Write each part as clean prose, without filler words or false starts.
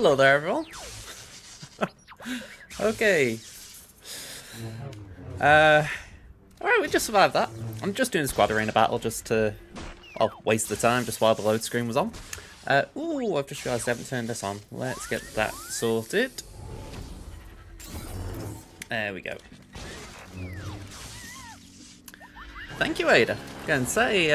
Hello there, everyone. Okay. Alright, we just survived that. I'm just doing a squad arena battle just to, well, waste the time just while the load screen was on. Ooh, I've just realised I haven't turned this on. Let's get that sorted. There we go. Thank you, Ada. Going to say,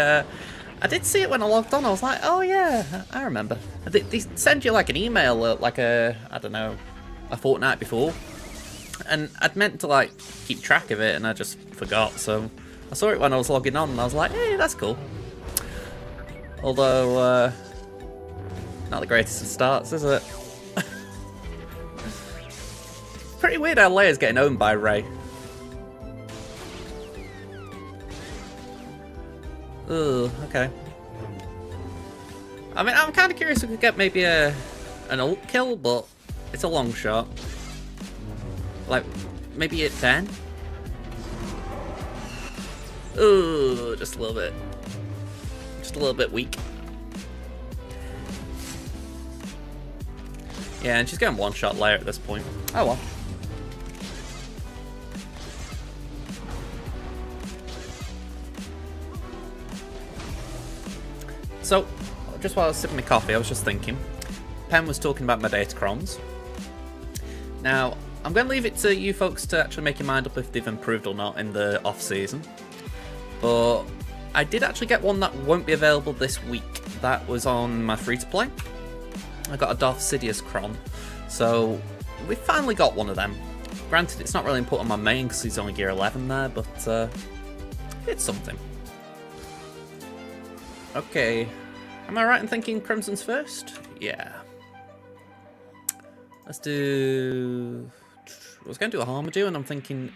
I did see it when I logged on. I was like, oh yeah, I remember. They send you like an email, like I don't know, a fortnight before. And I'd meant to like keep track of it and I just forgot. So I saw it when I was logging on and I was like, hey, that's cool. Although, not the greatest of starts, is it? Pretty weird how Leia's getting owned by Rey. Ugh, okay. I mean, I'm kind of curious if we could get maybe an ult kill, but it's a long shot. Like, maybe at 10? Ooh, just a little bit. Just a little bit weak. Yeah, and she's going one-shot Leia at this point. Oh well. So, just while I was sipping my coffee, I was just thinking. Pen was talking about my datacrons. Now, I'm going to leave it to you folks to actually make your mind up if they've improved or not in the off-season. But I did actually get one that won't be available this week. That was on my free-to-play. I got a Darth Sidious cron. So, we finally got one of them. Granted, it's not really important on my main because he's only gear 11 there, but it's something. Okay, am I right in thinking Crimson's first? Yeah. Let's do... I was going to do a Harmadoo and I'm thinking...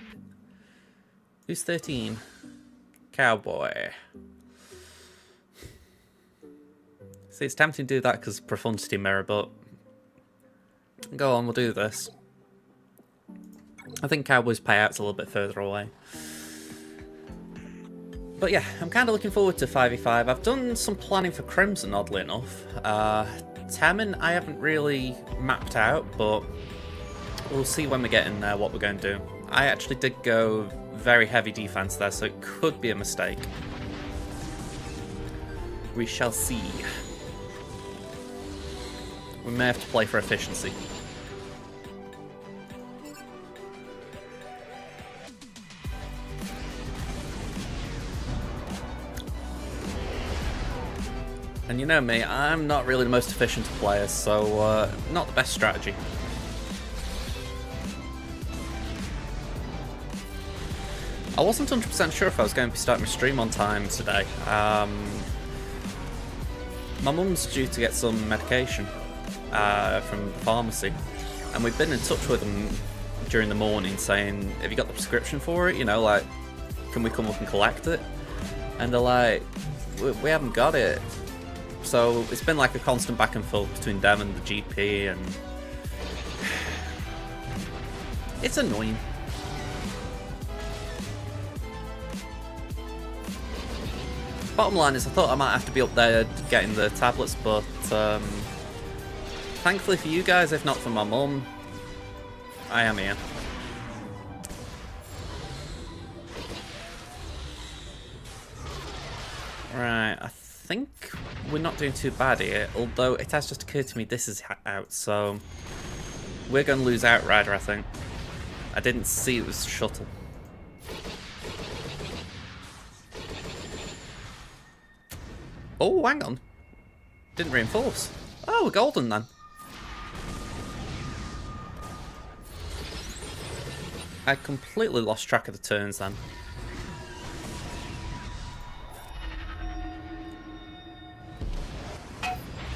Who's 13? Cowboy. See, it's tempting to do that because Profundity Mirror, but... Go on, we'll do this. I think Cowboy's payout's a little bit further away. But yeah, I'm kind of looking forward to 5v5. I've done some planning for Crimson, oddly enough. Temin, I haven't really mapped out, but we'll see when we get in there what we're going to do. I actually did go very heavy defense there, so it could be a mistake. We shall see. We may have to play for efficiency. And you know me, I'm not really the most efficient of players, so not the best strategy. I wasn't 100% sure if I was going to be starting my stream on time today. My mum's due to get some medication from the pharmacy, and we've been in touch with them during the morning saying, have you got the prescription for it? You know, like, can we come up and collect it? And they're like, we haven't got it. So it's been like a constant back and forth between them and the GP, and it's annoying. Bottom line is I thought I might have to be up there getting the tablets, but thankfully for you guys, if not for my mum, I am here. Right, I think we're not doing too bad here, although it has just occurred to me this is out, so we're going to lose Outrider, I think. I didn't see it was shuttle. Oh, hang on. Didn't reinforce. Oh, we're golden then. I completely lost track of the turns then.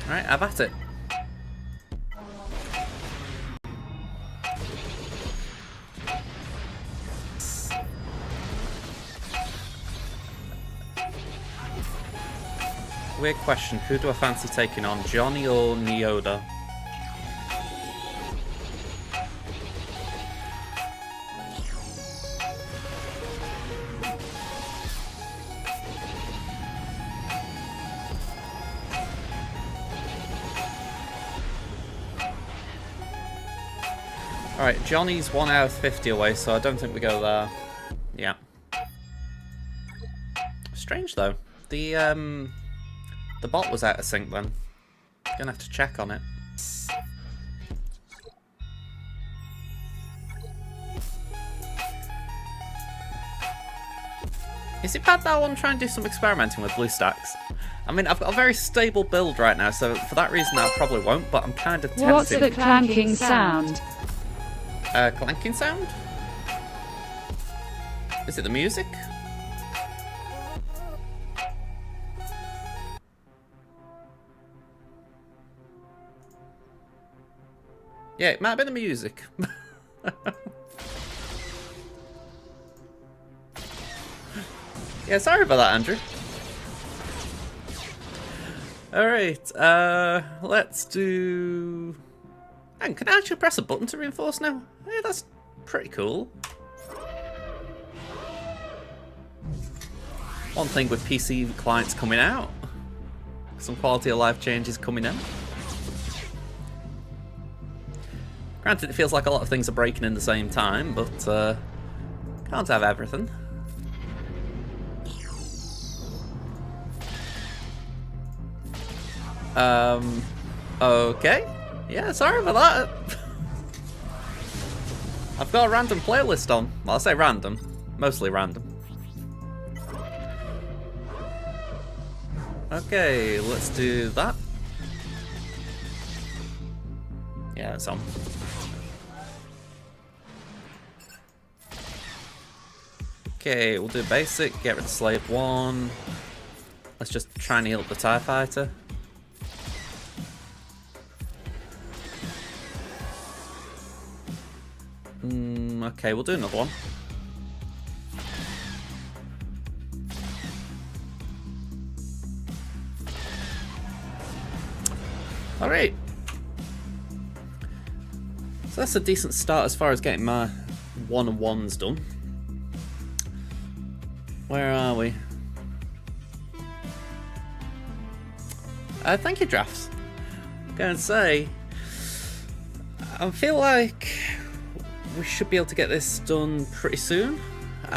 Alright, have at it. Weird question, who do I fancy taking on, Johnny or Neoda? Alright, Johnny's 1 out of 50 away, so I don't think we go there. Yeah. Strange though. The bot was out of sync then. Gonna have to check on it. Is it bad that I want to try and do some experimenting with blue stacks? I mean, I've got a very stable build right now, so for that reason I probably won't, but I'm kind of tempted. What's the clanking sound? Clanking sound? Is it the music? Yeah, it might have been the music. Yeah, sorry about that, Andrew. Alright, let's do... Hang, can I actually press a button to reinforce now? Yeah, that's pretty cool. One thing with PC clients coming out. Some quality of life changes coming in. Granted, it feels like a lot of things are breaking in the same time, but can't have everything. Okay. Yeah, sorry about that. I've got a random playlist on. Well, I say random. Mostly random. Okay, let's do that. Yeah, it's on. Okay, we'll do basic, get rid of slave 1. Let's just try and heal up the TIE fighter. Okay, we'll do another one. Alright. So that's a decent start as far as getting my 1-on-1s done. Where are we? Thank you, Drafts. I'm going to say, I feel like we should be able to get this done pretty soon. What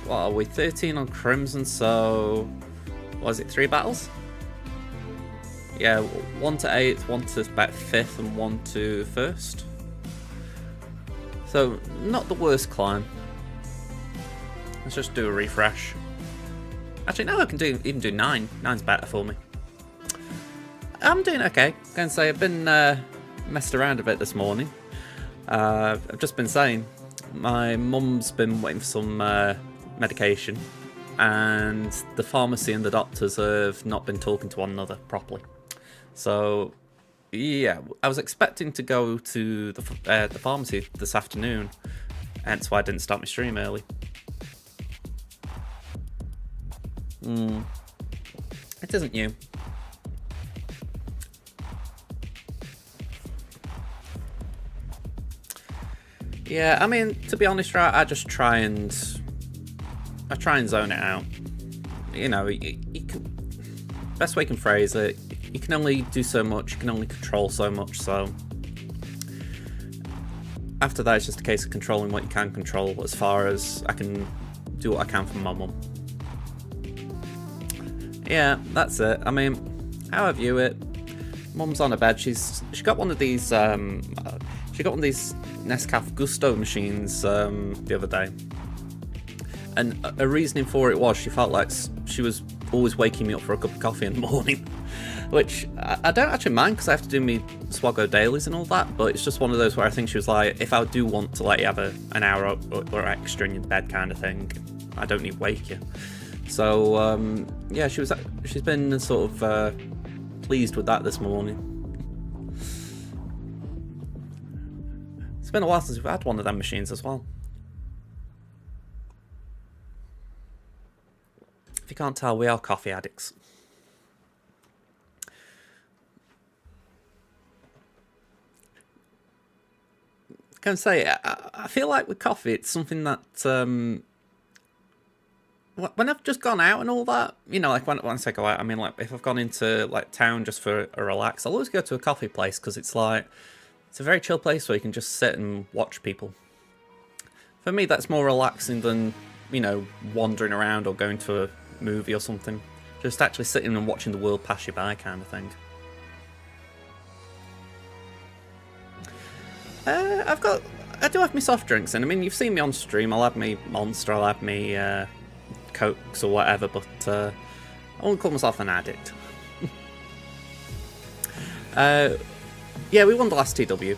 are we? 13 on Crimson, so what is it? 3 battles? Yeah, 1 to 8th, 1 to about 5th, and 1 to 1st. So not the worst climb. Let's just do a refresh. Actually, no, I can even do 9. 9's better for me. I'm doing okay. I'm going to say I've been messed around a bit this morning. I've just been saying, my mum's been waiting for some medication, and the pharmacy and the doctors have not been talking to one another properly. So, yeah, I was expecting to go to the pharmacy this afternoon, hence why I didn't start my stream early. It isn't you. Yeah, I mean, to be honest, right, I try and zone it out. You know, you can, best way you can phrase it, you can only do so much, you can only control so much, so after that it's just a case of controlling what you can control as far as I can do what I can for my mum. Yeah, that's it. I mean, how I view it, mum's on her bed, she got one of these Nescafe Gusto machines the other day, and a reasoning for it was she felt like she was always waking me up for a cup of coffee in the morning, which I don't actually mind because I have to do my SWGOH dailies and all that, but it's just one of those where I think she was like, if I do want to let you have an hour or extra in your bed kind of thing, I don't need to wake you. So yeah, she's been sort of pleased with that this morning. It's been a while since we've had one of them machines as well. If you can't tell, we are coffee addicts. I can say, I feel like with coffee, it's something that when I've just gone out and all that, you know, like when I say go out, I mean like if I've gone into like town just for a relax, I'll always go to a coffee place because it's It's a very chill place where you can just sit and watch people. For me, that's more relaxing than, you know, wandering around or going to a movie or something. Just actually sitting and watching the world pass you by kind of thing. I do have my soft drinks in. I mean, you've seen me on stream. I'll have me Monster, I'll have me Cokes or whatever, but I won't call myself an addict. Yeah, we won the last TW.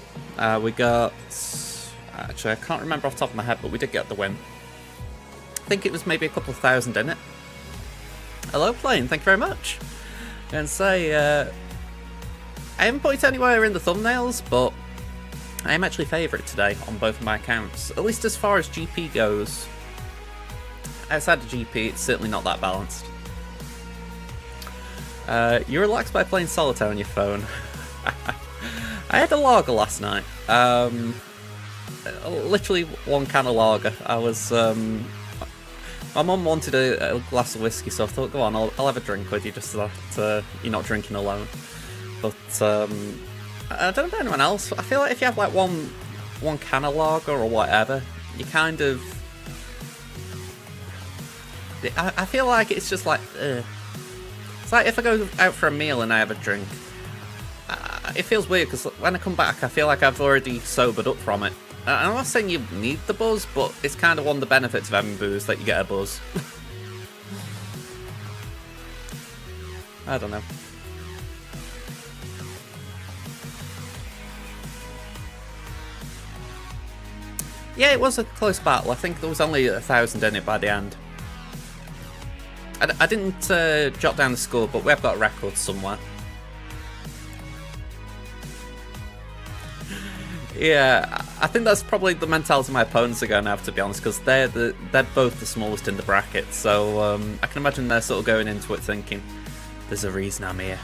We got... Actually, I can't remember off the top of my head, but we did get the win. I think it was maybe a couple of thousand in it. Hello, Plane. Thank you very much. And say, I haven't put it anywhere in the thumbnails, but I am actually favourite today on both of my accounts. At least as far as GP goes. Outside of GP, it's certainly not that balanced. You relax by playing solitaire on your phone. I had a lager last night. Literally one can of lager. I was... my mum wanted a glass of whiskey, so I thought, go on, I'll have a drink with you just so that you're not drinking alone. But I don't know about anyone else. I feel like if you have like one can of lager or whatever, you kind of... I feel like it's just like... It's like if I go out for a meal and I have a drink, it feels weird because when I come back, I feel like I've already sobered up from it. I'm not saying you need the buzz, but it's kind of one of the benefits of having booze, that you get a buzz. I don't know. Yeah, it was a close battle. I think there was only 1,000 in it by the end. I didn't jot down the score, but we have got a record somewhere. Yeah, I think that's probably the mentality my opponents are going to have, to be honest, because they're both the smallest in the bracket, so I can imagine they're sort of going into it thinking, there's a reason I'm here.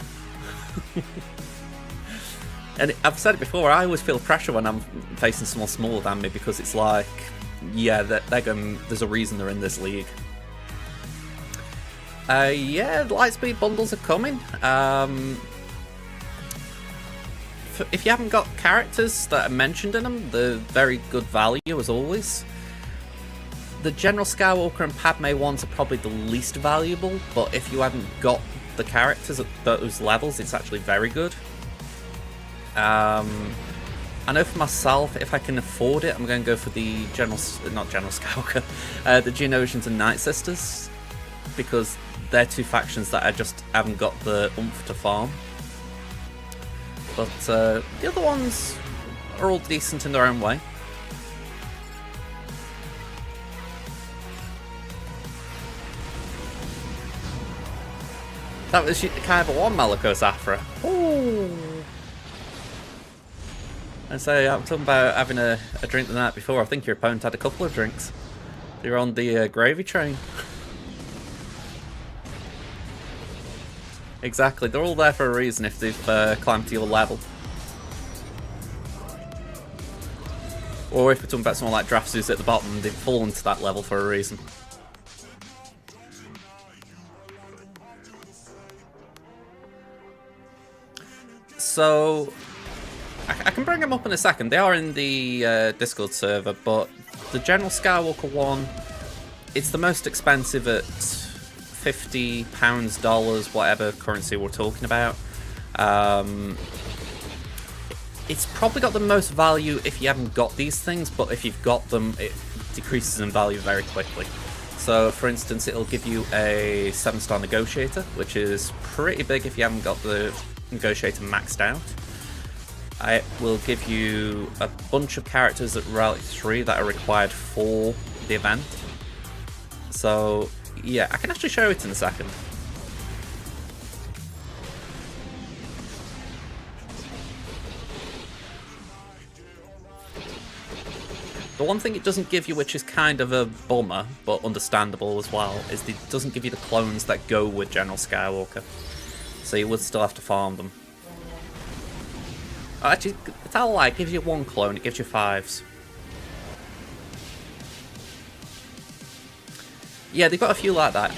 And I've said it before, I always feel pressure when I'm facing someone smaller than me, because it's like, yeah, they're going, there's a reason they're in this league. Yeah, Lightspeed bundles are coming. If you haven't got characters that are mentioned in them, they're very good value as always. The General Skywalker and Padme ones are probably the least valuable, but if you haven't got the characters at those levels, it's actually very good. I know for myself, if I can afford it, I'm going to go for the not General Skywalker, the Geonosians and Night Sisters, because they're two factions that I just haven't got the oomph to farm. But the other ones are all decent in their own way. That was kind of a one Malicos Afra. Ooh. And so I'm talking about having a drink the night before. I think your opponent had a couple of drinks. You're on the gravy train. Exactly, they're all there for a reason if they've climbed to your level. Or if we're talking about someone like Drafts who's at the bottom, they've fallen to that level for a reason. So, I can bring them up in a second. They are in the Discord server, but the General Skywalker one, it's the most expensive at £50, dollars, whatever currency we're talking about. It's probably got the most value if you haven't got these things, but if you've got them, it decreases in value very quickly. So, for instance, it'll give you a 7-star Negotiator, which is pretty big if you haven't got the Negotiator maxed out. It will give you a bunch of characters at Relic 3 that are required for the event. So, yeah, I can actually show it in a second. The one thing it doesn't give you, which is kind of a bummer, but understandable as well, is it doesn't give you the clones that go with General Skywalker. So you would still have to farm them. Oh, actually, tell a lie, it gives you one clone, it gives you 5s. Yeah, they've got a few like that.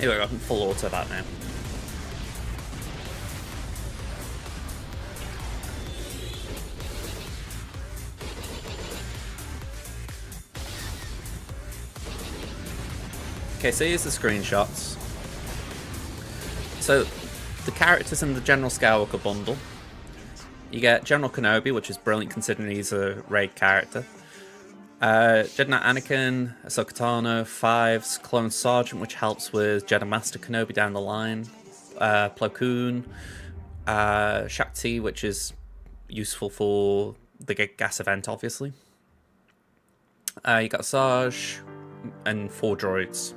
Anyway, I can full auto that now. Okay, so here's the screenshots. So, the characters in the General SWGOH bundle. You get General Kenobi, which is brilliant considering he's a raid character. Jedi Knight Anakin, Ahsoka Tano, Fives, Clone Sergeant, which helps with Jedi Master Kenobi down the line. Plo Koon, Shakti, which is useful for the gas event, obviously. You got Sarge, and 4 droids,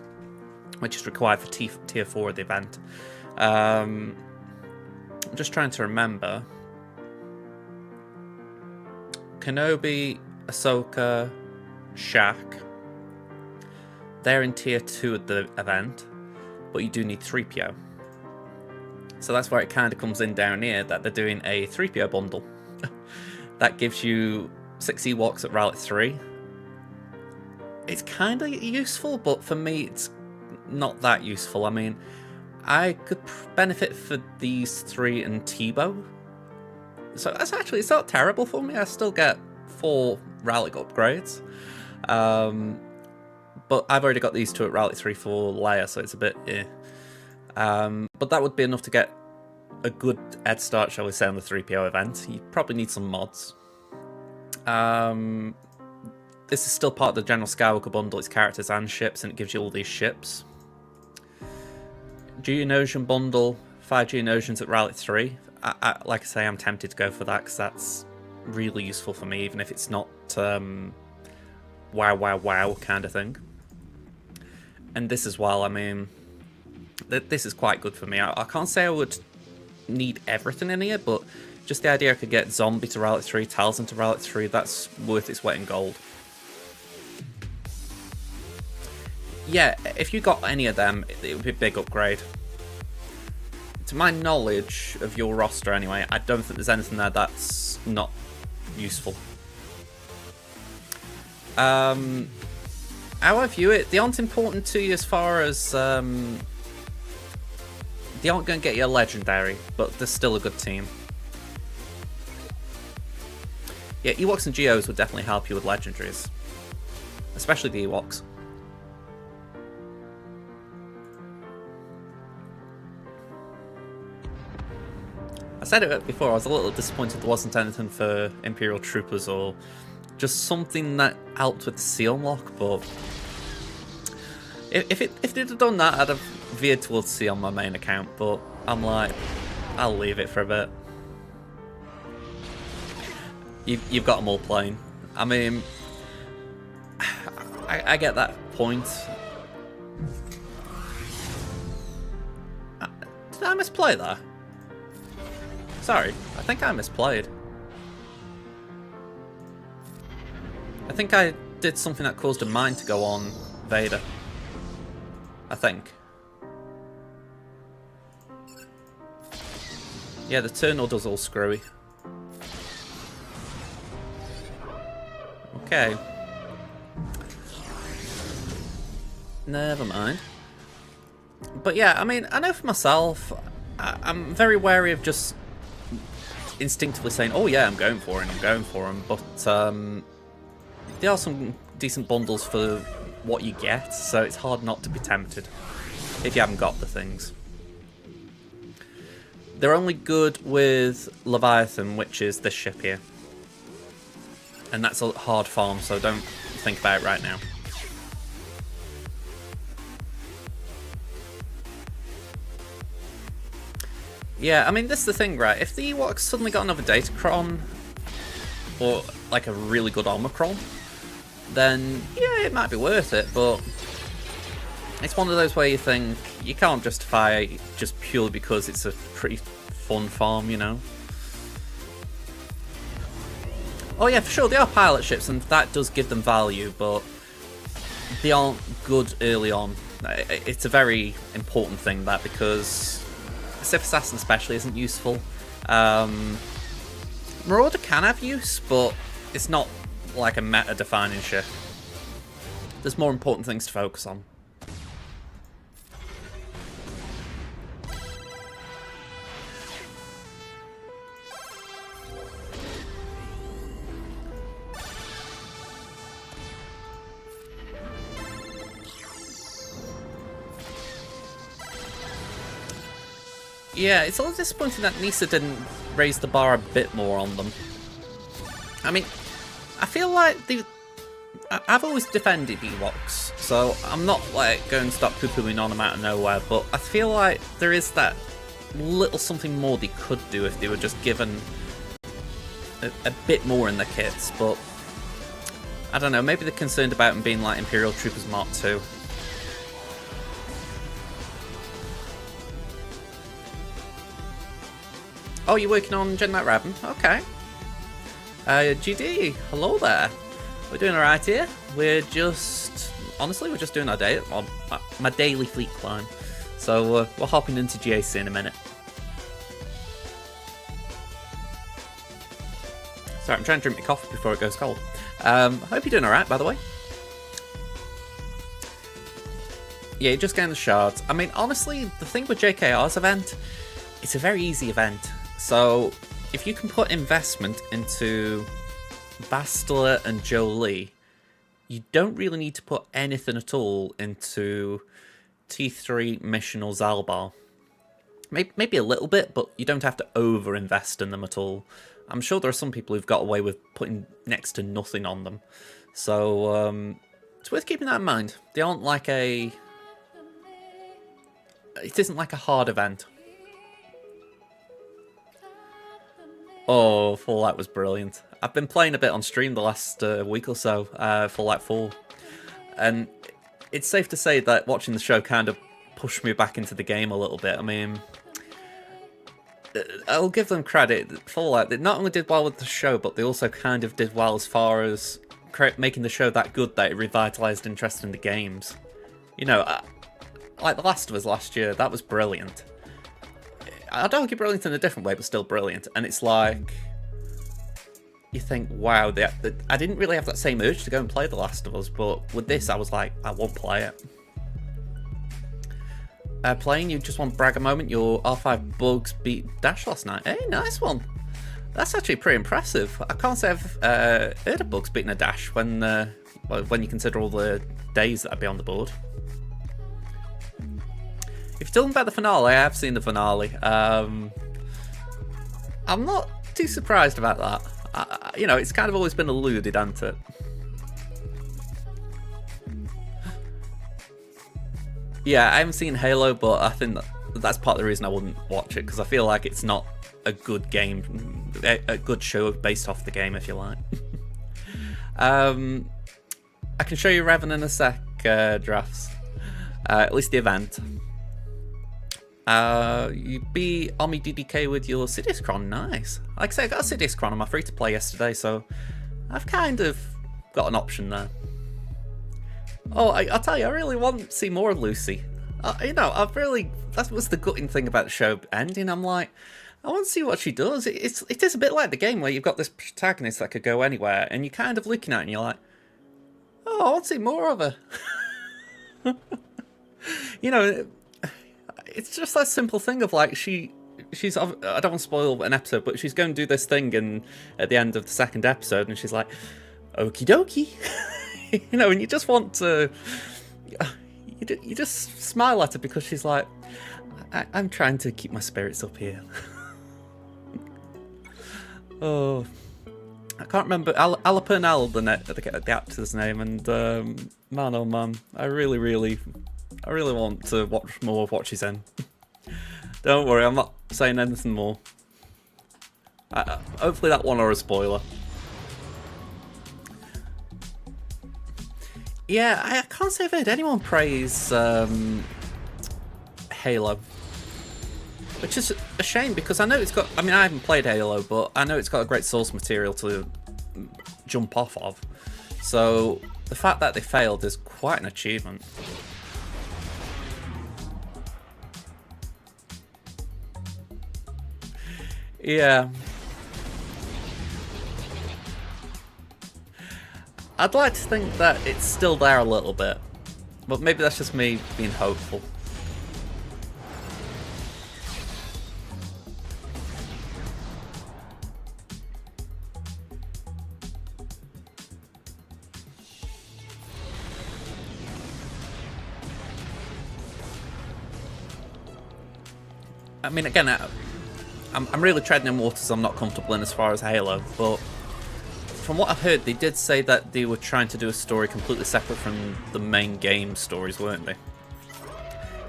which is required for tier 4 of the event. I'm just trying to remember. Kenobi, Ahsoka, Shaq. They're in tier 2 of the event, but you do need 3PO. So that's where it kind of comes in down here that they're doing a 3PO bundle. That gives you 6 Ewoks at Rally 3. It's kind of useful, but for me it's not that useful. I mean, I could benefit for these 3 and Tebow. So that's actually, it's not terrible for me. I still get 4 Relic upgrades. But I've already got these 2 at Rally 3 for Leia, so it's a bit but that would be enough to get a good head start, shall we say, on the 3PO event. You probably need some mods. This is still part of the General SWGOH bundle. It's characters and ships, and it gives you all these ships. Geonosian bundle, 5 Geonosians at Rally 3. Like I say, I'm tempted to go for that because that's really useful for me, even if it's not wow kind of thing. And this as well, I mean, this is quite good for me. I can't say I would need everything in here, but just the idea I could get Zombie to Rally 3, Talzin to Rally 3, that's worth its weight in gold. Yeah, if you got any of them, it would be a big upgrade. To my knowledge of your roster anyway, I don't think there's anything there that's not useful. How I view it, they aren't important to you as far as... they aren't going to get you a legendary, but they're still a good team. Yeah, Ewoks and Geos would definitely help you with legendaries. Especially the Ewoks. I said it before, I was a little disappointed there wasn't anything for Imperial Troopers or just something that helped with the seal lock, but if they'd have done that, I'd have veered towards C on my main account, but I'm like, I'll leave it for a bit. You've got them all playing. I mean, I get that point. Did I misplay that? Sorry, I think I misplayed. I think I did something that caused a mine to go on Vader. I think. Yeah, the Eternal does all screwy. Okay. Never mind. But yeah, I mean, I know for myself, I'm very wary of just instinctively saying, oh yeah, I'm going for him, but there are some decent bundles for what you get, so it's hard not to be tempted if you haven't got the things. They're only good with Leviathan, which is this ship here, and that's a hard farm, so don't think about it right now. Yeah, I mean, this is the thing, right? If the Ewoks suddenly got another Datacron, or like a really good Omicron, then yeah, it might be worth it, but it's one of those where you think you can't justify it just purely because it's a pretty fun farm, you know? Oh yeah, for sure, they are pilot ships, and that does give them value, but they aren't good early on. It's a very important thing, that, because Sith Assassin especially isn't useful. Marauder can have use, but it's not like a meta-defining ship. There's more important things to focus on. Yeah, it's a little disappointing that Nisa didn't raise the bar a bit more on them. I mean, I feel like I've always defended Ewoks, so I'm not like going to stop poo-pooing on them out of nowhere, but I feel like there is that little something more they could do if they were just given a bit more in the kits, but I don't know, maybe they're concerned about them being like Imperial Troopers Mark II. Oh, you're working on Gen Knight Raven? Okay. GD, hello there. We're doing alright here. We're just... Honestly, we're just doing our day, my daily fleet climb. So we're hopping into GAC in a minute. Sorry, I'm trying to drink my coffee before it goes cold. Hope you're doing alright, by the way. Yeah, you're just getting the shards. I mean, honestly, the thing with JKR's event, it's a very easy event. So, if you can put investment into Bastila and Jolie, you don't really need to put anything at all into T3, Mission, or Zalbar. Maybe a little bit, but you don't have to over-invest in them at all. I'm sure there are some people who've got away with putting next to nothing on them. So, it's worth keeping that in mind. They aren't like a... It isn't like a hard event. Oh, Fallout was brilliant. I've been playing a bit on stream the last week or so, Fallout 4. And it's safe to say that watching the show kind of pushed me back into the game a little bit. I mean, I'll give them credit. Fallout, they not only did well with the show, but they also kind of did well as far as making the show that good that it revitalised interest in the games. You know, like The Last of Us last year, that was brilliant. I'd argue brilliant in a different way, but still brilliant. And it's like, you think, wow, I didn't really have that same urge to go and play The Last of Us, but with this, I was like, I won't play it. Playing, you just want to brag a moment, your R5 bugs beat Dash last night. Hey, nice one. That's actually pretty impressive. I can't say I've heard of bugs beating a Dash when you consider all the days that I'd be on the board. If you're talking about the finale, I have seen the finale. I'm not too surprised about that. You know, it's kind of always been alluded, hasn't it? Yeah, I haven't seen Halo, but I think that's part of the reason I wouldn't watch it, because I feel like it's not a good game, a good show based off the game, if you like. I can show you Revan in a sec, Drafts. At least the event. You beat Omni DDK with your Sidious Chron, nice. Like I say, I got a Sidious Chron on my free-to-play yesterday, so I've kind of got an option there. Oh, I'll tell you, I really want to see more of Lucy. You know, that was the gutting thing about the show ending. I'm like, I want to see what she does. It is a bit like the game where you've got this protagonist that could go anywhere, and you're kind of looking at it and you're like, oh, I want to see more of her. You know, it's just that simple thing of like, she's, I don't want to spoil an episode, but she's going to do this thing at the end of the second episode, and she's like, okie dokie. You know, and you just want to, you just smile at her because she's like, I'm trying to keep my spirits up here. Oh, I can't remember Alapernal, the actor's name, and man, oh man, I really want to watch more of what she's in. Don't worry, I'm not saying anything more. Hopefully that one or a spoiler. Yeah, I can't say I've heard anyone praise Halo. Which is a shame, because I know it's got... I mean, I haven't played Halo, but I know it's got a great source material to jump off of. So, the fact that they failed is quite an achievement. Yeah. I'd like to think that it's still there a little bit, but maybe that's just me being hopeful. I mean, again, I'm really treading in waters I'm not comfortable in as far as Halo, but from what I've heard, they did say that they were trying to do a story completely separate from the main game stories, weren't they?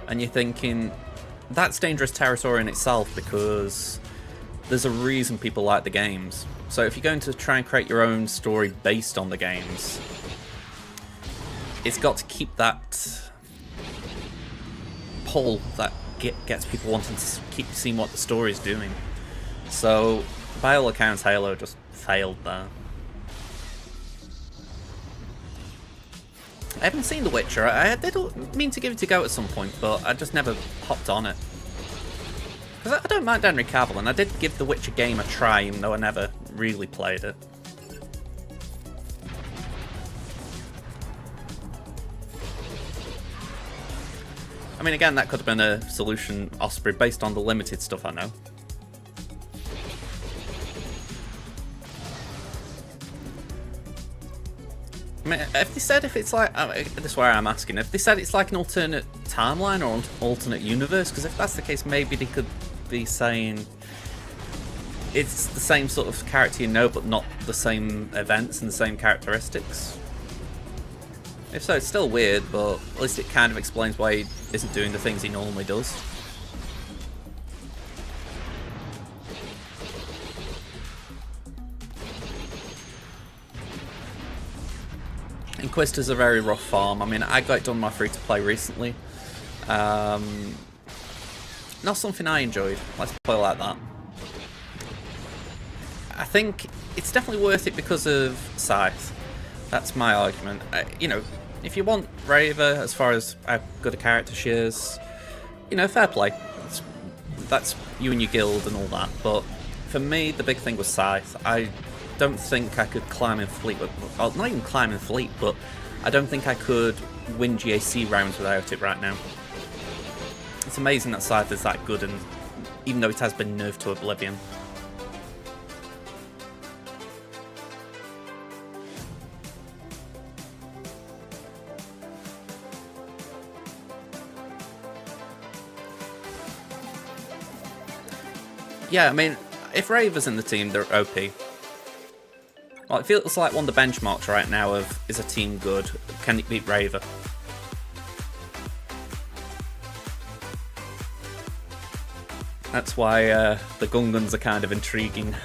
And you're thinking, that's dangerous territory in itself, because there's a reason people like the games. So if you're going to try and create your own story based on the games, it's got to keep that pull that gets people wanting to keep seeing what the story's doing. So, by all accounts, Halo just failed there. I haven't seen The Witcher. I did mean to give it a go at some point, but I just never hopped on it. Because I don't mind Henry Cavill, and I did give The Witcher game a try, even though I never really played it. I mean, again, that could have been a solution, Osprey, based on the limited stuff I know. I mean, if they said if it's like, this is where I'm asking, if they said it's like an alternate timeline or alternate universe, because if that's the case, maybe they could be saying it's the same sort of character you know, but not the same events and the same characteristics. If so, it's still weird, but at least it kind of explains why he isn't doing the things he normally does. Inquisitor's a very rough farm. I mean, I got it done my free-to-play recently. Not something I enjoyed, let's put it like that. I think it's definitely worth it because of Scythe. That's my argument. You know, if you want Raver, as far as how good a character she is, you know, fair play. That's you and your guild and all that. But for me, the big thing was Scythe. I don't think I could climb in fleet, well, not even climb in fleet, but I don't think I could win GAC rounds without it right now. It's amazing that Scythe is that good, and even though it has been nerfed to oblivion. Yeah, I mean, if Raver's in the team, they're OP. Well, it feels like one of the benchmarks right now of, is a team good? Can it beat Raver? That's why the Gungans are kind of intriguing.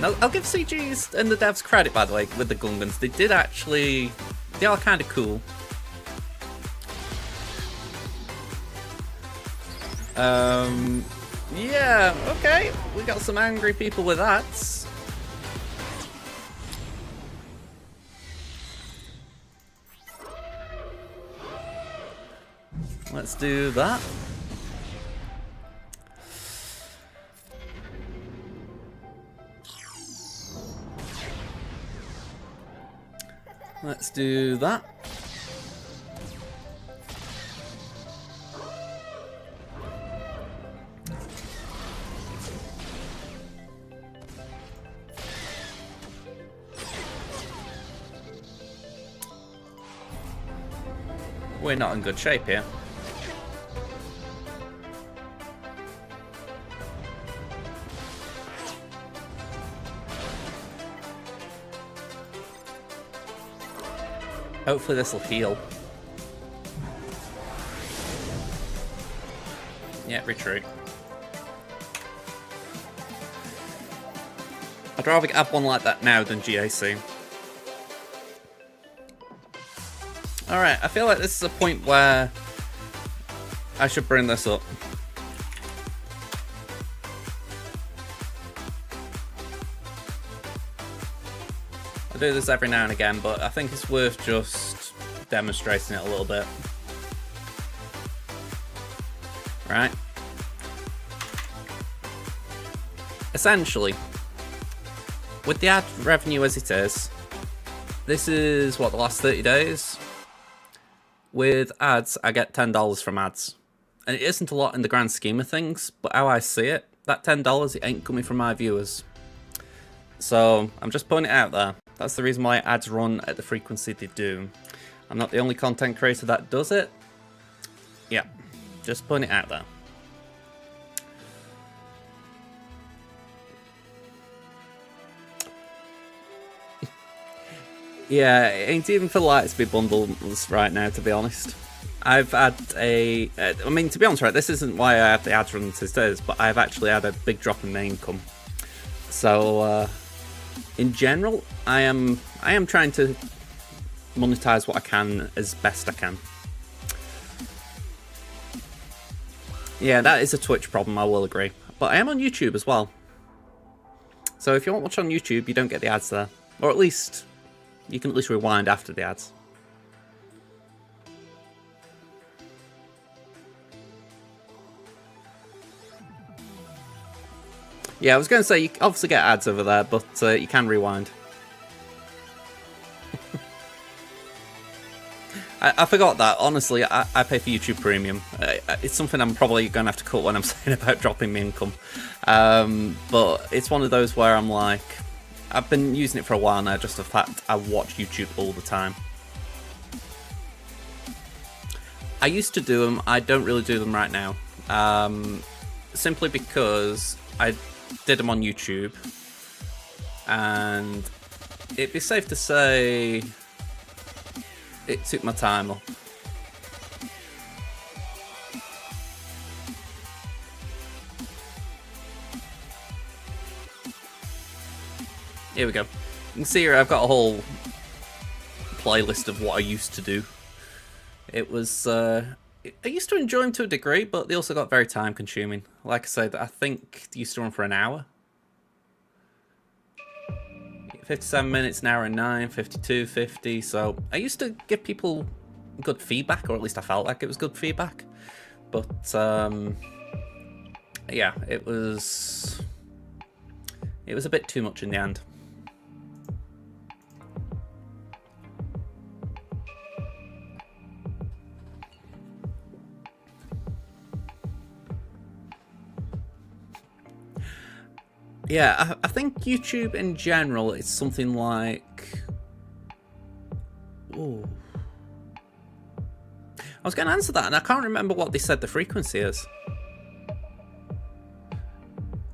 Now, I'll give CGs and the devs credit, by the way, with the Gungans. They did actually... They are kind of cool. Yeah, okay. We got some angry people with that. Let's do that. Let's do that. We're not in good shape here. Hopefully this will heal. Yeah, retreat. I'd rather have one like that now than GAC. Alright, I feel like this is a point where I should bring this up. I do this every now and again, but I think it's worth just demonstrating it a little bit. Right? Essentially, with the ad revenue as it is, this is, what, the last 30 days? With ads, I get $10 from ads. And it isn't a lot in the grand scheme of things, but how I see it, that $10, it ain't coming from my viewers. So, I'm just putting it out there. That's the reason why ads run at the frequency they do. I'm not the only content creator that does it. Yeah, just putting it out there. Yeah, it ain't even for Lightspeed bundles right now, to be honest. I've had a... I mean, to be honest, right, this isn't why I have the ads running these days, but I've actually had a big drop in my income. So, in general, I am trying to monetize what I can as best I can. Yeah, that is a Twitch problem, I will agree. But I am on YouTube as well. So if you want to watch on YouTube, you don't get the ads there. Or at least, you can at least rewind after the ads. Yeah, I was going to say, you obviously get ads over there, but you can rewind. I forgot that. Honestly, I pay for YouTube Premium. It's something I'm probably going to have to cut when I'm saying about dropping my income. But it's one of those where I'm like, I've been using it for a while now, just the fact I watch YouTube all the time. I used to do them. I don't really do them right now. Simply because I did them on YouTube. And it'd be safe to say it took my time up. Here we go. You can see here I've got a whole playlist of what I used to do. It was... I used to enjoy them to a degree, but they also got very time consuming. Like I said, I think they used to run for an hour. 57 minutes, an hour and 9, 52, 50. So I used to give people good feedback, or at least I felt like it was good feedback. But yeah, it was a bit too much in the end. Yeah, I think YouTube in general is something like... Ooh. I was going to answer that, and I can't remember what they said the frequency is.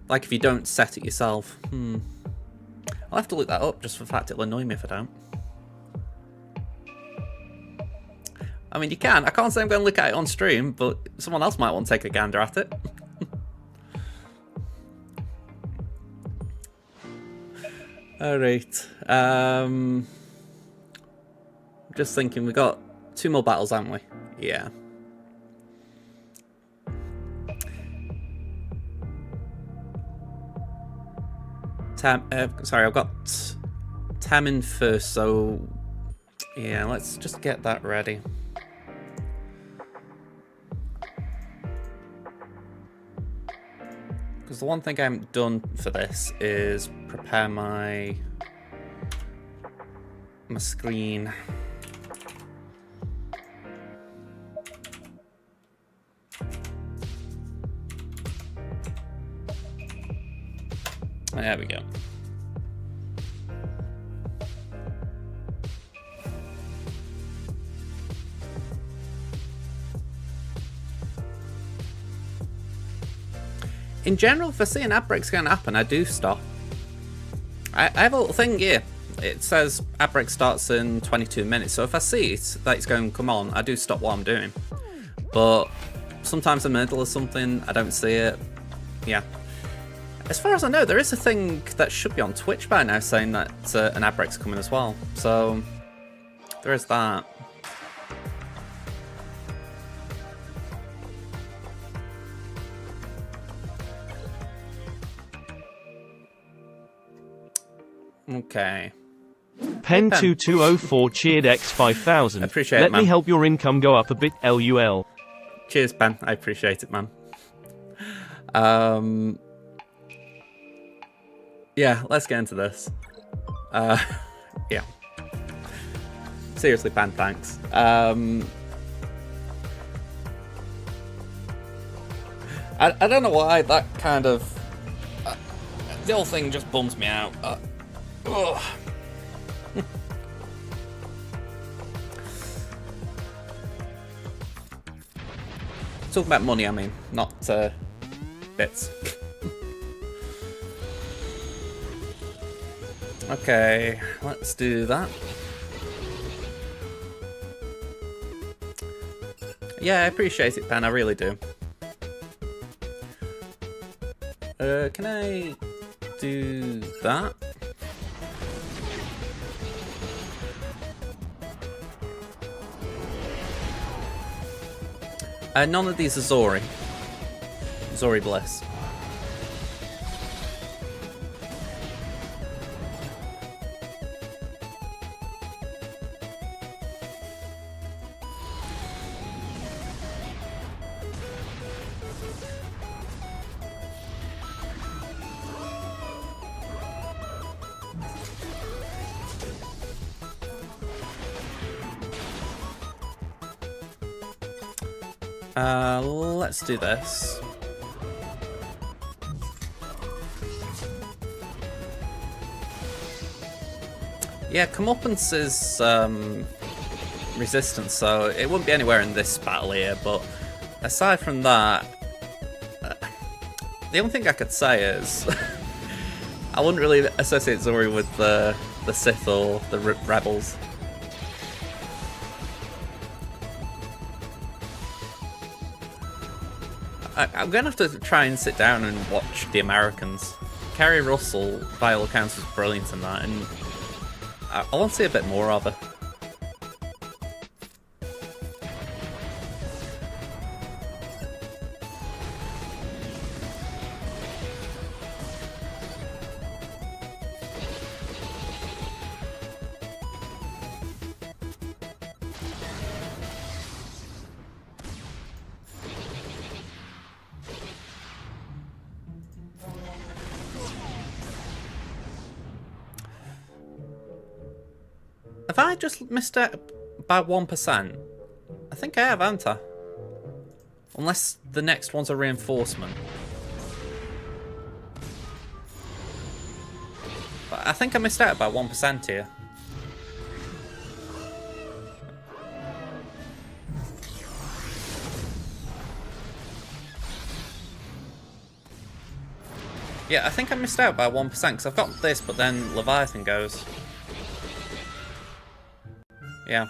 Like, if you don't set it yourself. I'll have to look that up, just for the fact it'll annoy me if I don't. I mean, you can. I can't say I'm going to look at it on stream, but someone else might want to take a gander at it. Alright. Just thinking, we got 2 more battles, haven't we? Yeah. Sorry, I've got Tamin first, so yeah, let's just get that ready. Because the one thing I haven't done for this is prepare my screen. There we go. In general, if I see an ad break's going to happen, I do stop. I have a little thing here. It says ad break starts in 22 minutes. So if I see that it's going to come on, I do stop what I'm doing. But sometimes in the middle of something, I don't see it. Yeah. As far as I know, there is a thing that should be on Twitch by now saying that an ad break's coming as well. So there is that. Okay. Pen2204 cheered X5000. Appreciate it, Let man. me help your income go up a bit, LUL. Cheers, Ben. I appreciate it, man. Yeah, let's get into this. Yeah. Seriously, Ben, thanks. I don't know why that kind of... the whole thing just bums me out. Ugh. Talking about money, I mean, not bits. Okay, let's do that. Yeah, I appreciate it, Pen, I really do. Can I do that? None of these are Zori. Zori Bliss. Let's do this. Yeah, comeuppance is resistance, so it wouldn't be anywhere in this battle here, but aside from that, the only thing I could say is I wouldn't really associate Zori with the Sith or the Rebels. I'm going to have to try and sit down and watch The Americans. Kerry Russell, by all accounts, was brilliant in that, and I want to see a bit more of her. Have I just missed it by 1%? I think I have, haven't I? Unless the next one's a reinforcement. But I think I missed out by 1% here. Yeah, I think I missed out by 1% because I've got this, but then Leviathan goes. Yeah,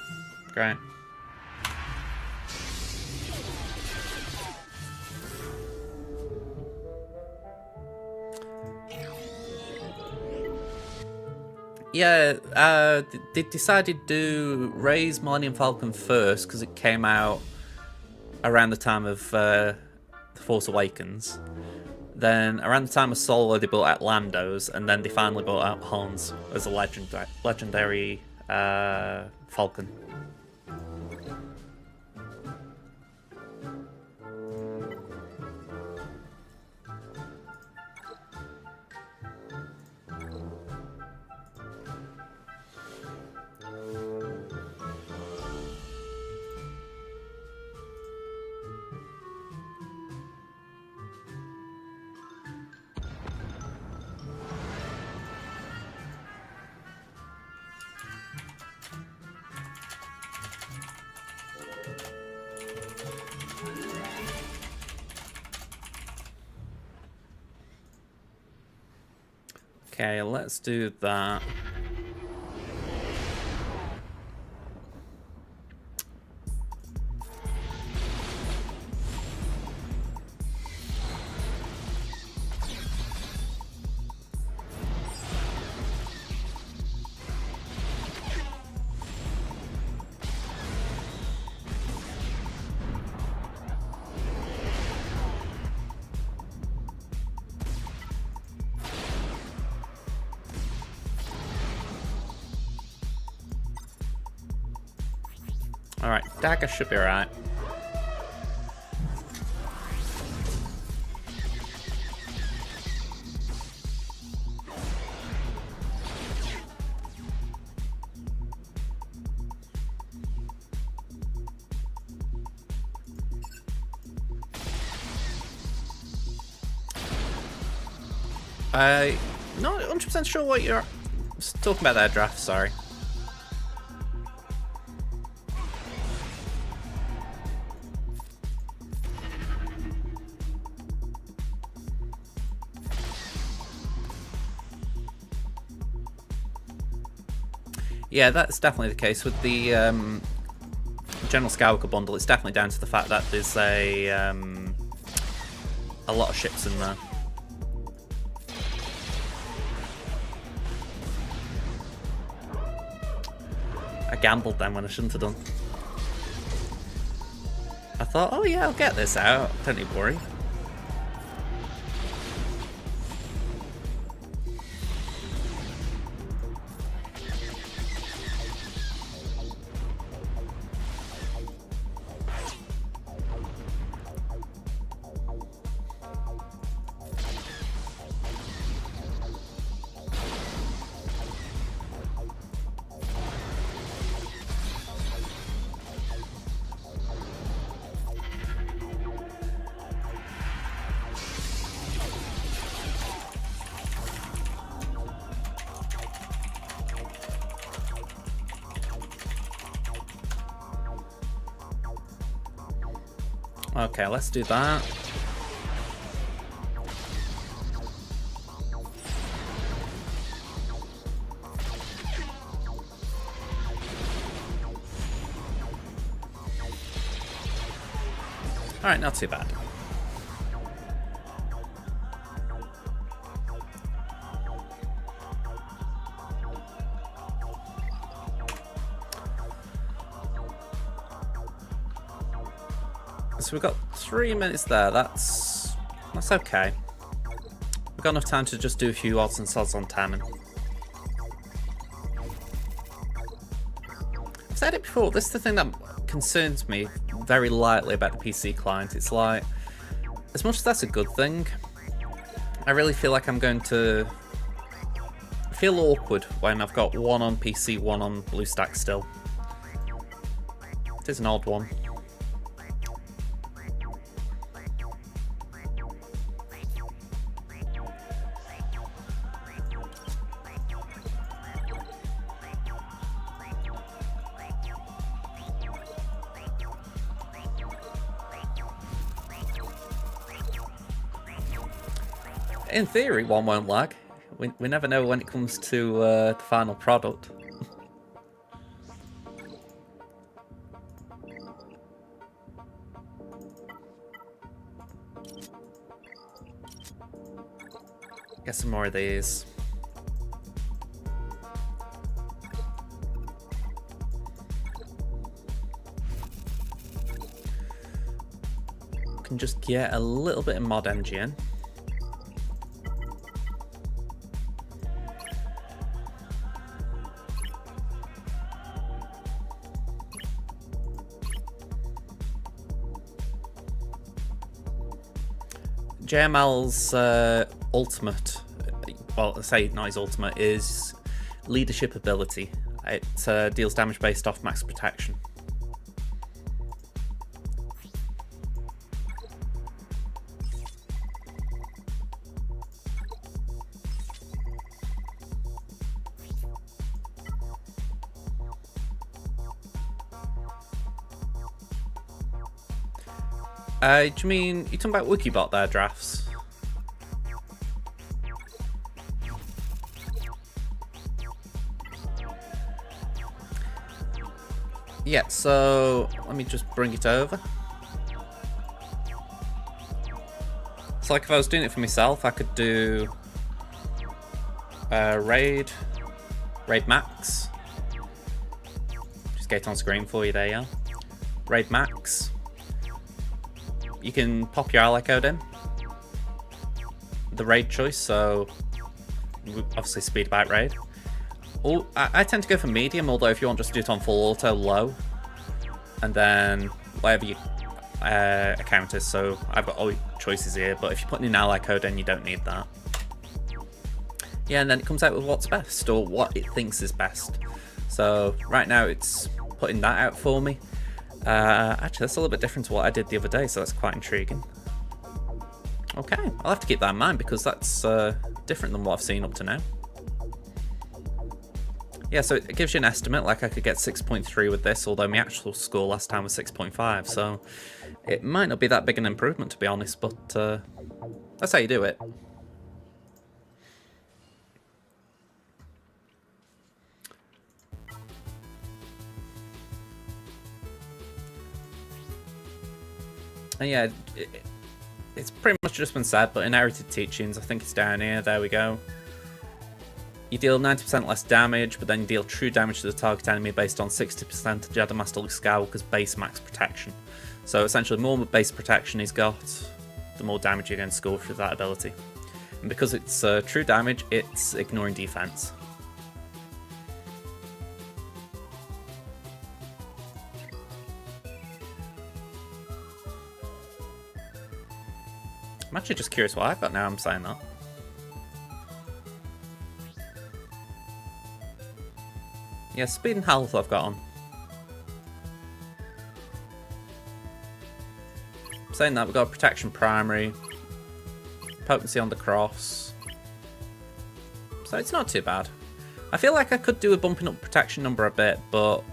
great. Yeah, they decided to raise Millennium Falcon first because it came out around the time of The Force Awakens. Then around the time of Solo, they built out Lando's, and then they finally built out Han's as a legendary Falcon. Okay, let's do that. Alright, dagger should be alright. I'm not 100% sure what you're talking about there, Draft, sorry. Yeah, that's definitely the case with the general SWGOH bundle, it's definitely down to the fact that there's a lot of ships in there. I gambled then when I shouldn't have done. I thought, oh yeah, I'll get this out. Don't need to worry. Okay, let's do that. Alright, not too bad. So we've got 3 minutes there, that's okay. We've got enough time to just do a few odds and sods on timing. I've said it before, this is the thing that concerns me very lightly about the PC client. It's like, as much as that's a good thing, I really feel like I'm going to feel awkward when I've got one on PC, one on BlueStack still. It is an odd one. In theory, one won't lag. We never know when it comes to the final product. Get some more of these. Can just get a little bit of mod engine. JML's ultimate, well, I say not his ultimate, is leadership ability. It deals damage based off max protection. Do you mean, you talking about Wikibot there, Drafts? Yeah, so let me just bring it over. So like if I was doing it for myself, I could do raid max. Just get it on screen for you there, yeah. Raid max. You can pop your ally code in, the raid choice, so obviously speed bite raid. Oh, I tend to go for medium, although if you want just to do it on full auto, low, and then whatever your account is. So I've got all your choices here, but if you're putting an ally code in, you don't need that. Yeah, and then it comes out with what's best, or what it thinks is best. So right now it's putting that out for me. Actually, that's a little bit different to what I did the other day, so that's quite intriguing. Okay, I'll have to keep that in mind because that's different than what I've seen up to now. Yeah, so it gives you an estimate, like I could get 6.3 with this, although my actual score last time was 6.5, so it might not be that big an improvement, to be honest, but that's how you do it. And yeah, it's pretty much just been said, but inherited teachings, I think it's down here, there we go. You deal 90% less damage, but then you deal true damage to the target enemy based on 60% of Jedi Master Luke Skywalker's base max protection. So essentially, the more base protection he's got, the more damage you're going to score through that ability. And because it's true damage, it's ignoring defense. I'm actually just curious what I've got now I'm saying that. Yeah, speed and health I've got on. Saying that, we've got protection primary, potency on the cross. So it's not too bad. I feel like I could do a bumping up protection number a bit, but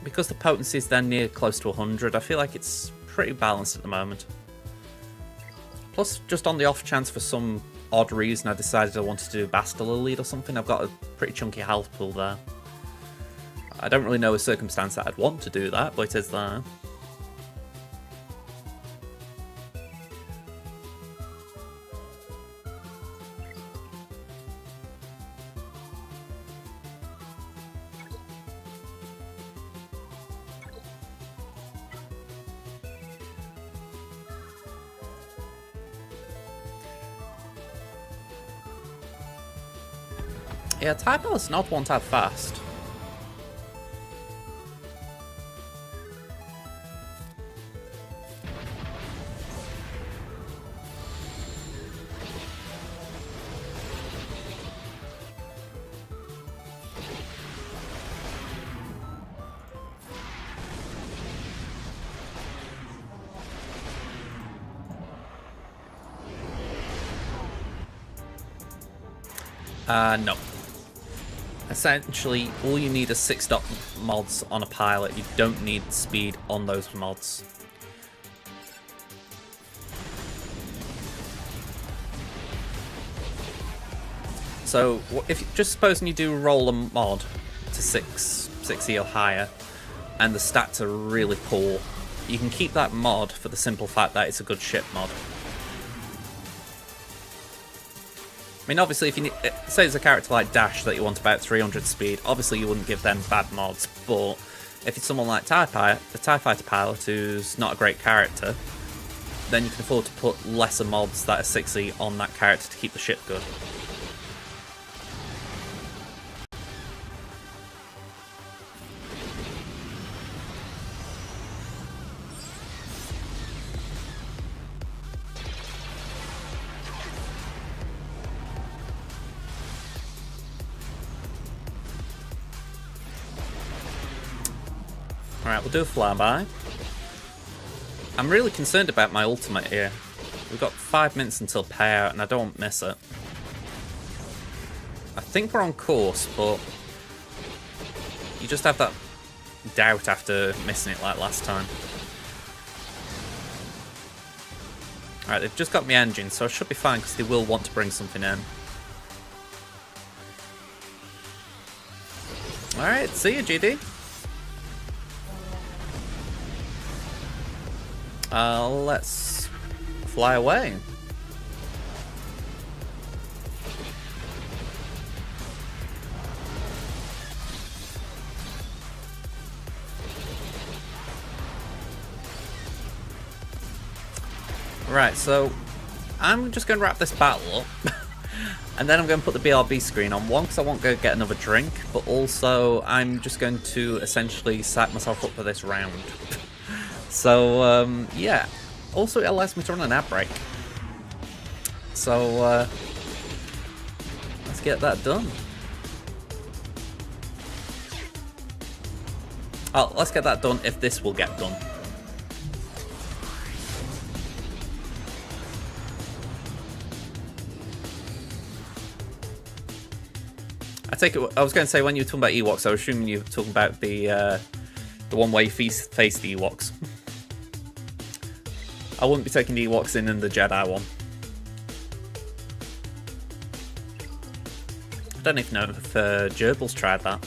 because the potency is then near close to 100, I feel like it's pretty balanced at the moment. Plus, just on the off chance for some odd reason I decided I wanted to do Bastila lead or something, I've got a pretty chunky health pool there. I don't really know a circumstance that I'd want to do that, but it is there. Yeah, TIE Pilot's an odd one to have fast. No. Essentially, all you need is 6-dot mods on a pilot. You don't need speed on those mods. So, if just supposing you do roll a mod to 6E or higher, and the stats are really poor, you can keep that mod for the simple fact that it's a good ship mod. I mean, obviously, if you need, say there's a character like Dash that you want about 300 speed, obviously you wouldn't give them bad mods, but if it's someone like the TIE Fighter pilot who's not a great character, then you can afford to put lesser mods that are 6E on that character to keep the ship good. Alright, we'll do a flyby. I'm really concerned about my ultimate here. We've got 5 minutes until payout and I don't want to miss it. I think we're on course, but you just have that doubt after missing it like last time. Alright, they've just got me engine, so I should be fine because they will want to bring something in. Alright, see you, GD. Let's fly away. Right, so I'm just going to wrap this battle up. And then I'm going to put the BRB screen on. One, because I won't go get another drink, but also I'm just going to essentially psych myself up for this round. So, yeah. Also, it allows me to run an ad break. So, let's get that done. Oh, let's get that done if this will get done. I take it, I was going to say when you were talking about Ewoks, I was assuming you were talking about the one where you face the Ewoks. I wouldn't be taking the Ewoks in the Jedi one. I don't even know if Gerbil's tried that.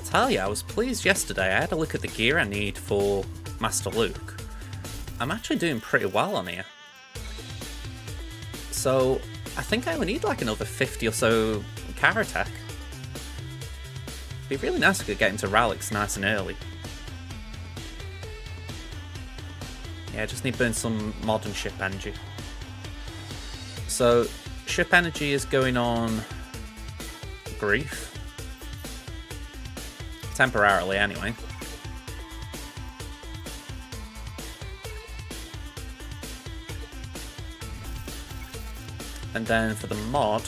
tell you, I was pleased yesterday. I had a look at the gear I need for Master Luke. I'm actually doing pretty well on here. So, I think I only need like another 50 or so car attack. It'd be really nice if we could get into relics nice and early. Yeah, I just need to burn some modern ship energy. So, ship energy is going on Grief. Temporarily, anyway. And then for the mod,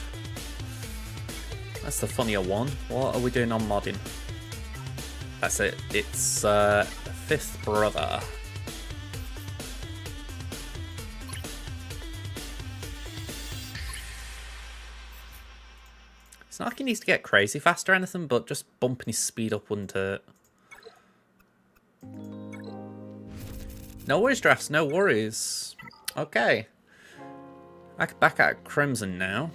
that's the funnier one. What are we doing on modding? That's it. It's Fifth Brother. It's not like he needs to get crazy fast or anything, but just bumping his speed up wouldn't hurt. No worries, Drafts, no worries. Okay. Back at Crimson now.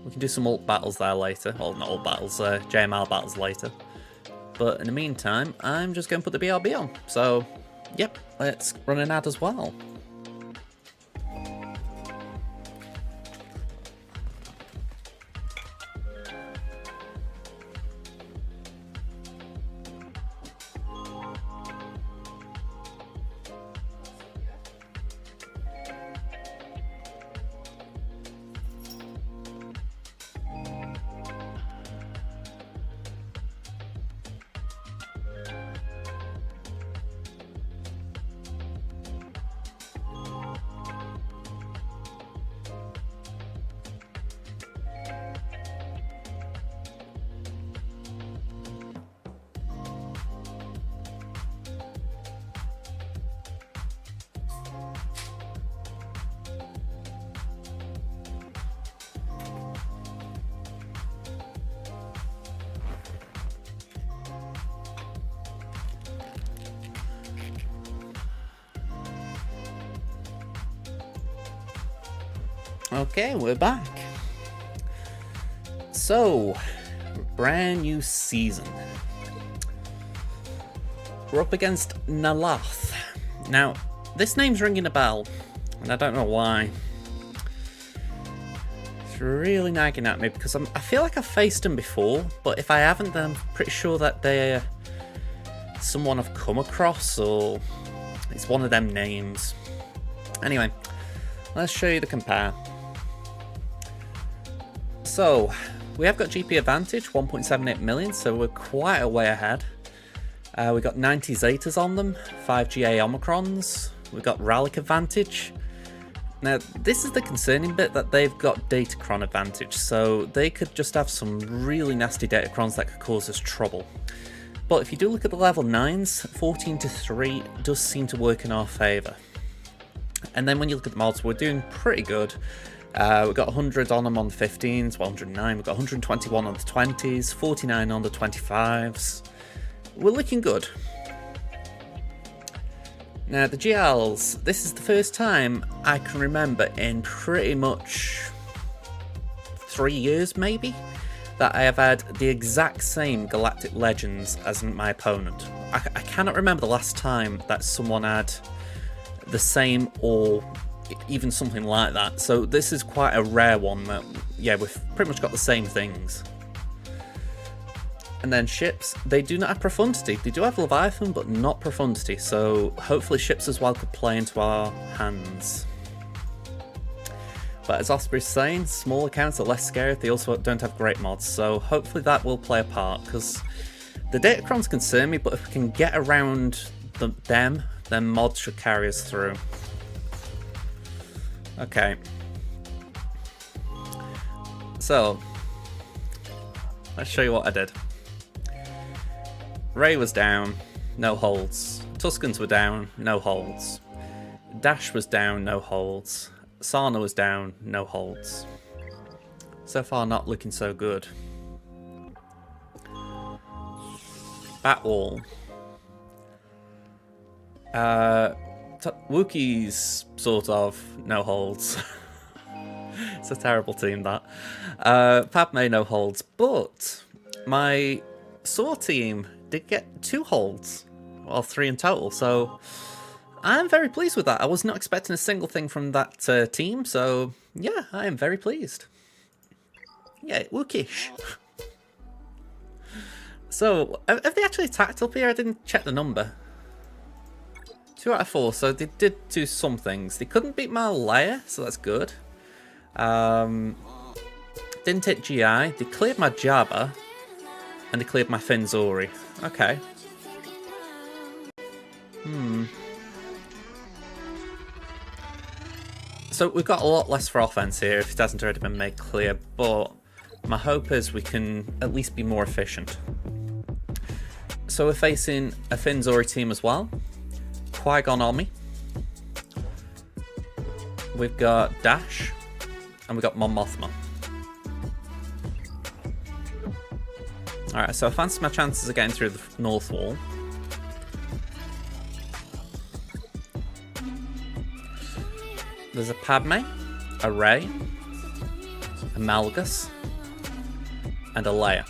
We can do some ult battles there later. Well, not ult battles, JML battles later. But in the meantime, I'm just going to put the BRB on. So, yep, let's run an ad as well. Okay, we're back. So, brand new season. We're up against Nalath. Now, this name's ringing a bell, and I don't know why. It's really nagging at me because I feel like I've faced them before, but if I haven't, then I'm pretty sure that they're someone I've come across, or it's one of them names. Anyway, let's show you the compare. So, we have got GP advantage, 1.78 million, so we're quite a way ahead. We got 90 Zetas on them, 5 GA Omicrons, we've got Relic advantage. Now, this is the concerning bit, that they've got Datacron advantage, so they could just have some really nasty Datacrons that could cause us trouble. But if you do look at the level 9s, 14 to 3 does seem to work in our favour. And then when you look at the mods, we're doing pretty good. We've got 100 on them on the 15s, 109, we've got 121 on the 20s, 49 on the 25s. We're looking good. Now the GLs, this is the first time I can remember in pretty much 3 years maybe, that I have had the exact same Galactic Legends as my opponent. I cannot remember the last time that someone had the same or even something like that, so this is quite a rare one that, yeah, we've pretty much got the same things. And then ships, they do not have Profundity. They do have Leviathan, but not Profundity, so hopefully ships as well could play into our hands. But as Osprey's saying, small accounts are less scary if they also don't have great mods, so hopefully that will play a part, because the Datacrons concern me, but if we can get around them, then mods should carry us through. Okay. So, let's show you what I did. Ray was down, no holds. Tuscans were down, no holds. Dash was down, no holds. Sana was down, no holds. So far, not looking so good. Batwall. Wookiees, sort of, no holds. It's a terrible team, that. Padme, no holds, but my Saw team did get 2 holds. Well, 3 in total, so I'm very pleased with that. I was not expecting a single thing from that team, so yeah, I am very pleased. Yeah, Wookish. So, have they actually attacked up here? I didn't check the number. 2 out of 4, so they did do some things. They couldn't beat my Leia, so that's good. Didn't hit GI. They cleared my Jabba, and they cleared my Finzori. Okay. So we've got a lot less for offense here, if it hasn't already been made clear, but my hope is we can at least be more efficient. So we're facing a Finzori team as well. Qui-Gon Omi. We've got Dash, and we've got Mon Mothma. Alright, so I fancy my chances of getting through the North Wall. There's a Padme, a Rey, a Malgus, and a Leia.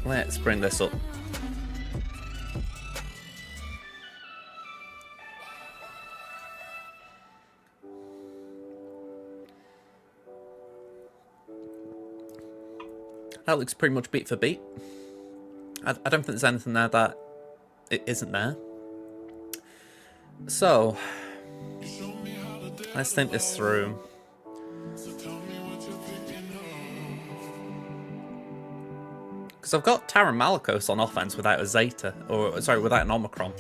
Let's bring this up. That looks pretty much beat for beat. I don't think there's anything there that it isn't there. So, let's think this through. Because I've got Taron Malicos on offense without a Zeta, or sorry, without an Omicron.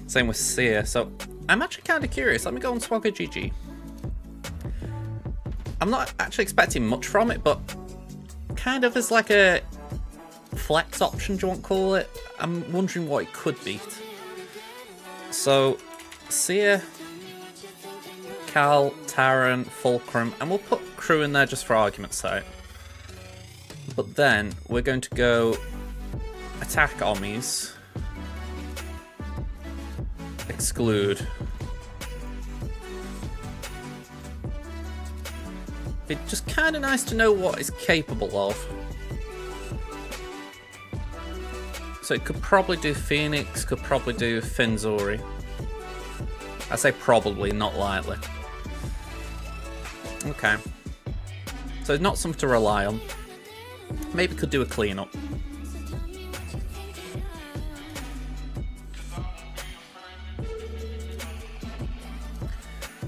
Same with Seer, so I'm actually kind of curious. Let me go on SWGOH. I'm not actually expecting much from it, but kind of as like a flex option, do you want to call it? I'm wondering what it could beat. So, Seer, Cal, Taron, Fulcrum, and we'll put Crew in there just for argument's sake. But then we're going to go attack Omis, exclude. It's just kind of nice to know what it's capable of. So it could probably do Phoenix, could probably do Finzori. I say probably, not likely. Okay. So it's not something to rely on. Maybe could do a cleanup.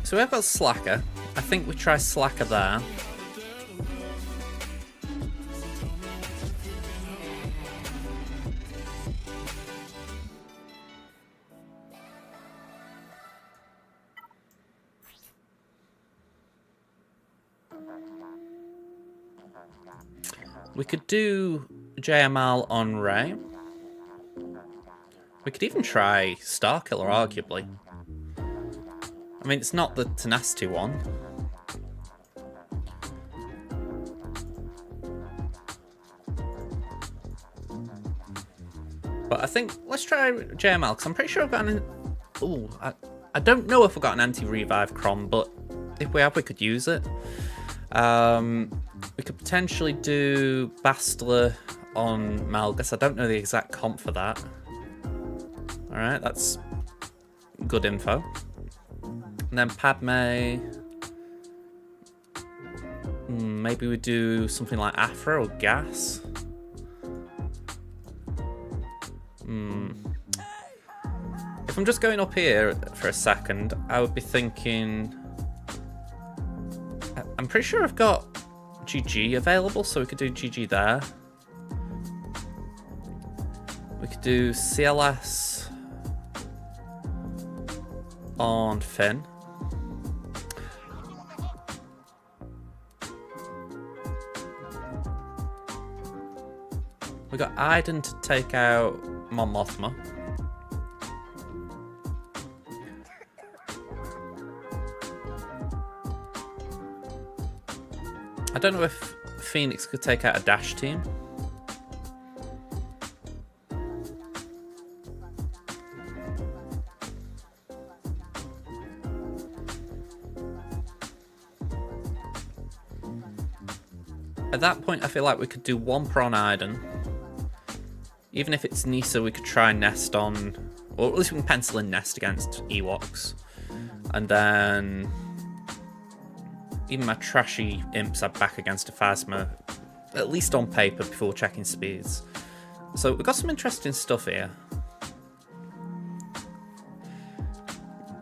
So we've got Slacker. I think we try Slacker there. We could do JML on Rey. We could even try Starkiller, arguably. I mean, it's not the Tenacity one. But I think, let's try JML, because I'm pretty sure I've got an... Ooh, I don't know if I've got an anti-revive Crom, but if we have, we could use it. We could potentially do Bastila on Malgus. I don't know the exact comp for that. Alright, that's good info. And then Padme... maybe we do something like Afro or Gas. If I'm just going up here for a second, I would be thinking... I'm pretty sure I've got GG available, so we could do GG there. We could do CLS on Finn. We got Iden to take out Mon Mothma. I don't know if Phoenix could take out a Dash team. At that point, I feel like we could do 1 Prawn Iden. Even if it's Nisa, we could try Nest on... Or at least we can pencil in Nest against Ewoks. And then... Even my trashy imps are back against a Phasma. At least on paper before checking speeds. So we've got some interesting stuff here.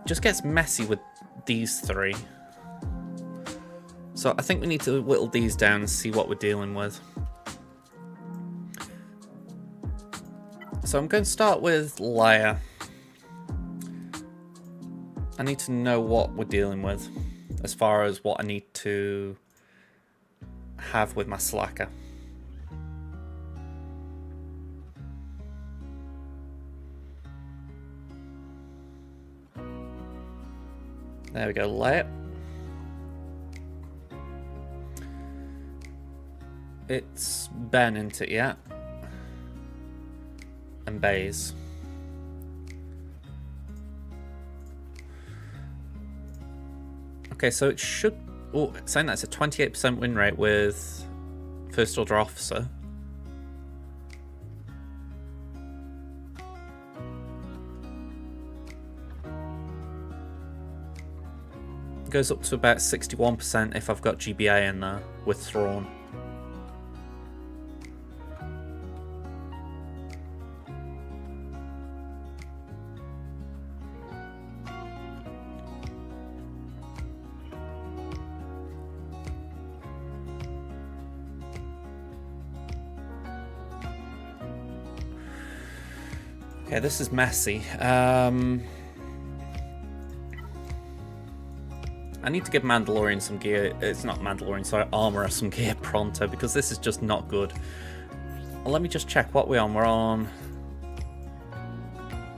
Just gets messy with these 3. So I think we need to whittle these down and see what we're dealing with. So I'm going to start with Leia. I need to know what we're dealing with as far as what I need to have with my Slacker. There we go, Leia. It's Ben, isn't it? Yeah. And Baze. Okay, so it should... Oh, it's saying that's a 28% win rate with First Order Officer. It goes up to about 61% if I've got GBA in there with Thrawn. Okay, this is messy. I need to give Mandalorian some gear. It's not Mandalorian, sorry, Armorer some gear pronto, because this is just not good. Let me just check what we're on. We're on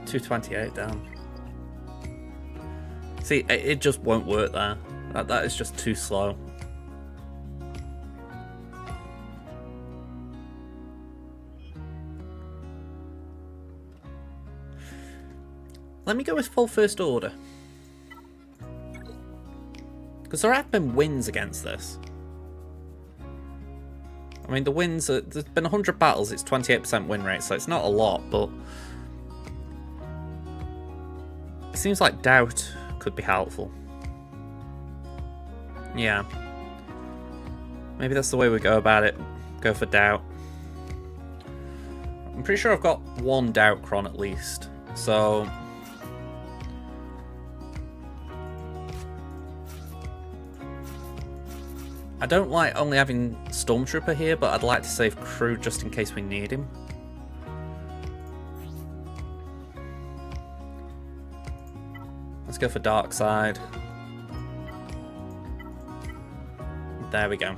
228 down. See, it just won't work there. That is just too slow. Let me go with full First Order. Because there have been wins against this. I mean, the wins are... There's been 100 battles, it's 28% win rate, so it's not a lot, but... It seems like Doubt could be helpful. Yeah. Maybe that's the way we go about it. Go for Doubt. I'm pretty sure I've got 1 Doubt Cron at least, so... I don't like only having Stormtrooper here, but I'd like to save crew just in case we need him. Let's go for Dark Side. There we go.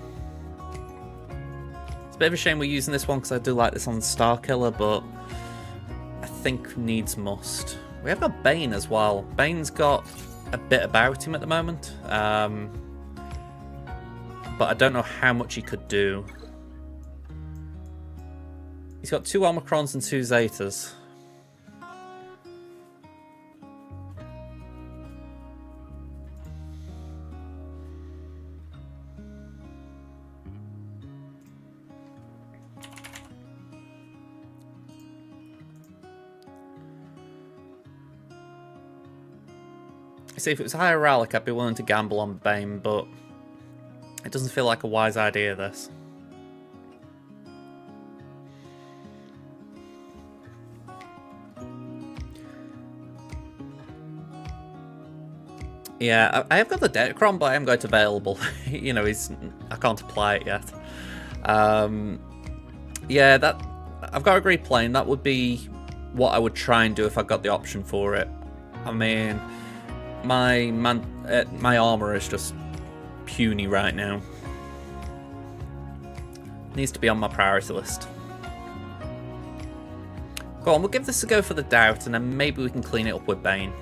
It's a bit of a shame we're using this one because I do like this on Starkiller, but I think needs must. We have got Bane as well. Bane's got a bit about him at the moment. But I don't know how much he could do. He's got 2 Omicrons and 2 Zetas. See, if it was higher Rallic, I'd be willing to gamble on Bane, but it doesn't feel like a wise idea, this. Yeah, I have got the Datacron, but I haven't got it available. You know, I can't apply it yet. Yeah, that I've got a great plane. That would be what I would try and do if I got the option for it. I mean, my armor is just puny right now. Needs to be on my priority list. Go on, we'll give this a go for the Doubt, and then maybe we can clean it up with Bane.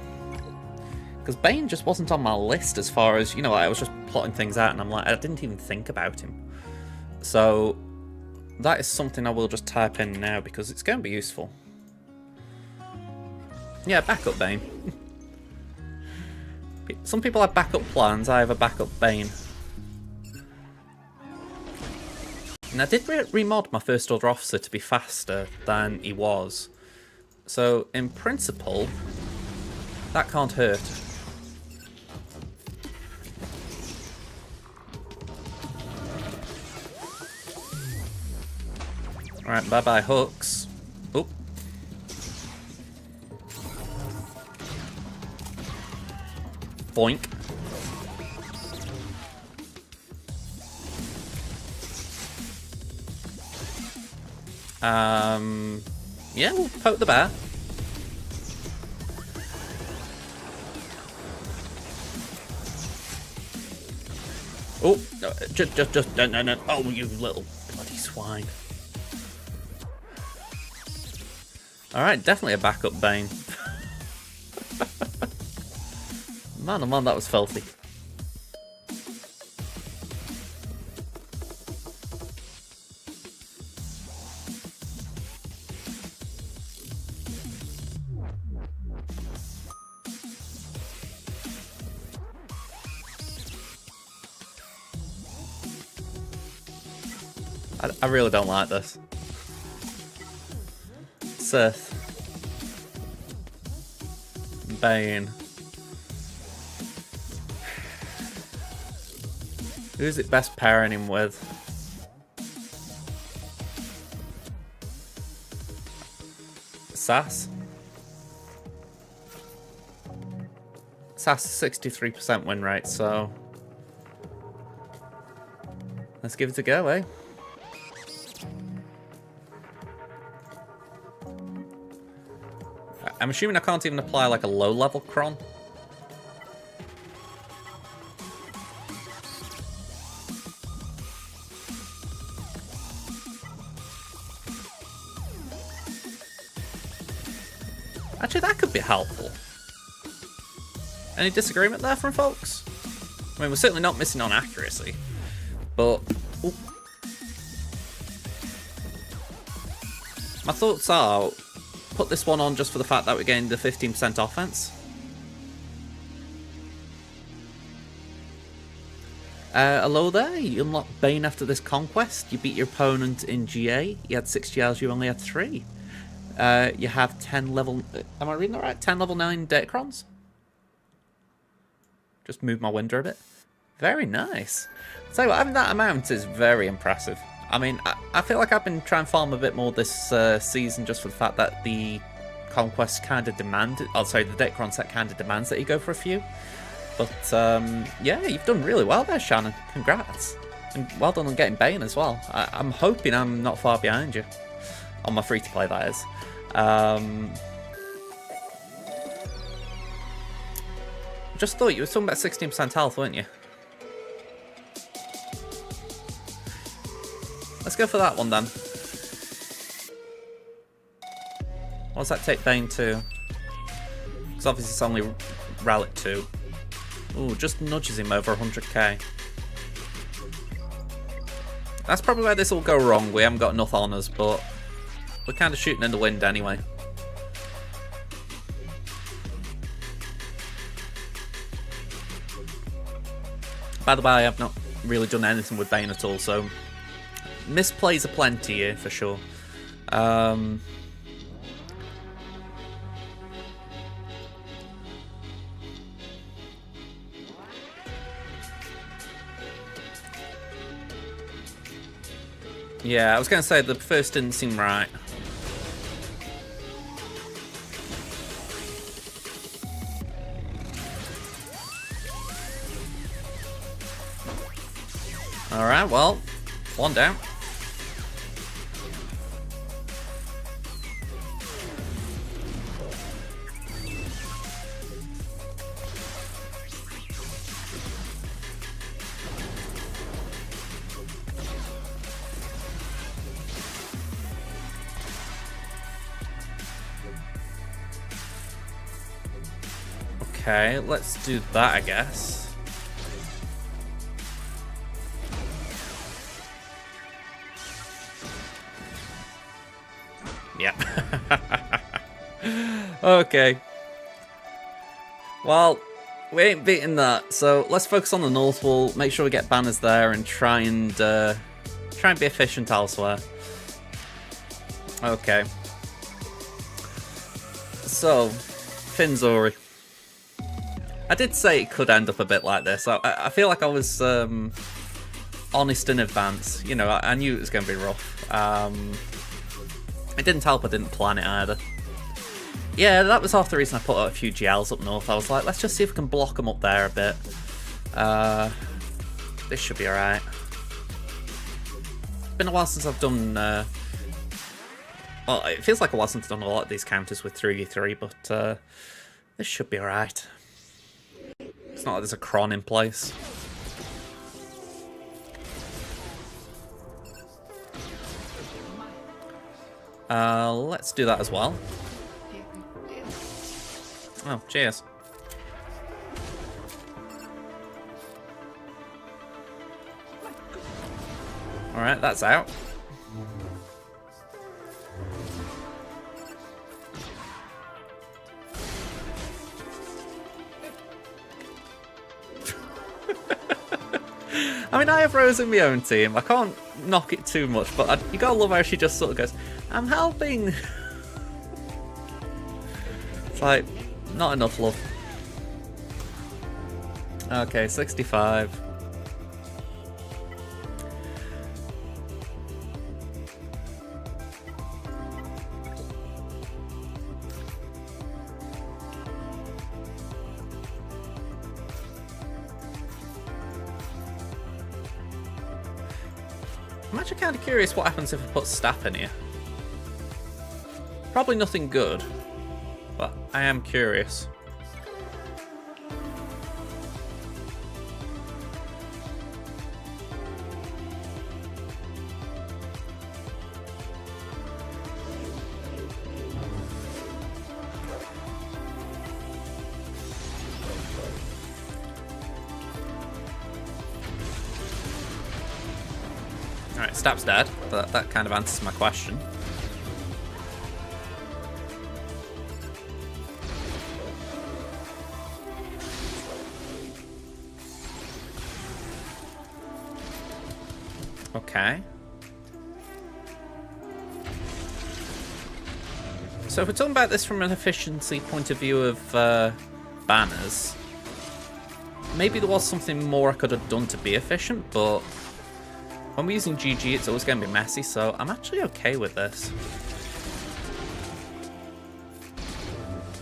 Because Bane just wasn't on my list as far as, you know, I was just plotting things out, and I'm like, I didn't even think about him. So, that is something I will just type in now, because it's going to be useful. Yeah, backup Bane. Some people have backup plans, I have a backup Bane. And I did remod my first order officer to be faster than he was. So, in principle, that can't hurt. Alright, bye-bye hooks. Oop. Boink. Yeah, we'll poke the bear. Oh, just, no. Oh, you little bloody swine. Alright, definitely a backup Bane. Man, oh man, that was filthy. I really don't like this. Sith. Bane. Who's it best pairing him with? Sass? Sass 63% win rate, so let's give it a go, eh? I'm assuming I can't even apply like a low level cron. Actually, that could be helpful. Any disagreement there from folks? I mean, we're certainly not missing on accuracy, but ooh. My thoughts are, put this one on just for the fact that we gained the 15% offense. Hello there, you unlock Bane after this conquest. You beat your opponent in GA. You had 6 GLs, you only had 3. You have 10 level... Am I reading that right? 10 level 9 Datacrons? Just move my window a bit. Very nice. I'll tell you what, having that amount is very impressive. I mean, I feel like I've been trying to farm a bit more this season just for the fact that the conquest kind of demanded... Oh, sorry, the Datacron set kind of demands that you go for a few. But, yeah, you've done really well there, Shannon. Congrats. And well done on getting Bane as well. I'm hoping I'm not far behind you. On my free-to-play, that is. Just thought you were talking about 16% health, weren't you? Let's go for that one then. What does that take Bane to? Because obviously it's only Relic 2. Ooh, just nudges him over 100k. That's probably where this will go wrong. We haven't got enough honours, but we're kind of shooting in the wind anyway. By the way, I've not really done anything with Bane at all, so misplays aplenty here for sure. Yeah, I was going to say the first didn't seem right. Alright, well, one down. Okay, let's do that, I guess. Yep. Okay. Well, we ain't beating that, so let's focus on the North Wall, make sure we get banners there, and try and try and be efficient elsewhere. Okay. So, Finzori. I did say it could end up a bit like this. I feel like I was honest in advance. You know, I knew it was going to be rough. It didn't help I didn't plan it either. Yeah, that was half the reason I put out a few GLs up north. I was like, let's just see if we can block them up there a bit. This should be alright. It's been a while since I've done... well, it feels like a while since I've done a lot of these counters with 3v3, but this should be alright. It's not like there's a cron in place. Let's do that as well. Oh, cheers. Alright, that's out. I mean, I have Rose in my own team. I can't knock it too much, but you gotta love how she just sort of goes, I'm helping. It's like, not enough love. Okay, 65. I'm actually kind of curious what happens if I put staff in here. Probably nothing good, but I am curious. Alright, Stap's dead. That kind of answers my question. Okay. So if we're talking about this from an efficiency point of view of banners, maybe there was something more I could have done to be efficient, but when we're using GG, it's always going to be messy, so I'm actually okay with this.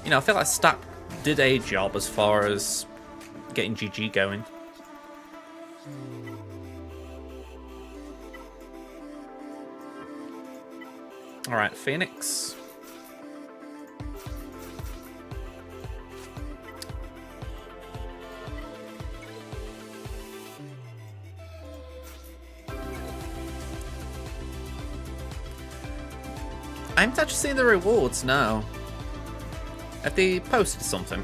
You know, I feel like Stap did a job as far as getting GG going. Alright, Phoenix. I haven't actually seen the rewards now. Have they posted something?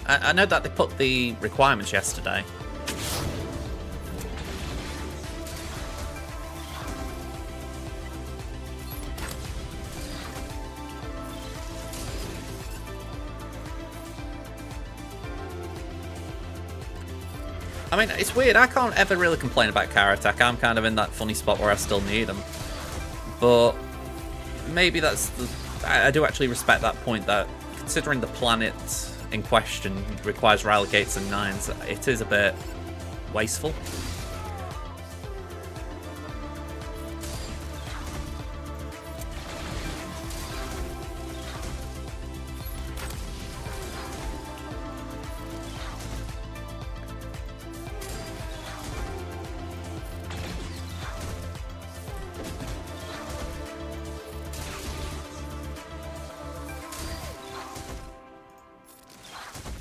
I know that they put the requirements yesterday. I mean, it's weird. I can't ever really complain about Car Attack. I'm kind of in that funny spot where I still need them. But maybe that's the... I do actually respect that point, that considering the planet in question requires Rally Gates and 9s, it is a bit wasteful.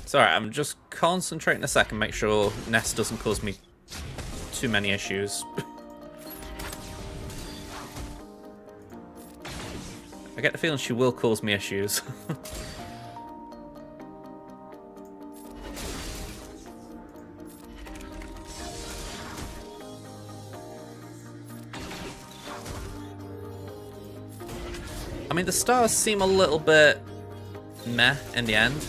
Sorry, I'm just concentrating a second, make sure Ness doesn't cause me too many issues. I get the feeling she will cause me issues. I mean, the stars seem a little bit meh in the end.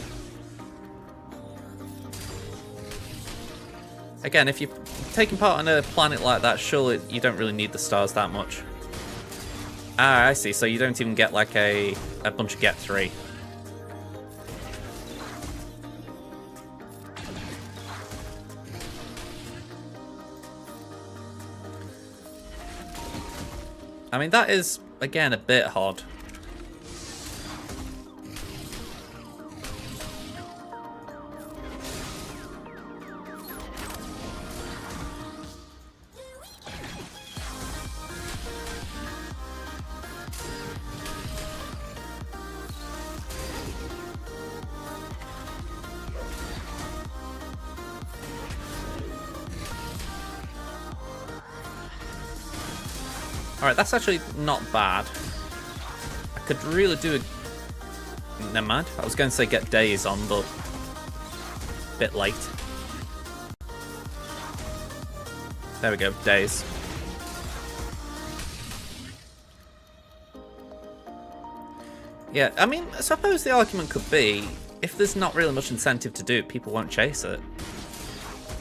Again, if you're taking part on a planet like that, surely you don't really need the stars that much. Ah, I see. So you don't even get like a bunch of Get 3. I mean, that is, again, a bit odd. Alright, that's actually not bad. I could really do a... Never mind. I was going to say get days on, but... bit late. There we go, days. Yeah, I mean, I suppose the argument could be, if there's not really much incentive to do it, people won't chase it.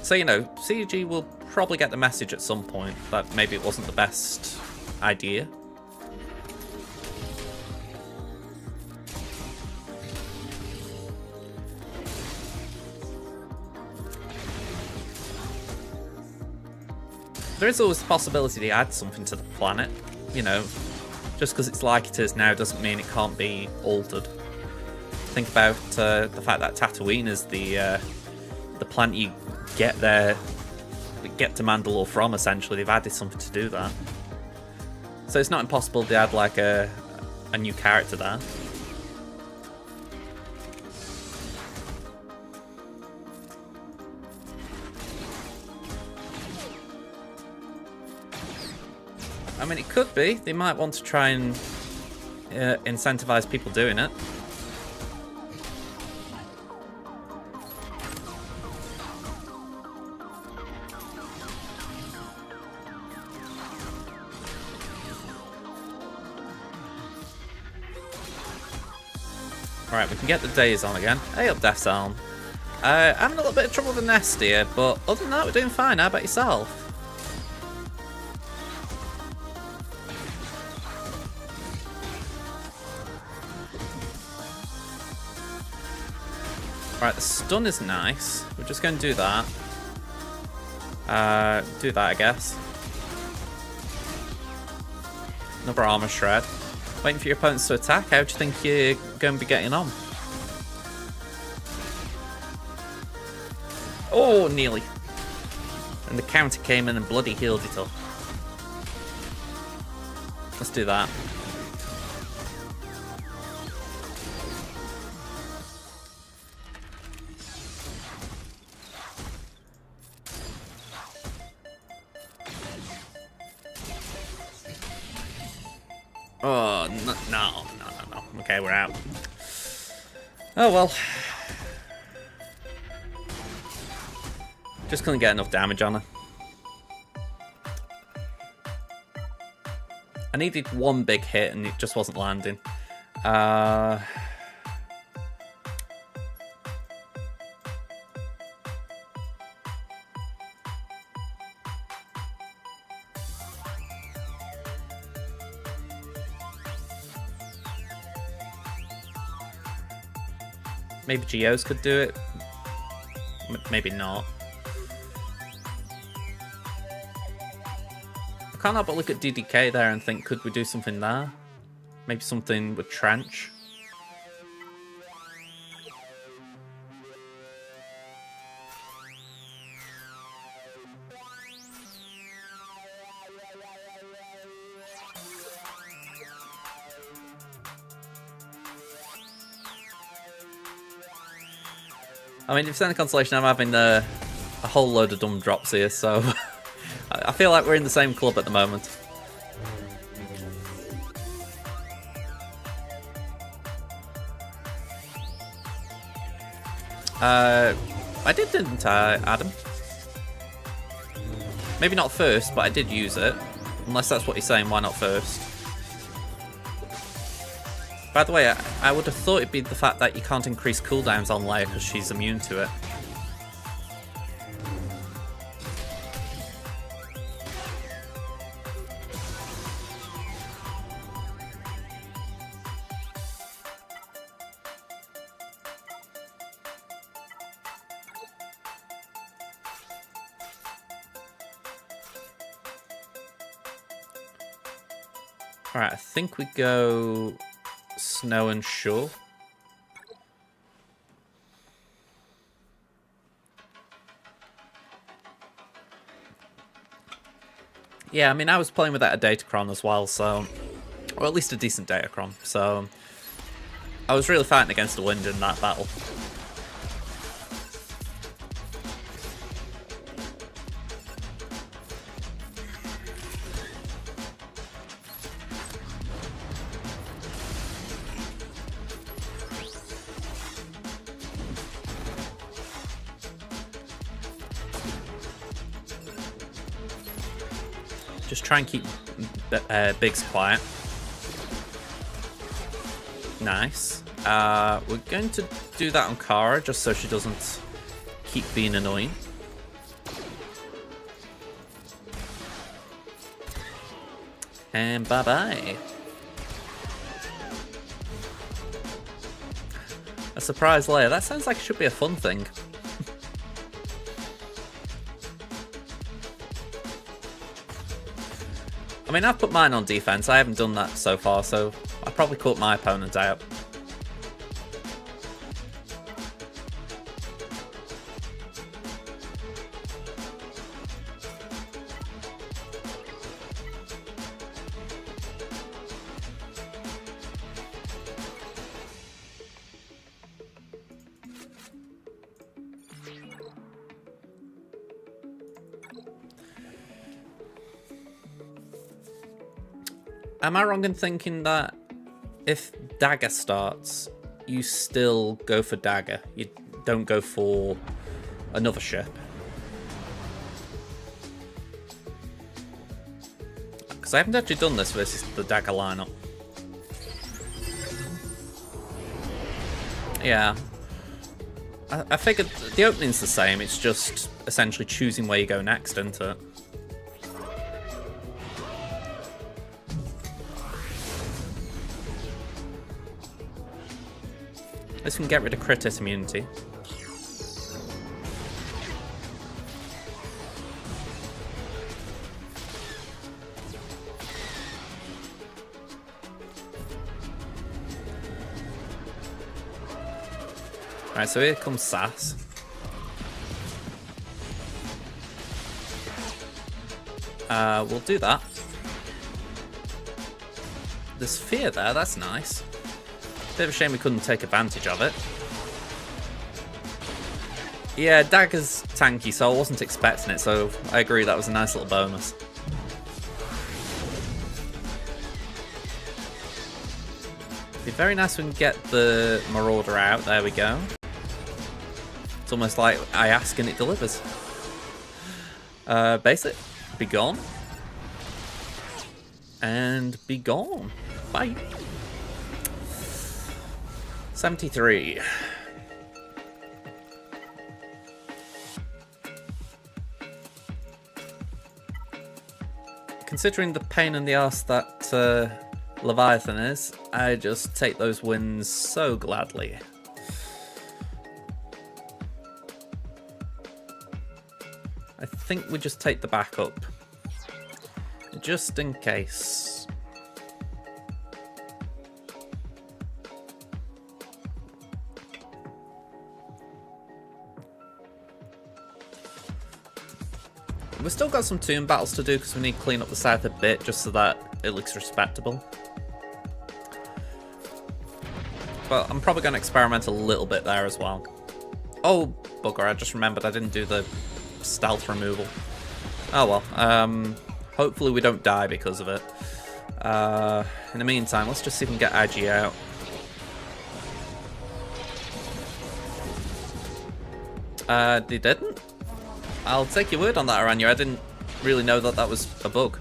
So, you know, CG will probably get the message at some point that maybe it wasn't the best idea. There is always the possibility they add something to the planet. You know, just because it's like it is now doesn't mean it can't be altered. Think about the fact that Tatooine is the planet you get to Mandalore from, essentially. They've added something to do that. So it's not impossible to add like a new character there. I mean, it could be. They might want to try and incentivize people doing it. Alright, we can get the days on again. Hey up, Death's Elm. I'm having a little bit of trouble with the nest here, but other than that, we're doing fine. How about yourself? Right, the stun is nice. We're just going to do that. Do that, I guess. Another armor shred. Waiting for your opponents to attack. How do you think you're going to be getting on? Oh, nearly. And the counter came in and bloody healed it up. Let's do that. Oh, no. Okay, we're out. Oh, well. Just couldn't get enough damage on her. I needed one big hit and it just wasn't landing. Maybe Geos could do it. Maybe not. I can't help but look at DDK there and think, could we do something there? Maybe something with Trench. I mean, if it's any consolation, I'm having a whole load of dumb drops here, so I feel like we're in the same club at the moment. I did, didn't I, Adam? Maybe not first, but I did use it. Unless that's what you're saying, why not first? By the way, I would have thought it'd be the fact that you can't increase cooldowns on Leia because she's immune to it. Alright, I think we go Snow and Shore. Yeah, I mean, I was playing with that a Datacron as well, so... Or at least a decent Datacron, so... I was really fighting against the wind in that battle. Just try and keep Biggs quiet. Nice. We're going to do that on Kara, just so she doesn't keep being annoying. And bye-bye. A surprise layer. That sounds like it should be a fun thing. I mean, I've put mine on defense. I haven't done that so far, so I probably caught my opponent out. Am I wrong in thinking that if Dagger starts, you still go for Dagger? You don't go for another ship? Because I haven't actually done this versus the Dagger lineup. Yeah. I figured the opening's the same, it's just essentially choosing where you go next, isn't it? This can get rid of crit hit immunity. Alright, so here comes Sass. We'll do that. There's fear there, that's nice. Bit of a shame we couldn't take advantage of it. Yeah, Dagger's tanky, so I wasn't expecting it, so I agree that was a nice little bonus. Be very nice when we can get the Marauder out. There we go. It's almost like I ask and it delivers. Basic. Be gone. And be gone. Bye. 73. Considering the pain in the arse that Leviathan is, I just take those wins so gladly. I think we just take the backup, just in case. We've still got some tomb battles to do because we need to clean up the south a bit just so that it looks respectable. But I'm probably going to experiment a little bit there as well. Oh, bugger, I just remembered I didn't do the stealth removal. Oh well, hopefully we don't die because of it. In the meantime, let's just see if we can get IG out. They didn't? I'll take your word on that, Aranya. I didn't really know that that was a bug.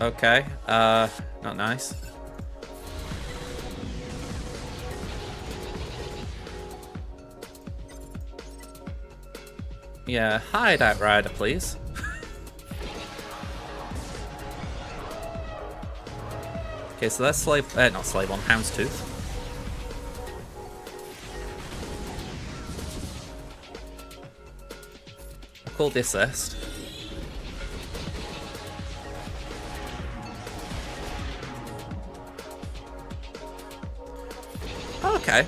Okay. Not nice. Yeah, hide, Outrider, please. Okay, so that's Slave... not Slave 1, Houndstooth. I'll call the assist. okay.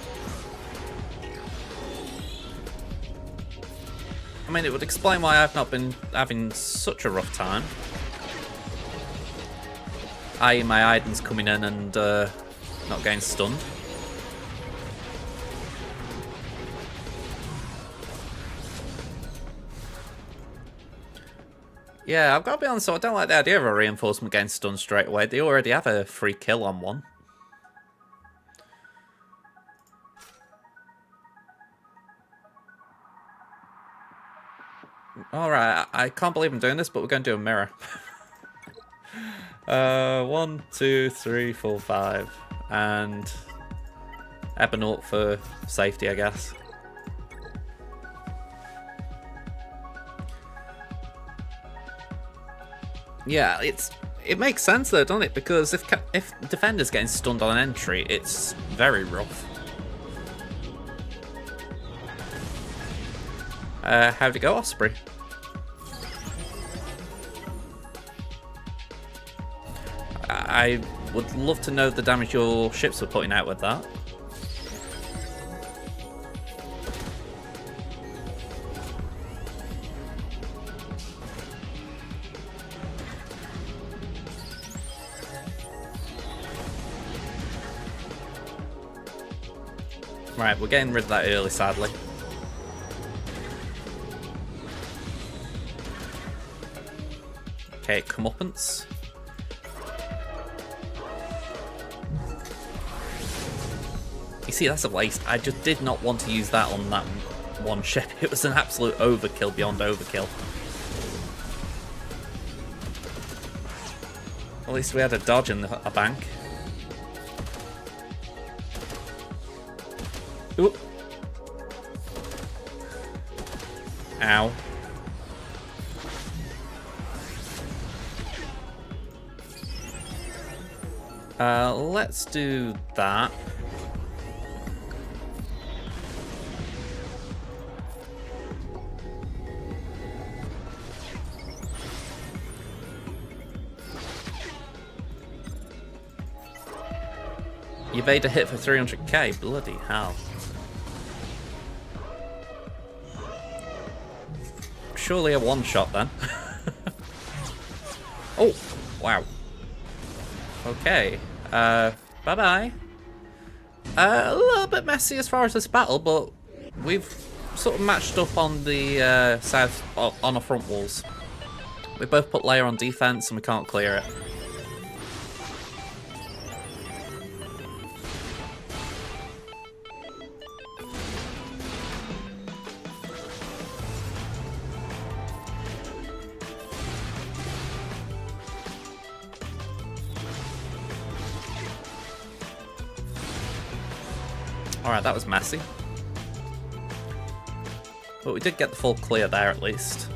I mean, it would explain why I've not been having such a rough time. I.e. my Aiden's coming in and not getting stunned. Yeah, I've got to be honest, so I don't like the idea of a reinforcement getting stunned straight away. They already have a free kill on one. Alright, I can't believe I'm doing this, but we're going to do a mirror. 1, 2, 3, 4, 5. And Ebonaught for safety, I guess. Yeah, it makes sense though, doesn't it? Because if defenders getting stunned on an entry, it's very rough. How'd it go, Osprey? I would love to know the damage your ships were putting out with that. Right, we're getting rid of that early, sadly. Okay, comeuppance. You see, that's a waste. I just did not want to use that on that one ship. It was an absolute overkill beyond overkill. At least we had a dodge in a bank. Oop. Ow. Let's do that. You made a hit for 300k, bloody hell. Surely a one-shot then. Oh, wow. Okay, bye-bye. A little bit messy as far as this battle, but we've sort of matched up on the south, on our front walls. We both put layer on defense and we can't clear it. Alright, that was messy. But we did get the full clear there at least.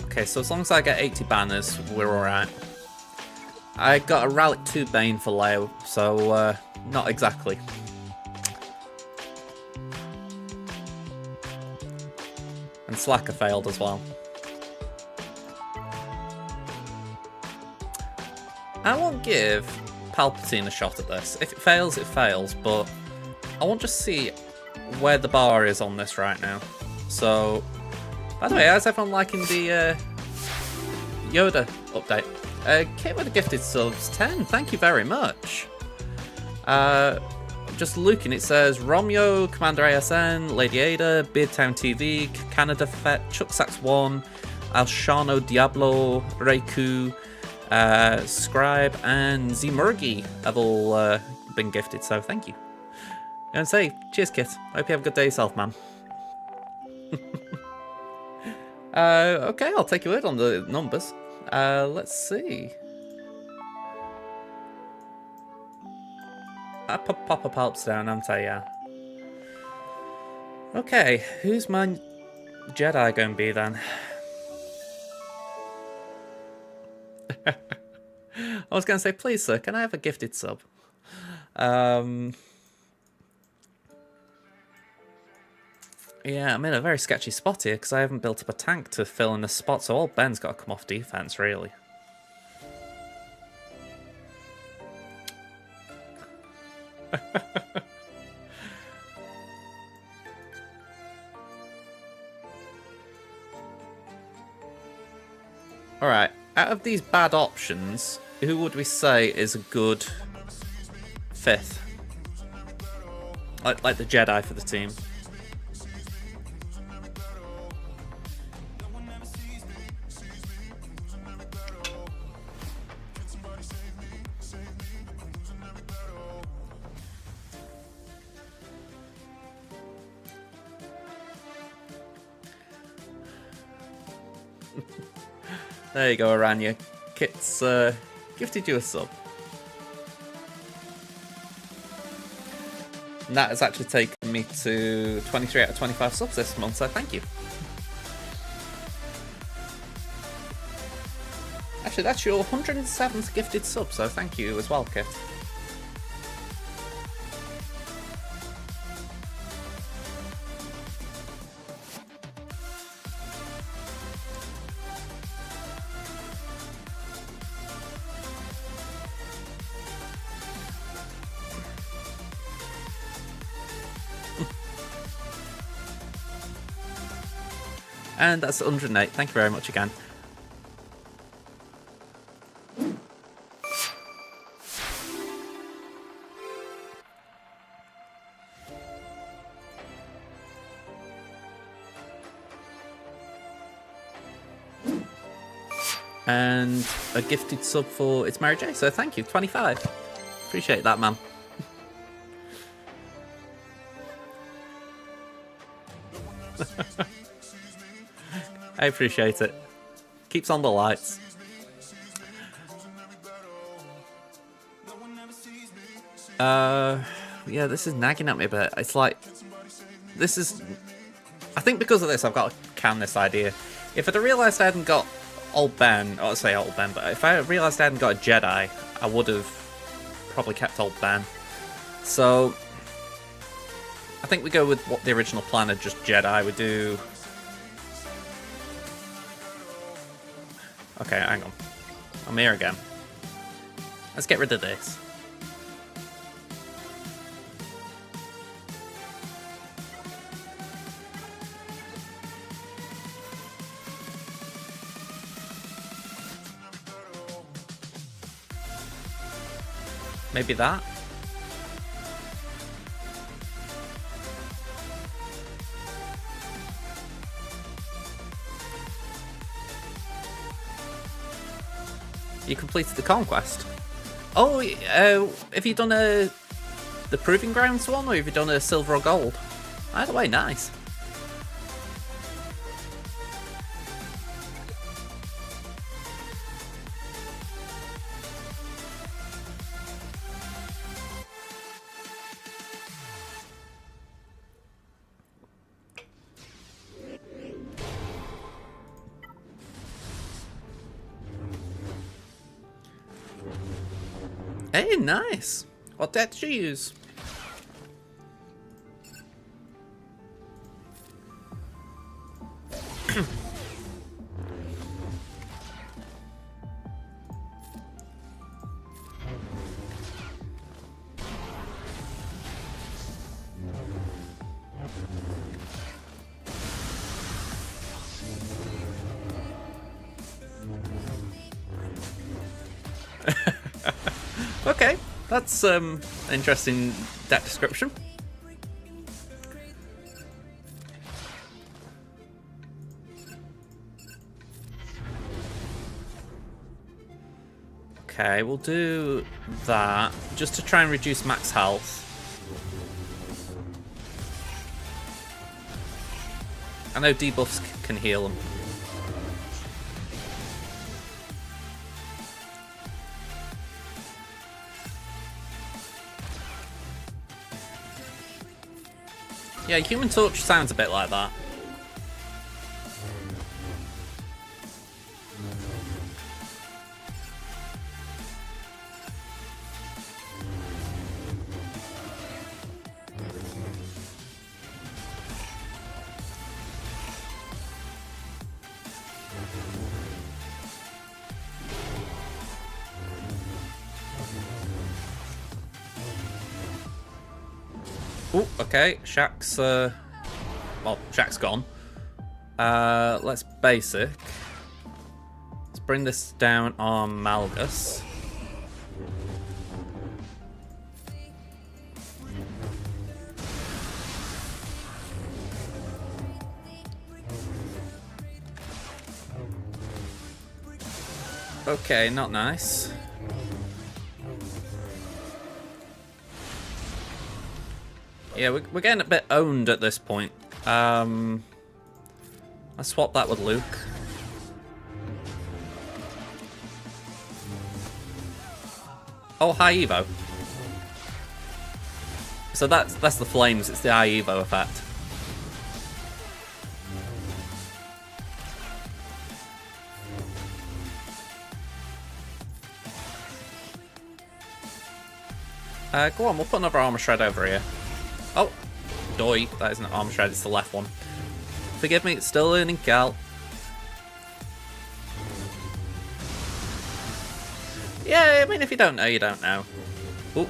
Okay, so as long as I get 80 banners, we're alright. I got a Relic 2 Bane for Leo, so not exactly. And Slacker failed as well. I won't give Palpatine a shot at this. If it fails, but I want to see where the bar is on this right now. So, by the way, how's everyone liking the Yoda update? Came with a gifted subs 10, thank you very much. Just looking, it says Romeo, Commander ASN, Lady Ada, Beardtown TV, Canada Fett, Chuck Sachs 1, Alshano Diablo, Reiku, Scribe and Zmurgi have all been gifted, so thank you. And say, cheers Kit, hope you have a good day yourself, man. Okay, I'll take your word on the numbers. Let's see. I pop a palps down, I'm telling ya. Okay, who's my Jedi gonna be then? I was going to say, please, sir, can I have a gifted sub? Yeah, I'm in a very sketchy spot here because I haven't built up a tank to fill in the spot, so all Ben's got to come off defense, really. Alright, out of these bad options, who would we say is a good fifth? Like the Jedi for the team. There you go, Aranya. Kit's gifted you a sub. And that has actually taken me to 23 out of 25 subs this month, so thank you. Actually, that's your 107th gifted sub, so thank you as well, Kit. And that's 108. Thank you very much again. And a gifted sub for It's Mary J, so thank you. 25. Appreciate that, man. I appreciate it. Keeps on the lights. Yeah, this is nagging at me a bit. It's like, this is... I think because of this, I've got to can this idea. If I'd have realised I hadn't got Old Ben, or say Old Ben, but if I realised I hadn't got a Jedi, I would have probably kept Old Ben. So, I think we go with what the original plan had, just Jedi. We do... Okay, hang on. I'm here again. Let's get rid of this. Maybe that? You completed the conquest. Oh, have you done the Proving Grounds one, or have you done a silver or gold? Either way, nice. Hey, nice. What deck did you use? Okay, that's an interesting deck description. Okay, we'll do that just to try and reduce max health. I know debuffs can heal them. Yeah, Human Torch sounds a bit like that. Oh, okay. Shaq's well, Shaq's gone. Let's basic. Let's bring this down on Malgus. Okay, not nice. Yeah, we're getting a bit owned at this point. Let's swap that with Luke. Oh, high Evo. So that's the flames, it's the high Evo effect. Go on, we'll put another armor shred over here. Oh, doi, that isn't an armor shred, it's the left one. Forgive me, it's still learning Cal. Yeah, I mean, if you don't know, you don't know. Ooh,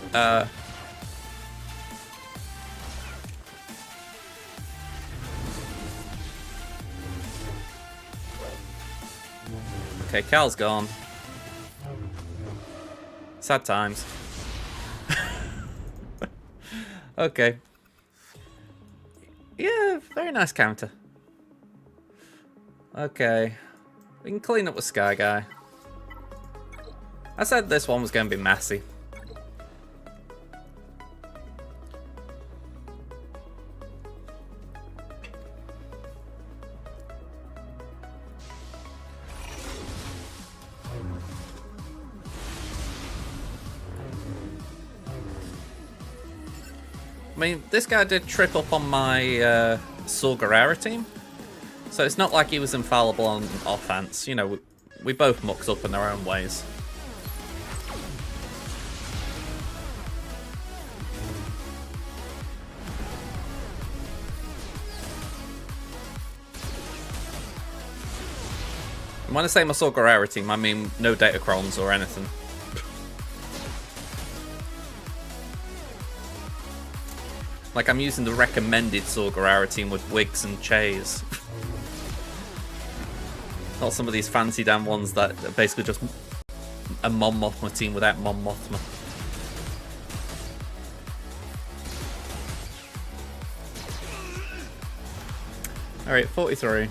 okay, Cal's gone. Sad times. Okay. Yeah, very nice counter. Okay. We can clean up with Sky Guy. I said this one was going to be messy. I mean, this guy did trip up on my SWGOH team, so it's not like he was infallible on offense. You know, we both mucked up in our own ways. And when I say my SWGOH team, I mean no Datacrons or anything. Like, I'm using the recommended SWGOH team with Wigs and Chays. Not some of these fancy damn ones that are basically just a Mon Mothma team without Mon Mothma. Alright, 43.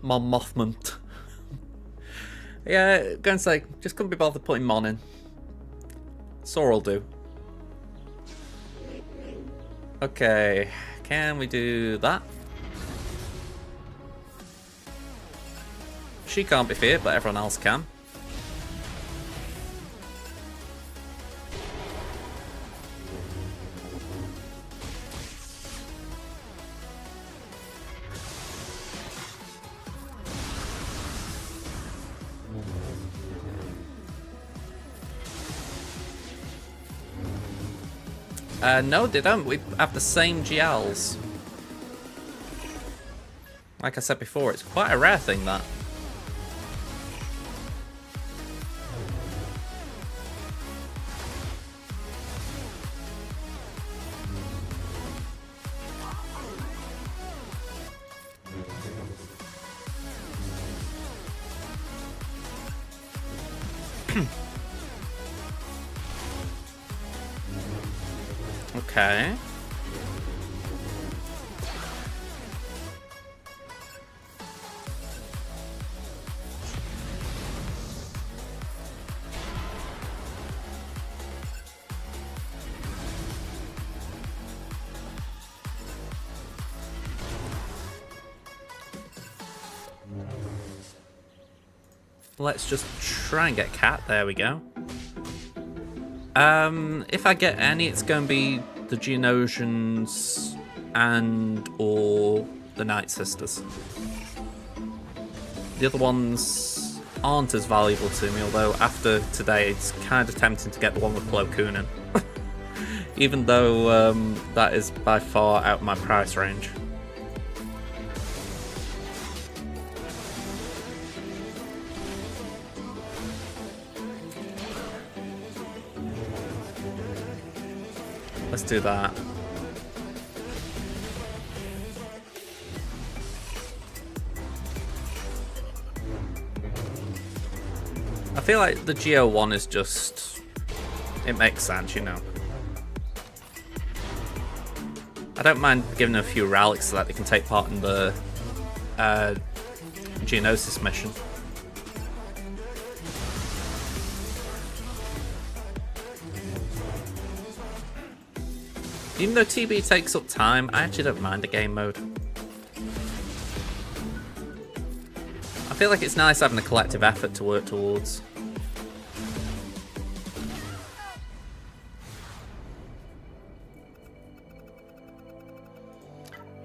Mon Mothman. Yeah, going to say, just couldn't be bothered putting Mon in. Saw will do. Okay, can we do that? She can't be feared, but everyone else can. No, they don't. We have the same GLs. Like I said before, it's quite a rare thing, that. Okay. Let's just try and get Cat. There we go. If I get any, it's going to be the Geonosians and or the Night Sisters. The other ones aren't as valuable to me, although after today it's kind of tempting to get the one with Plo Koon. Even though that is by far out of my price range. let's do that. I feel like the Geo one is just... it makes sense, you know. I don't mind giving them a few relics so that they can take part in the Geonosis mission. Even though TB takes up time, I actually don't mind the game mode. I feel like it's nice having a collective effort to work towards.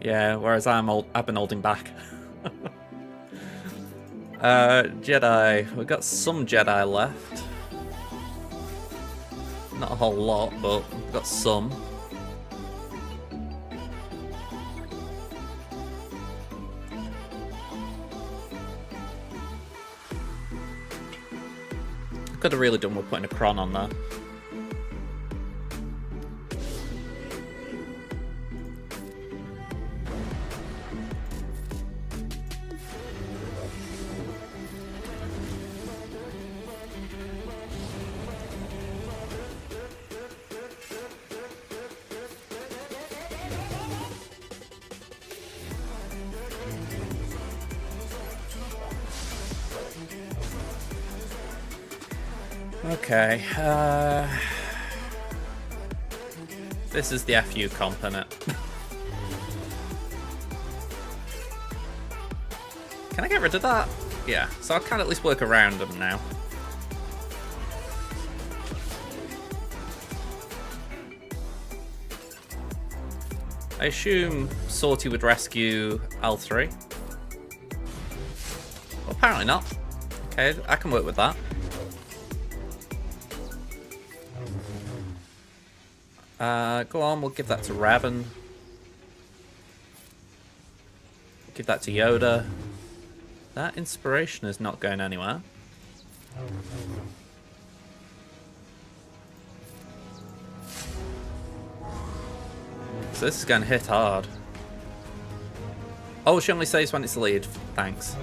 Yeah, whereas I've been holding back. Jedi. We've got some Jedi left. Not a whole lot, but we've got some. Could have really done with putting a Kron on there. Okay, this is the FU component. Can I get rid of that? Yeah, so I can at least work around them now. I assume Sortie would rescue L3. Well, apparently not. Okay, I can work with that. Go on, we'll give that to Raven. Give that to Yoda. That inspiration is not going anywhere. So this is going to hit hard. Oh, she only saves when it's the lead. Thanks.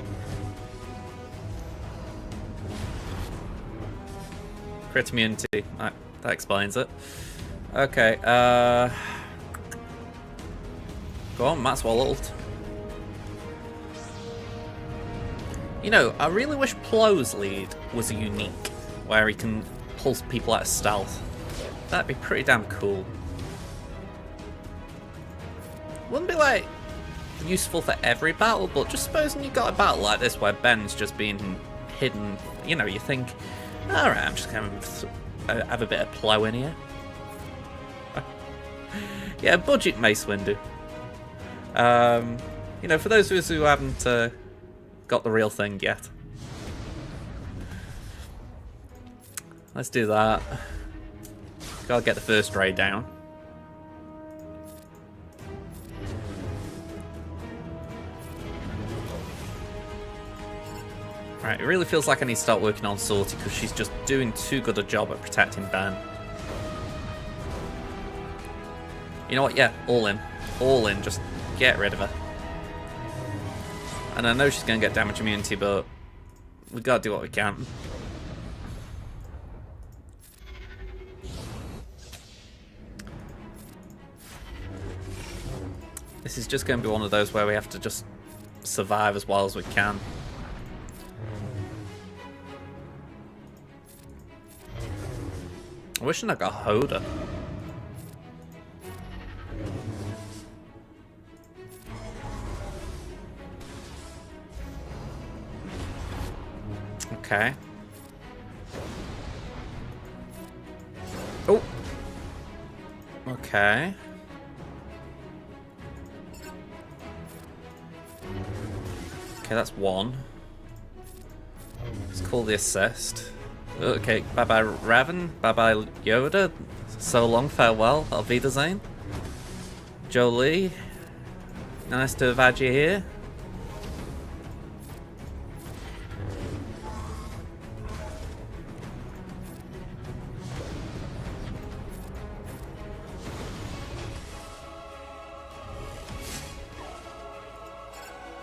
Crit immunity. That explains it. Okay, go on, Maxwell ult. You know, I really wish Plo's lead was a unique, where he can pulse people out of stealth. That'd be pretty damn cool. Wouldn't be, like, useful for every battle, but just supposing you got a battle like this where Ben's just being hidden, you know, you think, alright, I'm just going to have a bit of Plo in here. Yeah, budget Mace Windu. You know, for those of us who haven't got the real thing yet. Let's do that. Gotta get the first raid down. Right, it really feels like I need to start working on Sortie because she's just doing too good a job at protecting Ben. You know what? Yeah, all in. All in. Just get rid of her. And I know she's going to get damage immunity, but we got to do what we can. This is just going to be one of those where we have to just survive as well as we can. I wish I got Hoda. Okay. Oh. Okay. Okay, that's one. Let's call the assist. Okay, bye-bye Raven, bye-bye Yoda. So long, farewell, auf Wiedersehen. Jolie, nice to have had you here.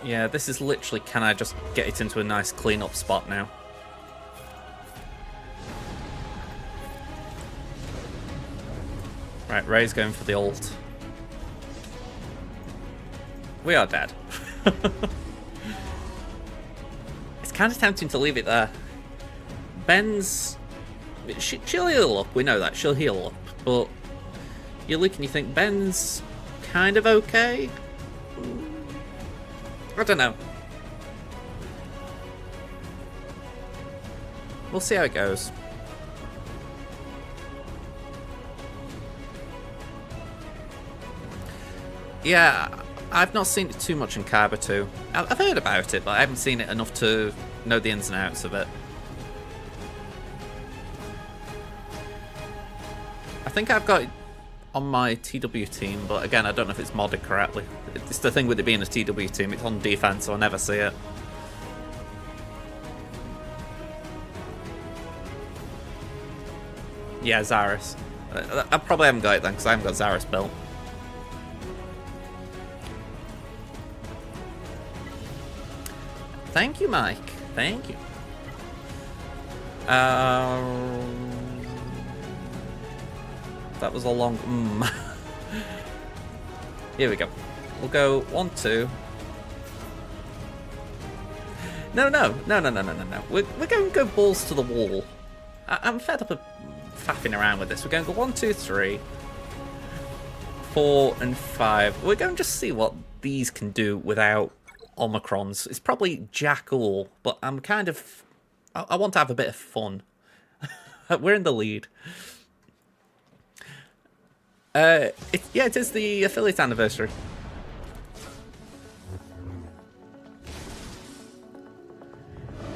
Yeah, this is literally, can I just get it into a nice clean-up spot now? Right, Ray's going for the ult. We are dead. It's kind of tempting to leave it there. Ben's... She'll heal up, we know that, she'll heal up. But you look and you think, Ben's kind of okay? I don't know. We'll see how it goes. Yeah, I've not seen it too much in Kaiba 2. I've heard about it, but I haven't seen it enough to know the ins and outs of it. I think I've got it on my TW team, but again, I don't know if it's modded correctly. It's the thing with it being a TW team, it's on defense, so I never see it. Yeah, Zarus. I probably haven't got it then, because I haven't got Zarus built. Thank you, Mike. Thank you. That was a long... Here we go. We'll go 1, 2. No. We're going to go balls to the wall. I'm fed up of faffing around with this. We're going to go 1, 2, 3, 4, and 5. We're going to just see what these can do without Omicrons. It's probably jack all, but I'm kind of... I want to have a bit of fun. We're in the lead. It is the affiliate anniversary.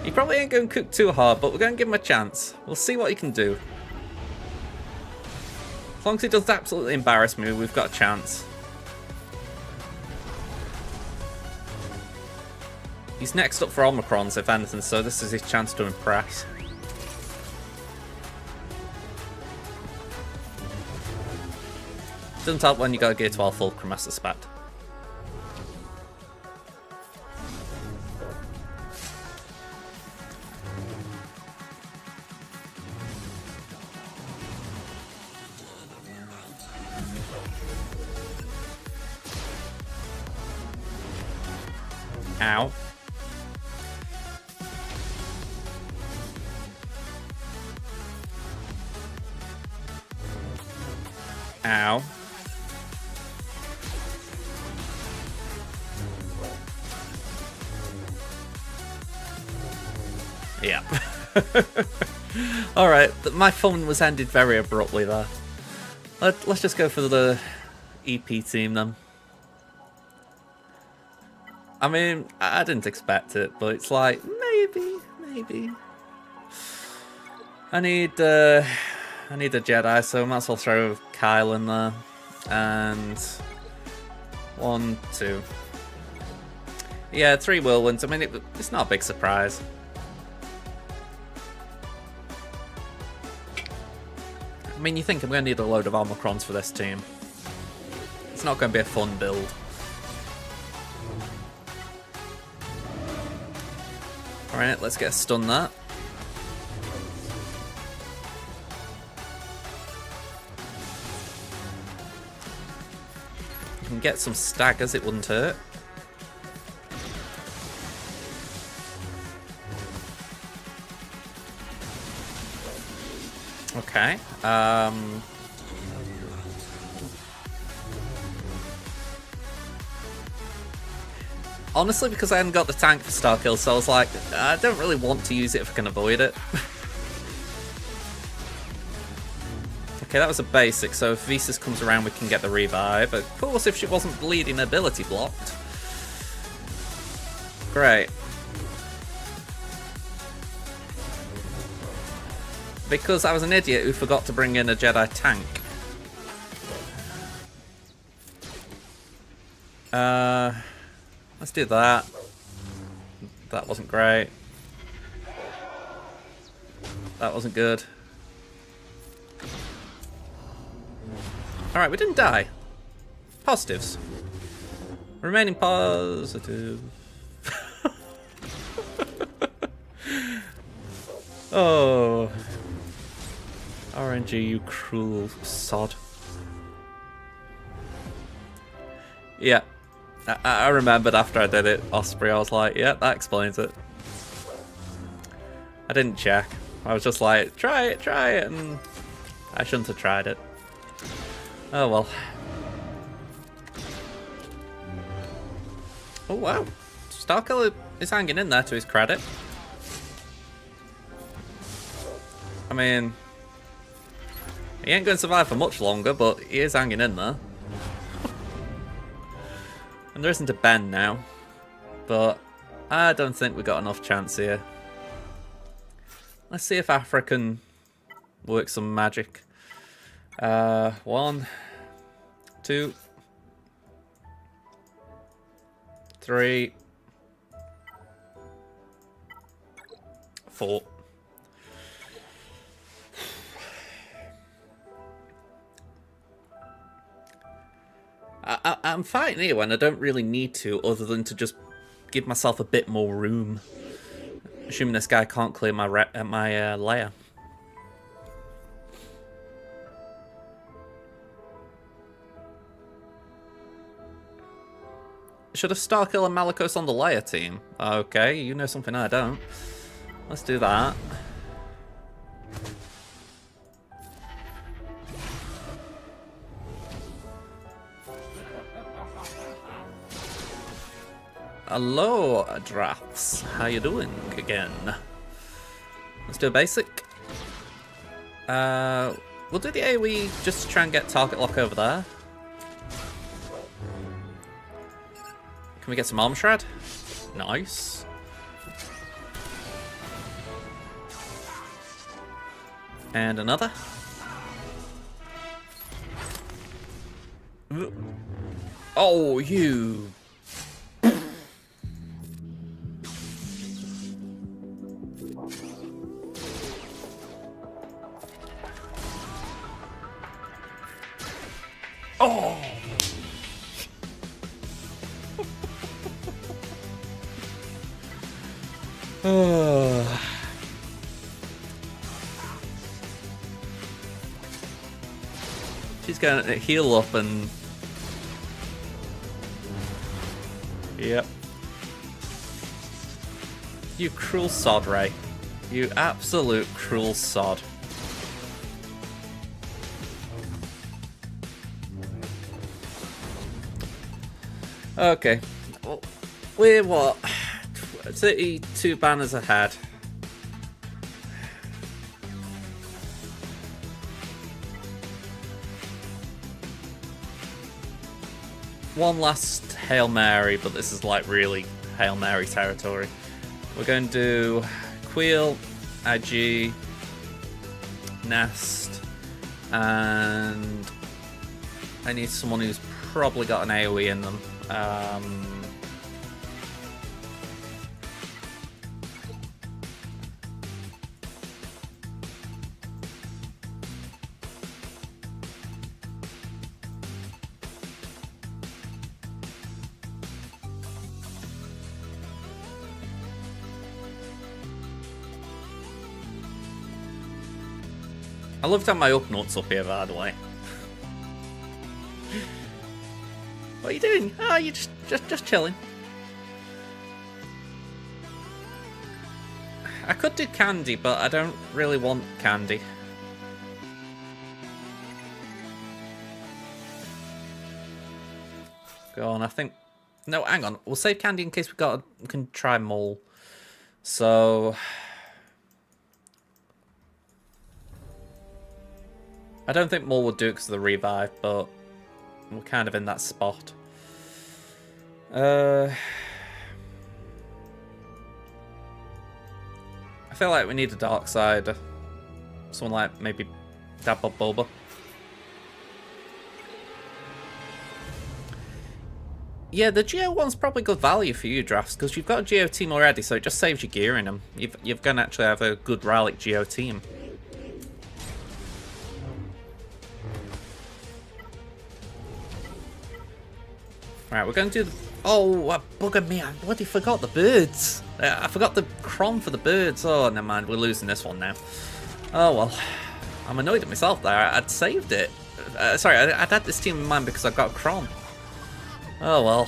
He probably ain't going to cook too hard, but we're going to give him a chance. We'll see what he can do. As long as he doesn't absolutely embarrass me, we've got a chance. He's next up for Omicrons, if anything, so this is his chance to impress. Doesn't help when you got a Gear 12 Fulcrum, I suspect. Ow. Ow. Yeah. Alright, my fun was ended very abruptly there. Let's just go for the EP team then. I mean, I didn't expect it, but it's like, maybe. I need a Jedi, so I might as well throw Kyle in there. And 1, 2. Yeah, 3 whirlwinds. I mean, it's not a big surprise. I mean, you think I'm going to need a load of Omicrons for this team. It's not going to be a fun build. Alright, let's get a stun that. You can get some staggers, it wouldn't hurt. Okay. Honestly, because I hadn't got the tank for star kills, so I was like, I don't really want to use it if I can avoid it. Okay, that was a basic, so if Visas comes around we can get the revive. Of course, if she wasn't bleeding ability blocked. Great. Because I was an idiot who forgot to bring in a Jedi tank. Let's do that. That wasn't great. That wasn't good. Alright, we didn't die. Positives. Remaining positive. Oh. RNG, you cruel sod. Yeah. I remembered after I did it, Osprey, I was like, yeah, that explains it. I didn't check. I was just like, try it, and I shouldn't have tried it. Oh well. Oh wow. Starkiller is hanging in there to his credit. I mean, he ain't going to survive for much longer, but he is hanging in there. And there isn't a bend now, but I don't think we got enough chance here. Let's see if Afra can work some magic. 1, 2, 3, 4. I'm fighting here when I don't really need to, other than to just give myself a bit more room. Assuming this guy can't clear my lair. Should a Starkiller and Malicos on the lair team? Okay, you know something I don't. Let's do that. Hello, Drafts. How you doing again? Let's do a basic. We'll do the AoE just to try and get target lock over there. Can we get some arm shred? Nice. And another. Oh, you. Oh! She's gonna heal up and... Yep. You cruel sod, Ray. You absolute cruel sod. Okay, well, we're what? 32 banners ahead. One last Hail Mary, but this is like really Hail Mary territory. We're going to do Queel, Agi, Nest, and I need someone who's probably got an AoE in them. I love to have my up nuts up here, by the way. What are you doing? Oh, you're just chilling. I could do candy, but I don't really want candy. Go on, I think... No, hang on. We'll save candy in case we can try mole. So... I don't think mole would do it because of the revive, but we're kind of in that spot. I feel like we need a dark side. Someone like maybe Dabba Bulba. Yeah, the Geo one's probably good value for you, Drafts, because you've got a Geo team already, so it just saves you gear in them. You're going to actually have a good Relic Geo team. Right, we're going to do Oh, bugger me, I bloody forgot the birds. I forgot the cron for the birds. Oh, never mind, we're losing this one now. Oh, well. I'm annoyed at myself there. I'd saved it. Sorry, I'd had this team in mind because I've got a cron. Oh, well.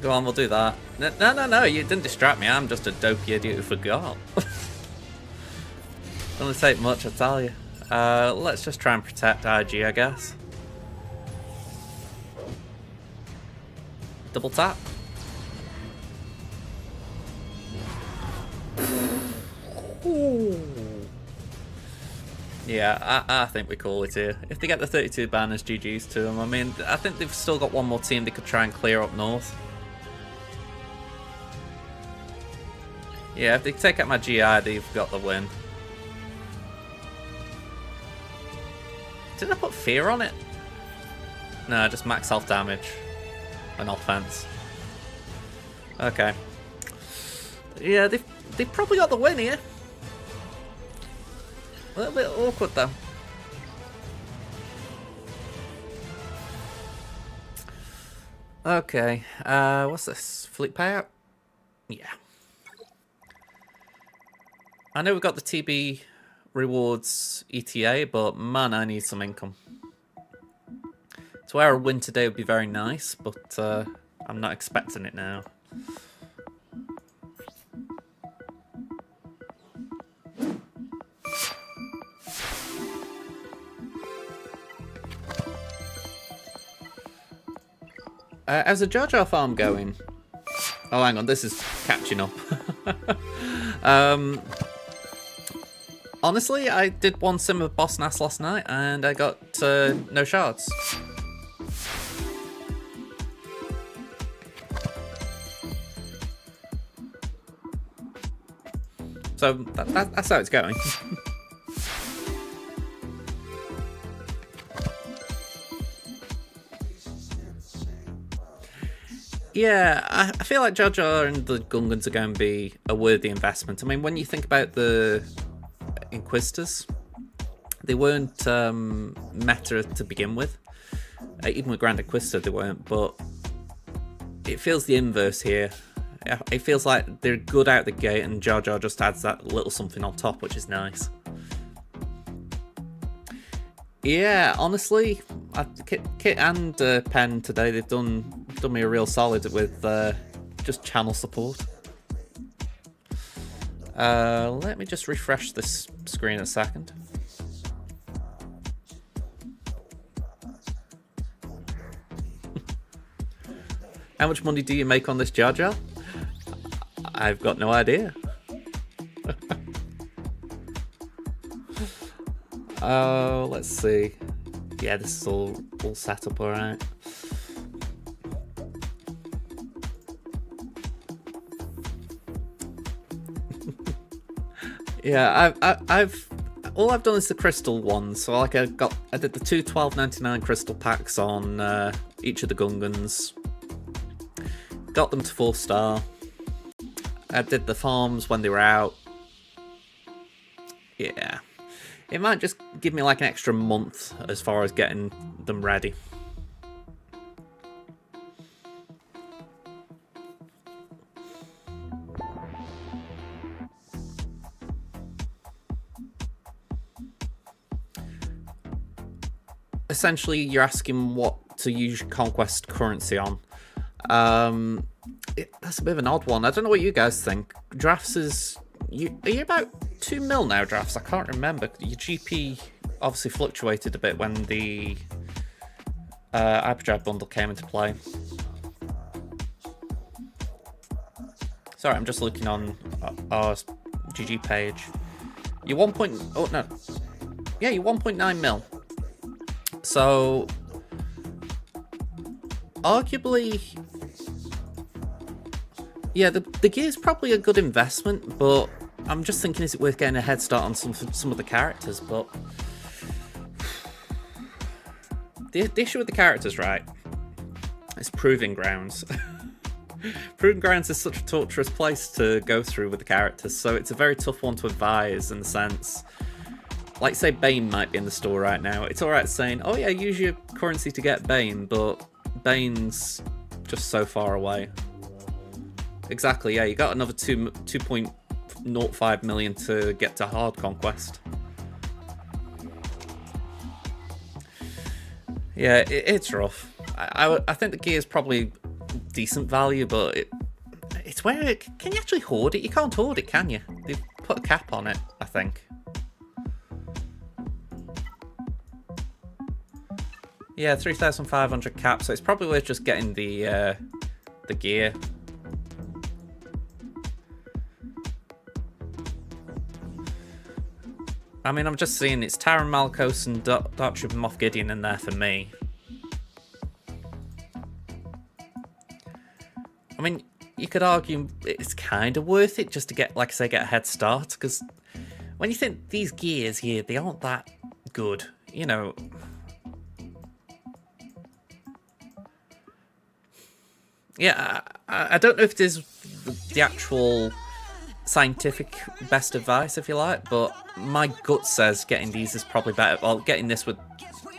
Go on, we'll do that. No, you didn't distract me. I'm just a dopey idiot who forgot. Doesn't take much, I tell you. Let's just try and protect IG, I guess. Double tap. Ooh. Yeah, I think we call it here. If they get the 32 banners, GG's to them. I mean, I think they've still got one more team they could try and clear up north. Yeah, if they take out my GI, they've got the win. Did I put fear on it? No, just max health damage and offense. Okay. Yeah, they've probably got the win here. A little bit awkward though. Okay, what's this? Fleet payout? Yeah. I know we've got the TB rewards ETA, but man, I need some income. To wear a win today would be very nice, but I'm not expecting it now. How's the Jar Jar farm going? Oh, hang on, this is catching up. Honestly, I did one sim with Boss Nass last night, and I got no shards. So that's how it's going. Yeah, I feel like Jar Jar and the Gungans are going to be a worthy investment. I mean, when you think about the Inquisitors, they weren't meta to begin with. Even with Grand Inquisitor, they weren't, but it feels the inverse here. It feels like they're good out the gate, and Jar Jar just adds that little something on top, which is nice. Yeah, honestly, Kit and Pen today, they've done me a real solid with just channel support. Let me just refresh this screen a second. How much money do you make on this Jar Jar? I've got no idea. Let's see. Yeah, this is all set up all right. Yeah, I've all I've done is the crystal ones. So like I did the two 12.99 crystal packs on each of the Gungans. Got them to 4-star. I did the farms when they were out. Yeah. It might just give me like an extra month as far as getting them ready. Essentially, you're asking what to use conquest currency on. That's a bit of an odd one. I don't know what you guys think. Drafts is... Are you about 2 mil now, Drafts? I can't remember. Your GP obviously fluctuated a bit when the Hyperdrive bundle came into play. Sorry, I'm just looking on our GG page. You're 1. Oh, no. Yeah, you're 1.9 mil. So, arguably... Yeah, the gear's probably a good investment, but I'm just thinking, is it worth getting a head start on some of the characters? But the issue with the characters, right, It's Proving Grounds. Proving Grounds is such a torturous place to go through with the characters, so it's a very tough one to advise in the sense. Like, say Bane might be in the store right now. It's alright saying, oh yeah, use your currency to get Bane, but Bane's just so far away. Exactly, yeah, you got another 2.05 million to get to Hard Conquest. Yeah, it's rough. I think the gear is probably decent value, but it's where can you actually hoard it? You can't hoard it, can you? They've put a cap on it, I think. Yeah, 3,500 cap, so it's probably worth just getting the gear. I mean, I'm just seeing it's Taron Malkos and Dark Trooper Moff Gideon in there for me. I mean, you could argue it's kind of worth it just to get, like I say, get a head start, because when you think these gears here, they aren't that good, you know. Yeah, I don't know if there's the actual scientific best advice, if you like, but my gut says getting these is probably better. Well, getting this with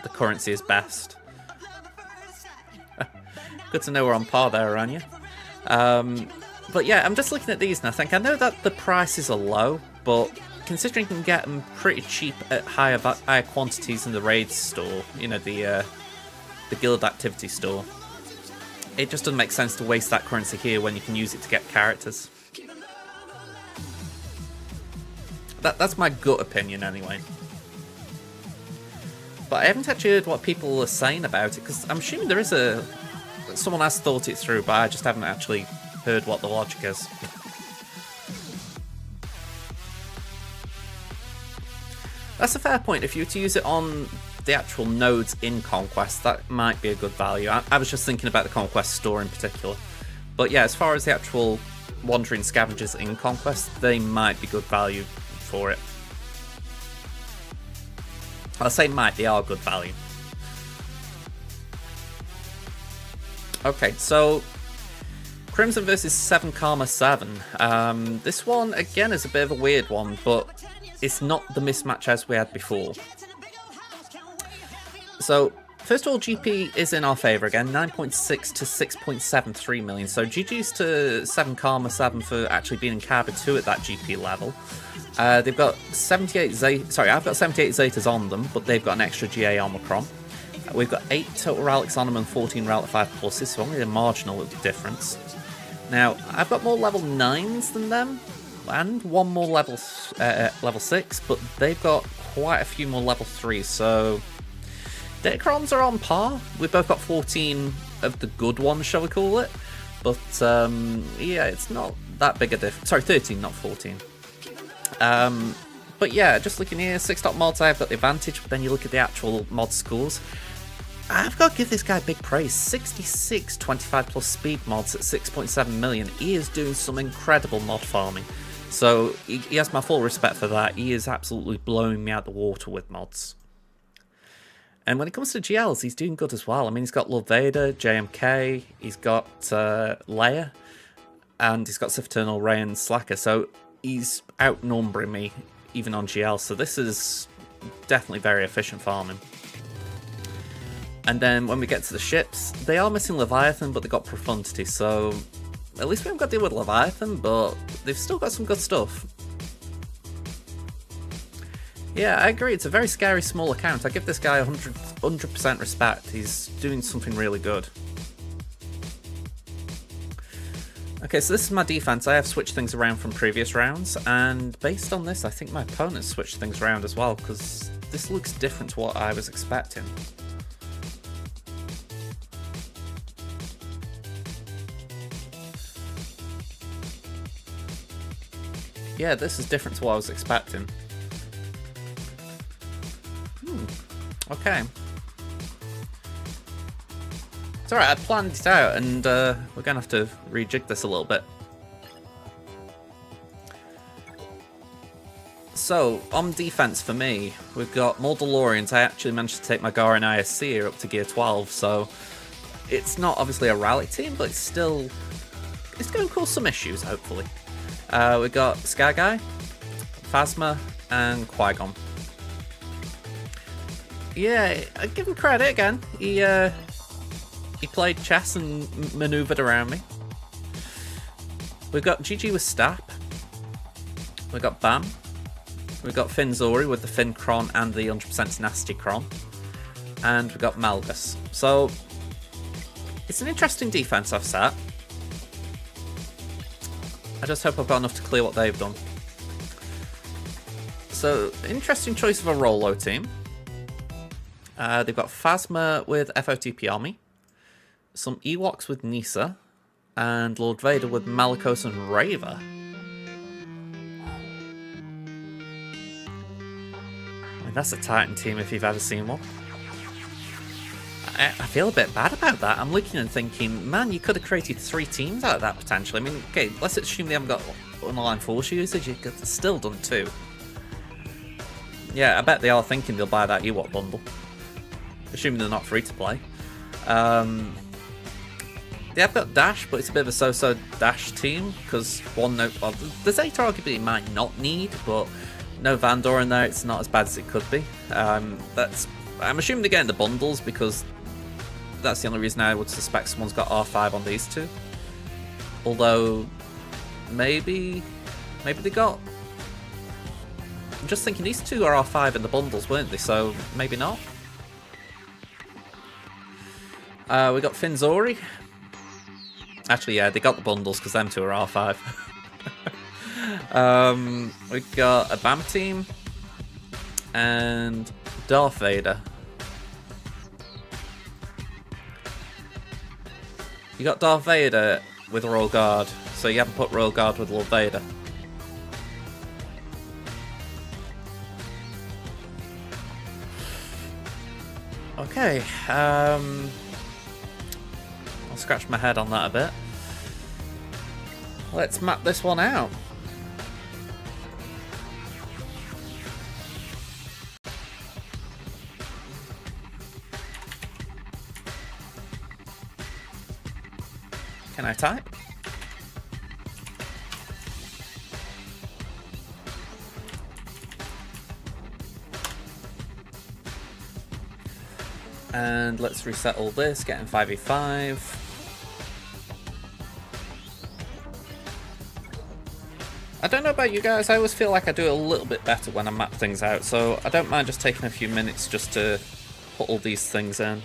the currency is best. Good to know we're on par there, Aranya. But yeah, I'm just looking at these and I think, I know that the prices are low, but considering you can get them pretty cheap at higher quantities in the raid store, you know, the guild activity store, it just doesn't make sense to waste that currency here when you can use it to get characters. That's my gut opinion anyway. But I haven't actually heard what people are saying about it, because I'm assuming there is someone has thought it through, but I just haven't actually heard what the logic is. That's a fair point. If you were to use it on the actual nodes in Conquest, that might be a good value. I was just thinking about the Conquest store in particular. But yeah, as far as the actual wandering scavengers in Conquest, they might be good value for it. I'll say might, they are good value. Okay, so Crimson versus 7 Karma 7. This one, again, is a bit of a weird one, but it's not the mismatch as we had before. So, first of all, GP is in our favour again, 9.6 to 6.73 million. So GG's to 7 Karma 7 for actually being in Cabin 2 at that GP level. They've got 78 Zetas, sorry, I've got 78 Zetas on them, but they've got an extra GA Omicron. We've got 8 total relics on them and 14 relic 5 pluses, so only a marginal difference. Now, I've got more level 9s than them, and one more level 6, but they've got quite a few more level 3s, so Datacrons are on par. We've both got 14 of the good ones, shall we call it, but yeah, it's not that big a difference. Sorry, 13, not 14. But yeah, just looking here, 6-dot mods, I've got the advantage, but then you look at the actual mod scores. I've got to give this guy big praise. 66 25 plus speed mods at 6.7 million. He is doing some incredible mod farming. So he has my full respect for that. He is absolutely blowing me out the water with mods. And when it comes to GLs, he's doing good as well. I mean, he's got Lord Vader, JMK, he's got Leia, and he's got Sith Eternal, Rey, and Slacker. So he's outnumbering me even on GL. So this is definitely very efficient farming. And then when we get to the ships, they are missing Leviathan, but they got Profundity, so at least we haven't got to deal with Leviathan, but they've still got some good stuff. Yeah, I agree, it's a very scary small account. I give this guy 100% respect. He's doing something really good. Okay, so this is my defense. I have switched things around from previous rounds, and based on this, I think my opponent switched things around as well, because this looks different to what I was expecting. Yeah, this is different to what I was expecting. Okay. It's alright, I planned it out, and we're going to have to rejig this a little bit. So, on defense for me, we've got more DeLoreans. I actually managed to take my Garen ISC here up to gear 12, so It's not obviously a rally team, but it's going to cause some issues, hopefully. We've got Sky Guy, Phasma, and Qui-Gon. Yeah, I give him credit again. He played chess and manoeuvred around me. We've got GG with Stap. We've got Bam. We've got Finzori with the Fin Kron and the 100% Nasty Kron. And we've got Malgus. So, it's an interesting defense I've set. I just hope I've got enough to clear what they've done. So, interesting choice of a Rolo team. They've got Phasma with FOTP Army, some Ewoks with Nisa, and Lord Vader with Malicos and Raver. I mean, that's a Titan team if you've ever seen one. I feel a bit bad about that. I'm looking and thinking, man, you could have created 3 teams out of that potentially. I mean, okay, let's assume they haven't got underline force usage. You could have still done 2. Yeah, I bet they are thinking they'll buy that Ewok bundle. Assuming they're not free to play. They have got Dash, but it's a bit of a so-so Dash team, because well, the Zeta arguably might not need, but no Vandor in there, it's not as bad as it could be. I'm assuming they're getting the bundles, because that's the only reason I would suspect someone's got R5 on these 2. Although, maybe they got... I'm just thinking these 2 are R5 in the bundles, weren't they? So, maybe not. We got Finzori. Actually, yeah, they got the bundles because them 2 are R5. We got a BAM team and Darth Vader. You got Darth Vader with Royal Guard, so you haven't put Royal Guard with Lord Vader. Okay, I'll scratch my head on that a bit. Let's map this one out. Can I type? And let's reset all this, get in 5v5. I don't know about you guys, I always feel like I do it a little bit better when I map things out, so I don't mind just taking a few minutes just to put all these things in.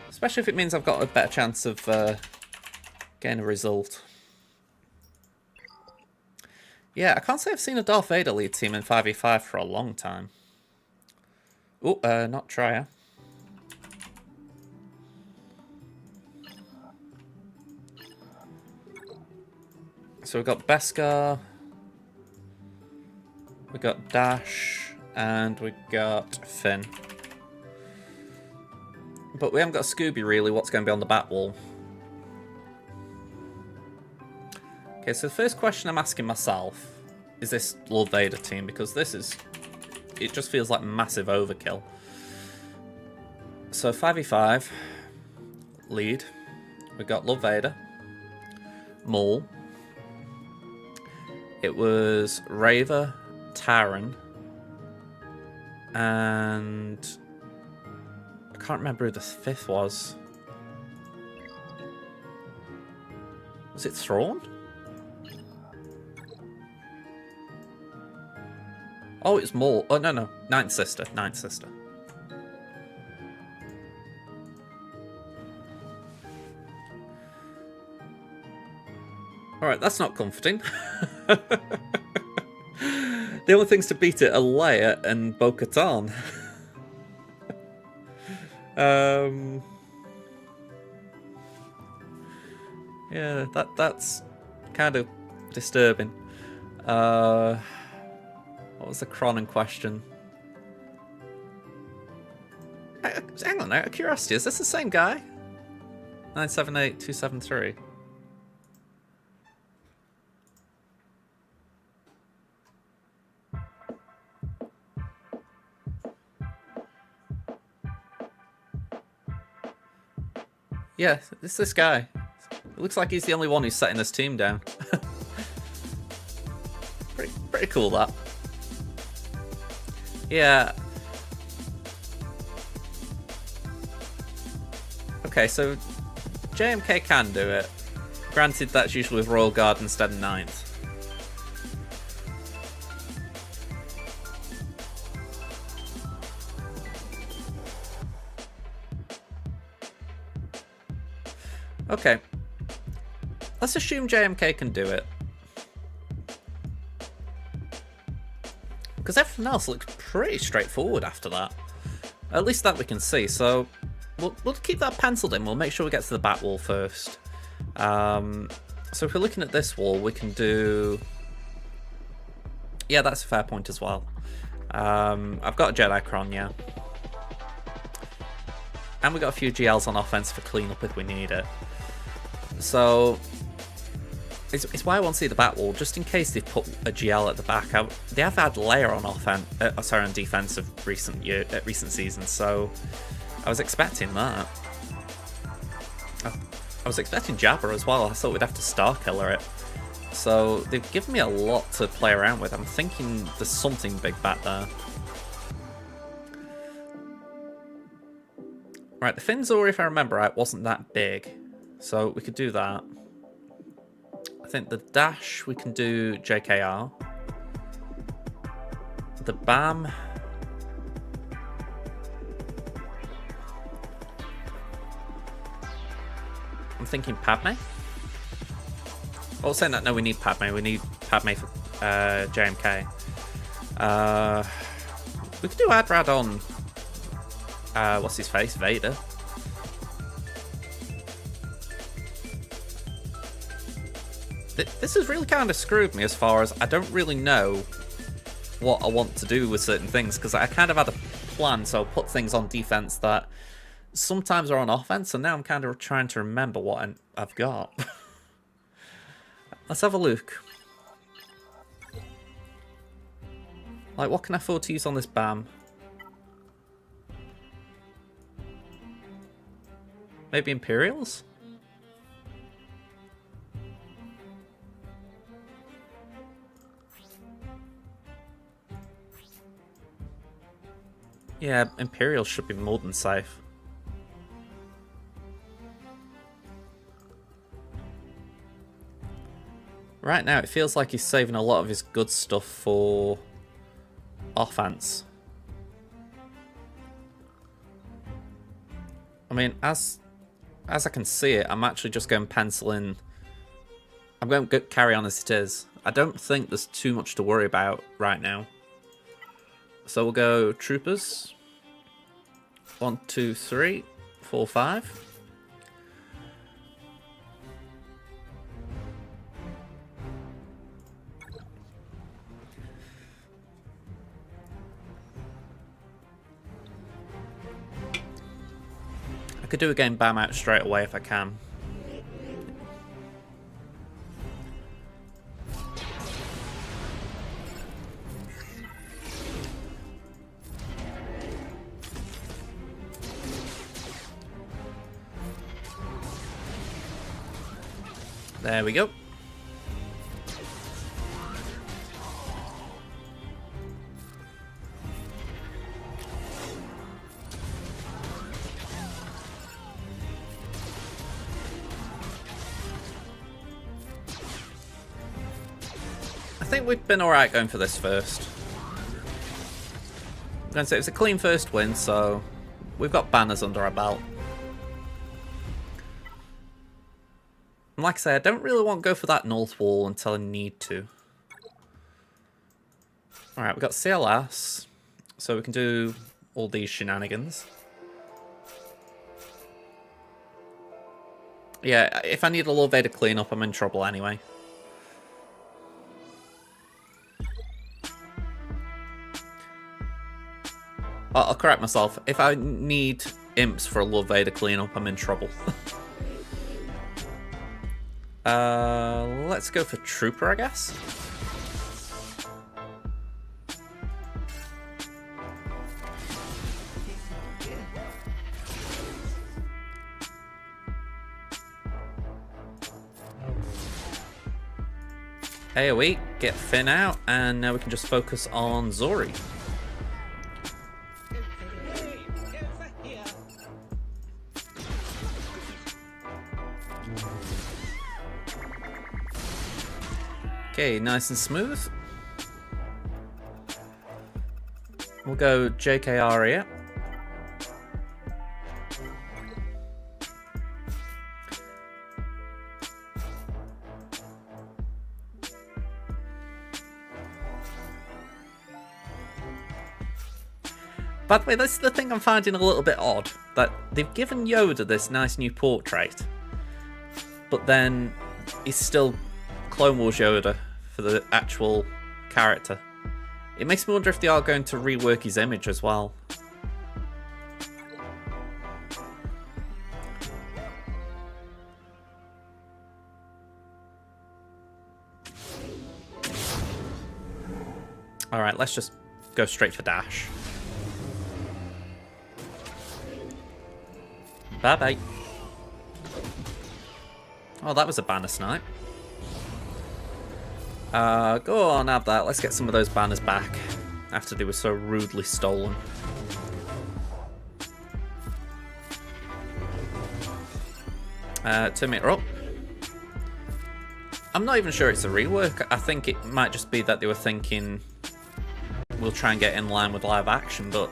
Especially if it means I've got a better chance of getting a result. Yeah, I can't say I've seen a Darth Vader lead team in 5v5 for a long time. Oh, not Trier. So we've got Beskar, we've got Dash, and we've got Finn. But we haven't got Scooby really, what's going to be on the back wall. Okay, so the first question I'm asking myself is this Lord Vader team, because this is... it just feels like massive overkill. So 5v5, lead, we've got Lord Vader, Maul. It was Raver, Taran, and I can't remember who the 5th was. Was it Thrawn? Oh, it's Maul. Oh, no. Ninth Sister. Alright, that's not comforting. The only things to beat it are Leia and Bo-Katan. Yeah, that's kind of disturbing. What was the Kron in question? Hang on, out of curiosity, is this the same guy? 978273. Yeah, it's this guy. It looks like he's the only one who's setting this team down. Pretty cool, that. Yeah. Okay, so JMK can do it. Granted, that's usually with Royal Guard instead of 9th. Okay. Let's assume JMK can do it. Because everything else looks pretty straightforward after that. At least that we can see, so we'll keep that penciled in. We'll make sure we get to the back wall first. So if we're looking at this wall, we can do... Yeah, that's a fair point as well. I've got a Jedi Cron, yeah. And we've got a few GLs on offense for cleanup if we need it. So it's why I want to see the back wall, just in case they've put a GL at the back. They have had layer on on defense of recent seasons, so I was expecting that. I was expecting Jabba as well. I thought we'd have to Star Killer it. So they've given me a lot to play around with. I'm thinking there's something big back there. Right, the Finzor, if I remember right, wasn't that big. So we could do that. I think the dash, we can do JKR. The BAM. I'm thinking Padme. Oh, saying that, no, we need Padme. We need Padme for JMK. We could do Adrad on... what's his face? Vader. This has really kind of screwed me as far as I don't really know what I want to do with certain things, because I kind of had a plan, so I put things on defense that sometimes are on offense, and now I'm kind of trying to remember what I've got. Let's have a look. Like, what can I afford to use on this BAM? Maybe Imperials? Yeah, Imperials should be more than safe. Right now, it feels like he's saving a lot of his good stuff for offense. I mean, as I can see it, I'm actually just going to pencil in. I'm going to carry on as it is. I don't think there's too much to worry about right now. So we'll go troopers. 1, 2, 3, 4, 5. I could do a game BAM out straight away if I can. There we go. I think we've been alright going for this first. I'm going to say it's a clean first win, so we've got banners under our belt. And like I say, I don't really want to go for that north wall until I need to. Alright, we've got CLS, so we can do all these shenanigans. Yeah, if I need a Lord Vader cleanup, I'm in trouble anyway. I'll correct myself. If I need imps for a Lord Vader cleanup, I'm in trouble. Let's go for Trooper, I guess. AoE, get Finn out, and now we can just focus on Zori. Okay, nice and smooth. We'll go JKR here. By the way, this is the thing I'm finding a little bit odd, that they've given Yoda this nice new portrait, but then he's still Clone Wars Yoda for the actual character. It makes me wonder if they are going to rework his image as well. Alright, let's just go straight for dash. Bye-bye. Oh, that was a banner snipe. Go on, have that. Let's get some of those banners back after they were so rudely stolen. Terminator up. I'm not even sure it's a rework. I think it might just be that they were thinking we'll try and get in line with live action, but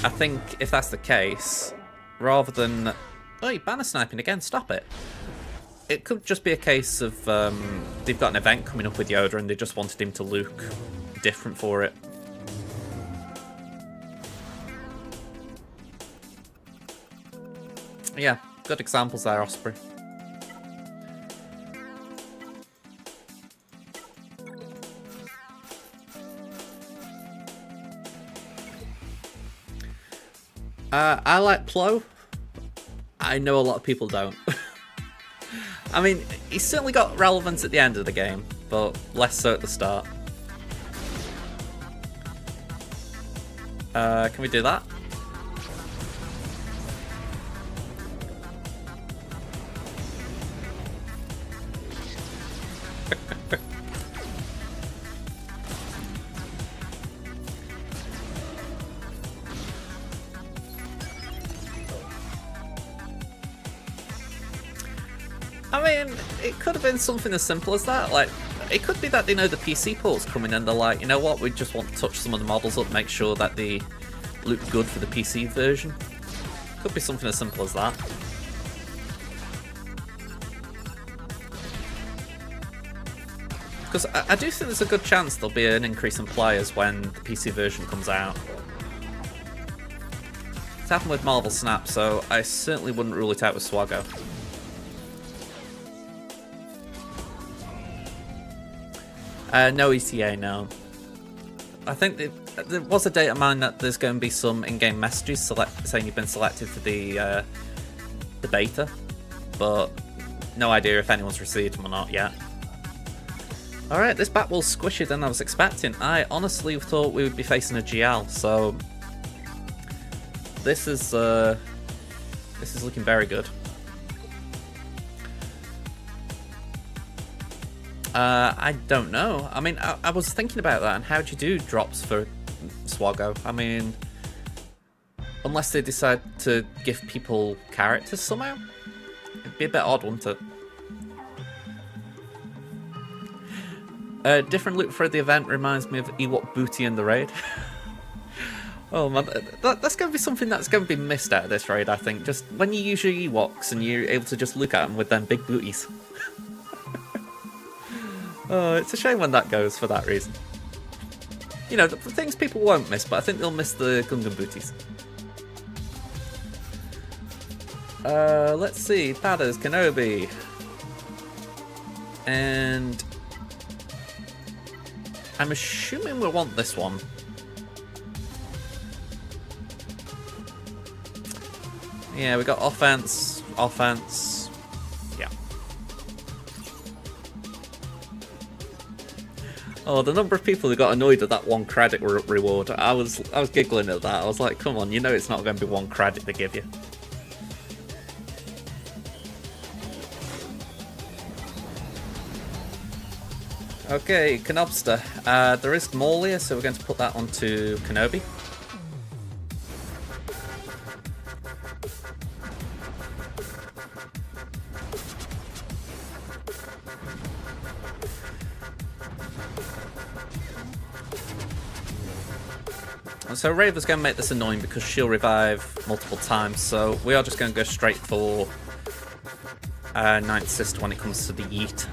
I think if that's the case, rather than... Oh, you're banner sniping again, stop it. It could just be a case of they've got an event coming up with Yoda and they just wanted him to look different for it. Yeah, good examples there, Osprey. I like Plo. I know a lot of people don't. I mean, he's certainly got relevance at the end of the game, but less so at the start. Can we do that? I mean, it could have been something as simple as that. Like, it could be that they know the PC port's coming and they're like, you know what, we just want to touch some of the models up, make sure that they look good for the PC version. Could be something as simple as that. Because I do think there's a good chance there'll be an increase in players when the PC version comes out. It's happened with Marvel Snap, so I certainly wouldn't rule it out with SWGOH. No ETA, no. I think there was a date of mine that there's going to be some in-game messages saying you've been selected for the beta, but no idea if anyone's received them or not yet. Alright, this bat was squishier than I was expecting. I honestly thought we would be facing a GL, so this is looking very good. I don't know. I mean, I was thinking about that, and how do you do drops for SWGOH? I mean, unless they decide to give people characters somehow? It'd be a bit odd, wouldn't it? Different loot for the event reminds me of Ewok booty in the raid. Oh man, that's going to be something that's going to be missed out of this raid, I think. Just when you use your Ewoks and you're able to just look at them with them big booties. Oh, it's a shame when that goes for that reason. You know, the things people won't miss, but I think they'll miss the Gungan booties. Let's see. Badders, Kenobi. And I'm assuming we'll want this one. Yeah, we got offense, offense. Yeah. Oh, the number of people who got annoyed at that one credit reward. I was giggling at that. I was like, come on, you know it's not going to be one credit they give you. Okay, Canopster. There is Maulia, so we're going to put that onto Kenobi. So Raver's going to make this annoying because she'll revive multiple times, so we are just going to go straight for Ninth Sister when it comes to the Yeet.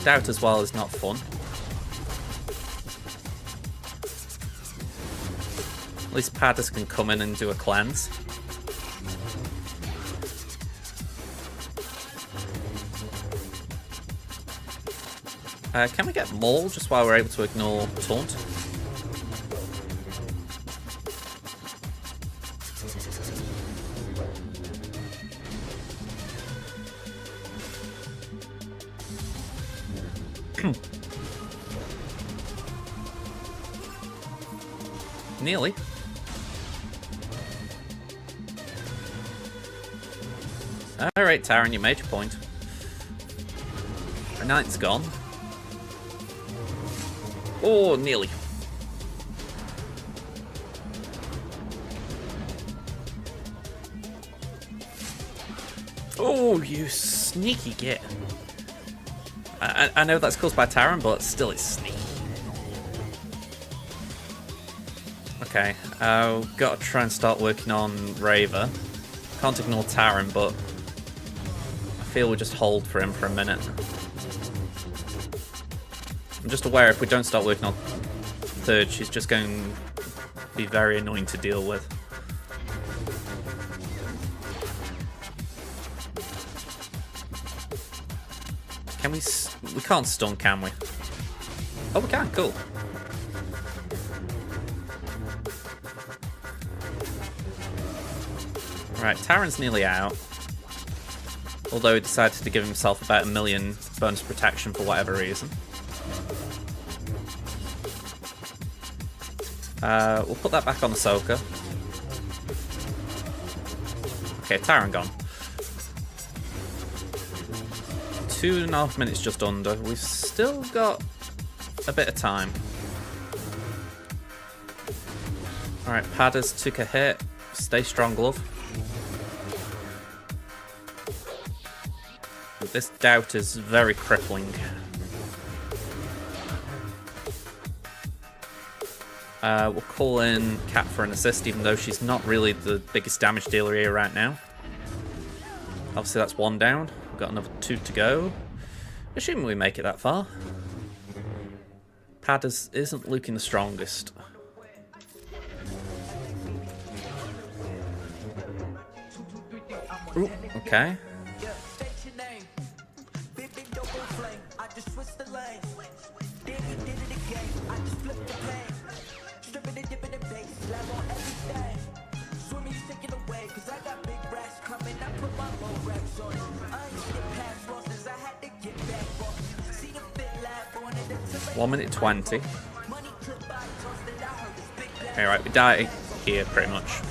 Doubt as well is not fun. At least Padders can come in and do a cleanse. Can we get Maul just while we're able to ignore Taunt? Nearly. Alright, Taran, you made your point. Our Knight's gone. Oh, nearly. Oh, you sneaky git. I know that's caused by Taran, but still it's sneaky. Okay, gotta try and start working on Raver. Can't ignore Taran, but I feel we just hold for him for a minute. I'm just aware if we don't start working on third, she's just going to be very annoying to deal with. Can we... We can't stun, can we? Oh, we can, cool. Right, Taran's nearly out. Although he decided to give himself about 1 million bonus protection for whatever reason. We'll put that back on Ahsoka. Okay, Taran gone. 2.5 minutes just under. We've still got a bit of time. Alright, Padders took a hit. Stay strong, glove. This doubt is very crippling. We'll call in Cat for an assist, even though she's not really the biggest damage dealer here right now. Obviously that's 1 down. We've got another 2 to go. Assuming we make it that far. Padders isn't looking the strongest. Ooh, okay. One minute 20. Alright, we die here pretty much.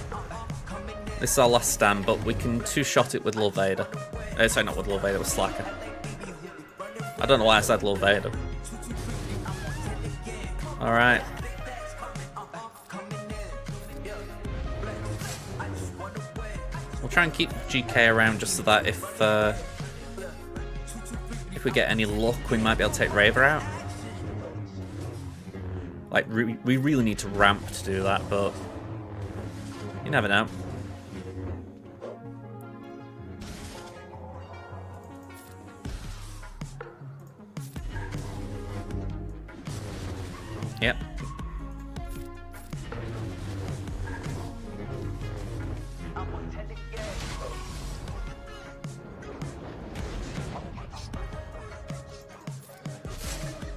This is our last stand, but we can 2-shot it with Lil Vader. Sorry, not with Lil Vader, with Slacker. I don't know why I said Lil Vader. Alright. We'll try and keep GK around just so that if we get any luck, we might be able to take Raver out. Like, we really need to ramp to do that, but you never know. Yep.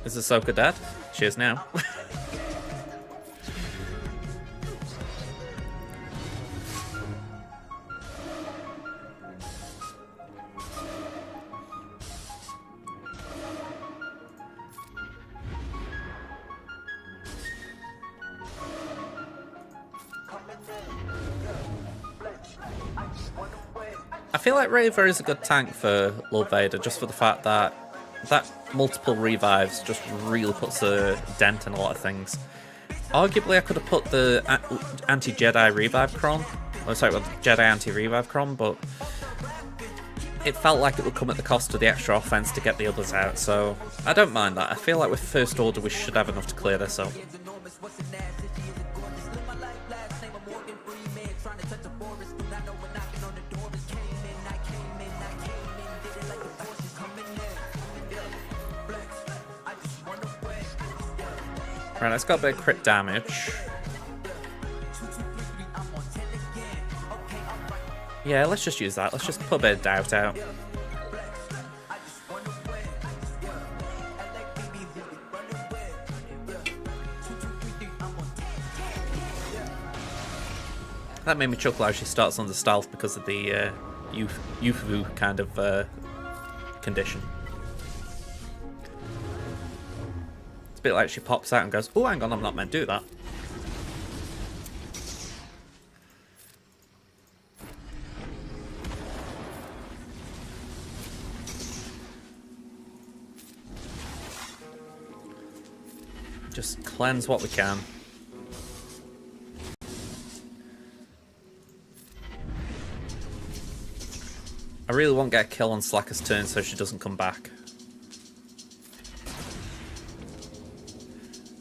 Is Ahsoka dead? She is now. I feel like Raver is a good tank for Lord Vader, just for the fact that multiple revives just really puts a dent in a lot of things. Arguably, I could have put the anti-Jedi revive Cron. Oh, sorry, well, Jedi anti-revive Cron, but it felt like it would come at the cost of the extra offense to get the others out, so I don't mind that. I feel like with First Order we should have enough to clear this up. Right, let's got a bit of crit damage. Yeah, let's just use that. Let's just put a bit of doubt out. That made me chuckle how she starts on the stealth because of the Yufu kind of condition. It's a bit like she pops out and goes, "Oh, hang on, I'm not meant to do that." Just cleanse what we can. I really won't get a kill on Slacker's turn so she doesn't come back.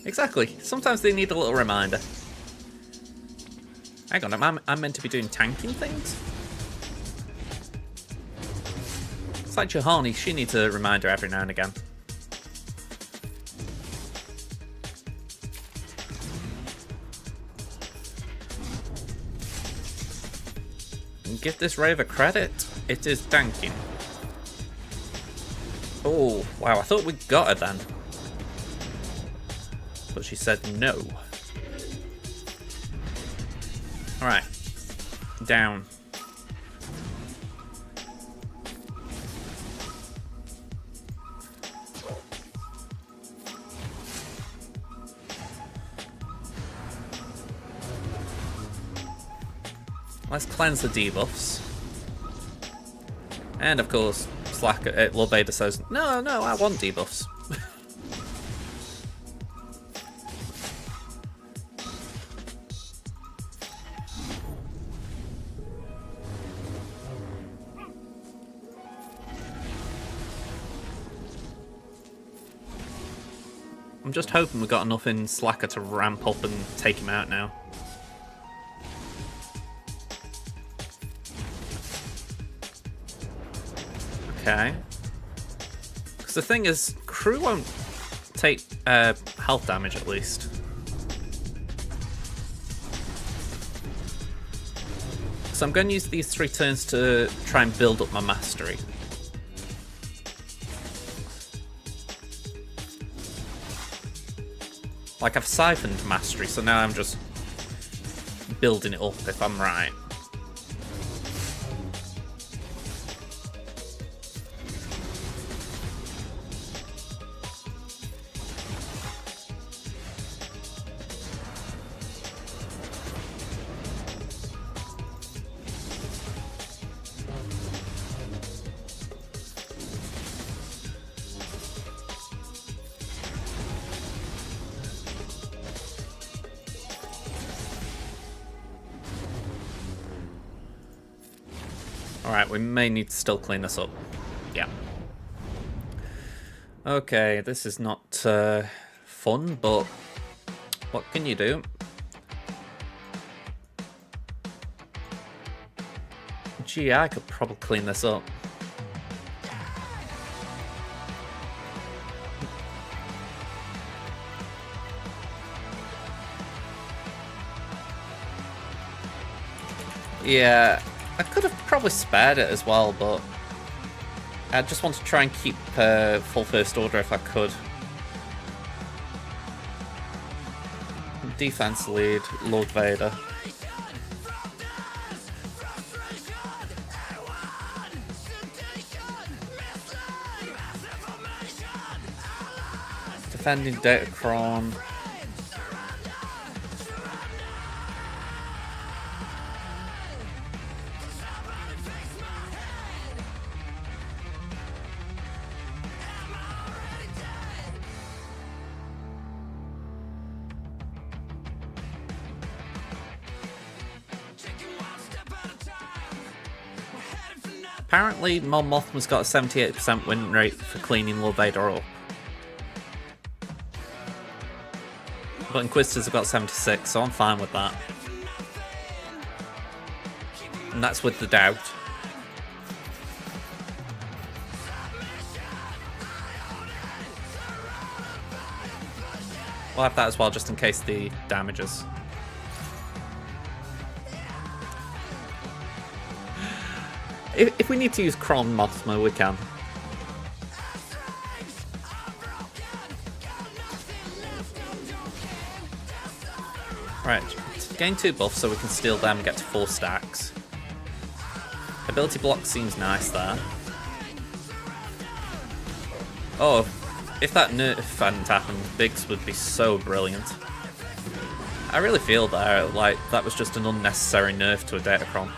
Exactly. Sometimes they need a little reminder. Hang on, I'm meant to be doing tanking things? It's like Johanny, she needs a reminder every now and again. And give this Raver credit. It is tanking. Oh, wow, I thought we got her then. But she said no. Alright. Down. Let's cleanse the debuffs. And of course, Lord Vader says, no, I want debuffs. I'm just hoping we got enough in Slacker to ramp up and take him out now. Okay. Because the thing is, crew won't take health damage at least. So I'm going to use these 3 turns to try and build up my mastery. Like, I've siphoned mastery, so now I'm just building it up if I'm right. Alright, we may need to still clean this up. Yeah. Okay, this is not fun, but what can you do? Gee, I could probably clean this up. Yeah, I could have probably spared it as well, but I just want to try and keep full First Order if I could. Defense lead, Lord Vader. Defending Datacron. Apparently, Mon Mothma's got a 78% win rate for cleaning Lord Vader up. But Inquisitors have got 76, so I'm fine with that. And that's with the doubt. We'll have that as well, just in case the damages. If we need to use Kron Mothma, we can. Right, gain 2 buffs so we can steal them and get to 4 stacks. Ability block seems nice there. Oh, if that nerf hadn't happened, Biggs would be so brilliant. I really feel there, like, that was just an unnecessary nerf to a Datacron.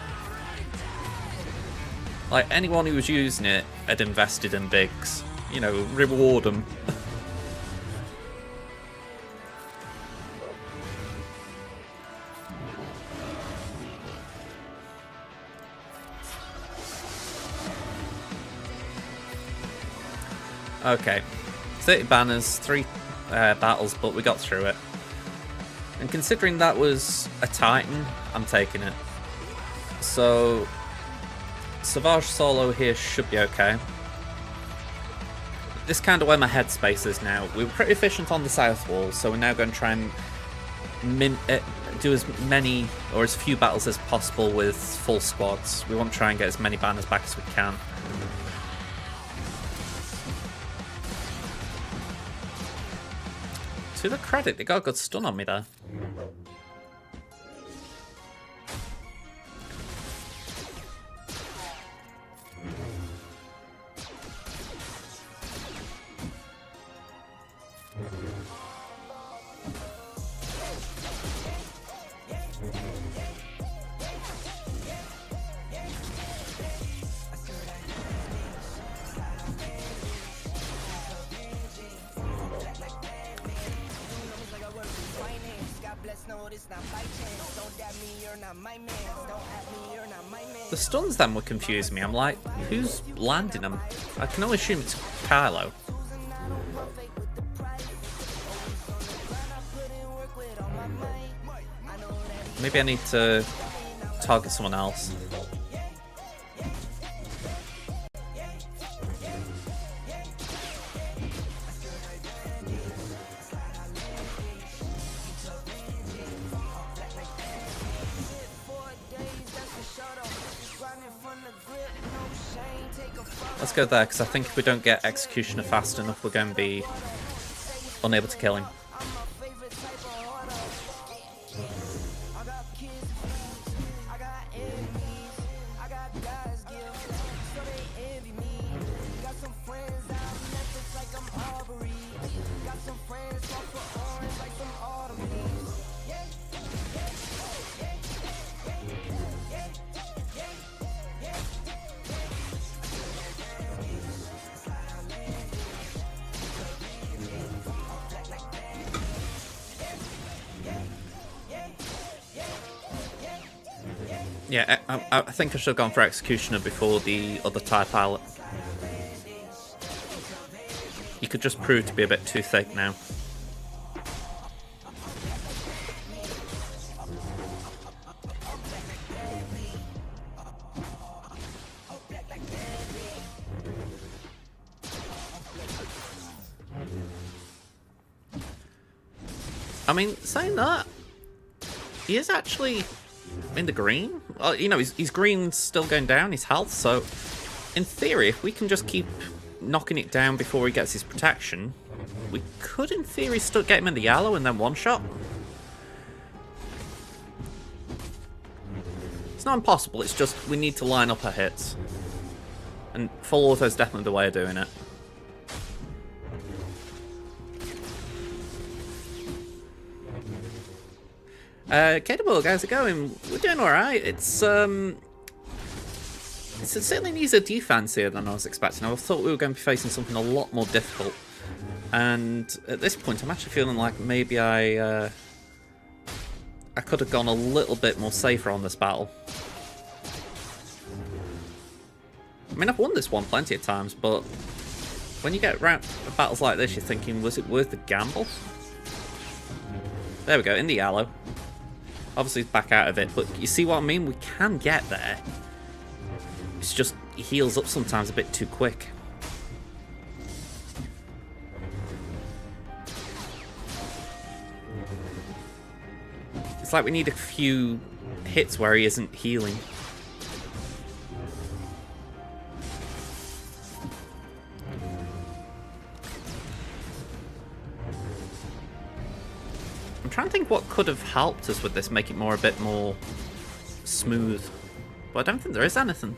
Like, anyone who was using it had invested in Biggs. You know, reward them. Okay. 30 banners, 3 battles, but we got through it. And considering that was a Titan, I'm taking it. So SWGOH solo here should be okay. This is kind of where my headspace is now. We were pretty efficient on the south wall, so we're now going to try and do as many or as few battles as possible with full squads. We want to try and get as many banners back as we can. To the credit, they got a good stun on me there. The stuns then were confusing me. I'm like, who's landing them? I can only assume it's Kylo. Maybe I need to target someone else. Let's go there, because I think if we don't get Executioner fast enough, we're going to be unable to kill him. Yeah, I think I should have gone for Executioner before the other TIE pilot. He could just prove to be a bit too thick now. I mean, saying that, he is actually in the green. You know, his green's still going down, his health, so in theory, if we can just keep knocking it down before he gets his protection, we could, in theory, still get him in the yellow and then one-shot. It's not impossible, it's just we need to line up our hits. And full auto is definitely the way of doing it. Katerbug, how's it going? We're doing alright. It certainly needs a defense here than I was expecting. I thought we were going to be facing something a lot more difficult. And at this point, I'm actually feeling like maybe I could have gone a little bit more safer on this battle. I mean, I've won this one plenty of times, but when you get around battles like this, you're thinking, was it worth the gamble? There we go, in the yellow. Obviously, he's back out of it, but you see what I mean? We can get there. It's just, he heals up sometimes a bit too quick. It's like we need a few hits where he isn't healing. I'm trying to think what could have helped us with this, make it a bit more smooth. But I don't think there is anything.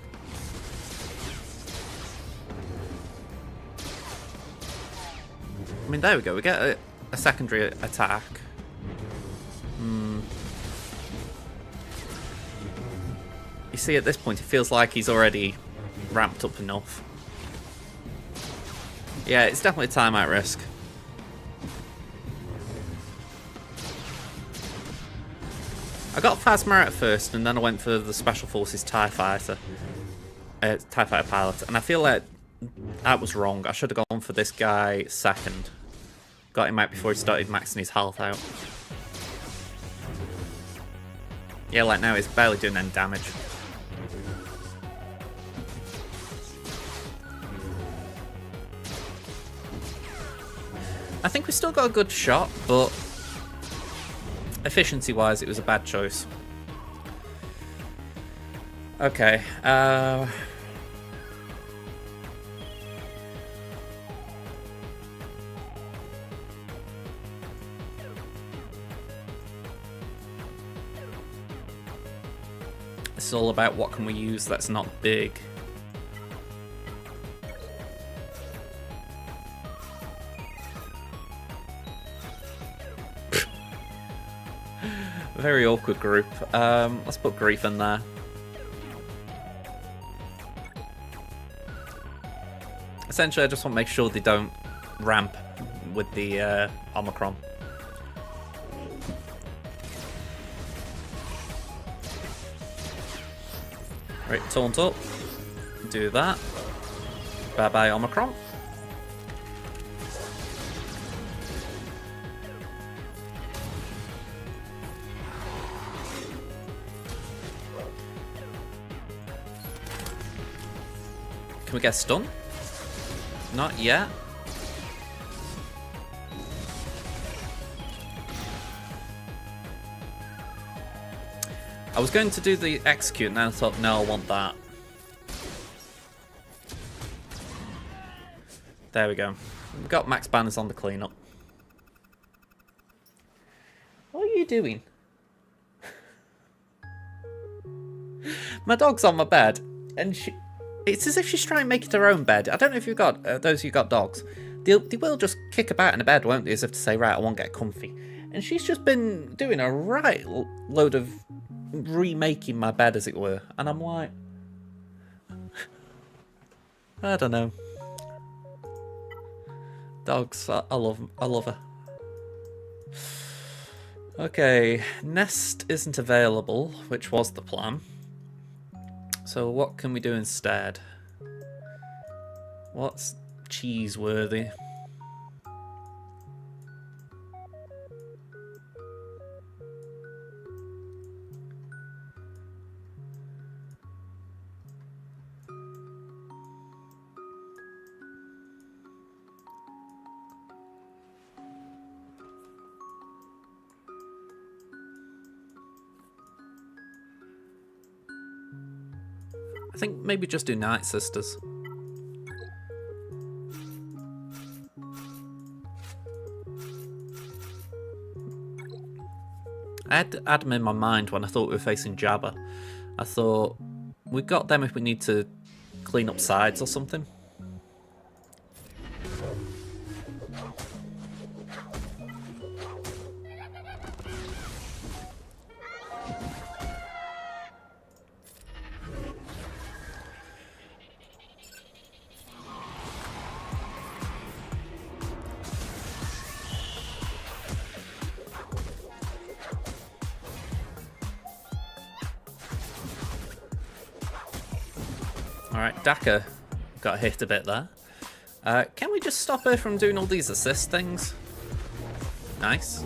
I mean, there we go. We get a secondary attack. You see, at this point, it feels like he's already ramped up enough. Yeah, it's definitely a timeout risk. I got Phasma at first, and then I went for the Special Forces TIE Fighter pilot, and I feel like that was wrong. I should have gone for this guy second. Got him out before he started maxing his health out. Yeah, like now he's barely doing any damage. I think we still got a good shot, but efficiency-wise, it was a bad choice. Okay. It's all about what can we use that's not big. Very awkward group. Let's put Grief in there. Essentially, I just want to make sure they don't ramp with the Omicron. Right, taunt up. Do that. Bye bye, Omicron. Can we get stunned? Not yet. I was going to do the execute and then I thought, no, I want that. There we go. We've got max banners on the cleanup. What are you doing? My dog's on my bed and it's as if she's trying to make it her own bed. I don't know if you've got, those who got dogs, they will just kick about in a bed, won't they? As if to say, right, I won't get comfy. And she's just been doing a right load of remaking my bed, as it were. And I'm like, I don't know. Dogs, I love her. Okay, nest isn't available, which was the plan. So what can we do instead? What's cheese-worthy? I think maybe just do Night Sisters. I had them in my mind when I thought we were facing Jabba. I thought, we've got them if we need to clean up sides or something. Alright, Daka got hit a bit there. Can we just stop her from doing all these assist things? Nice.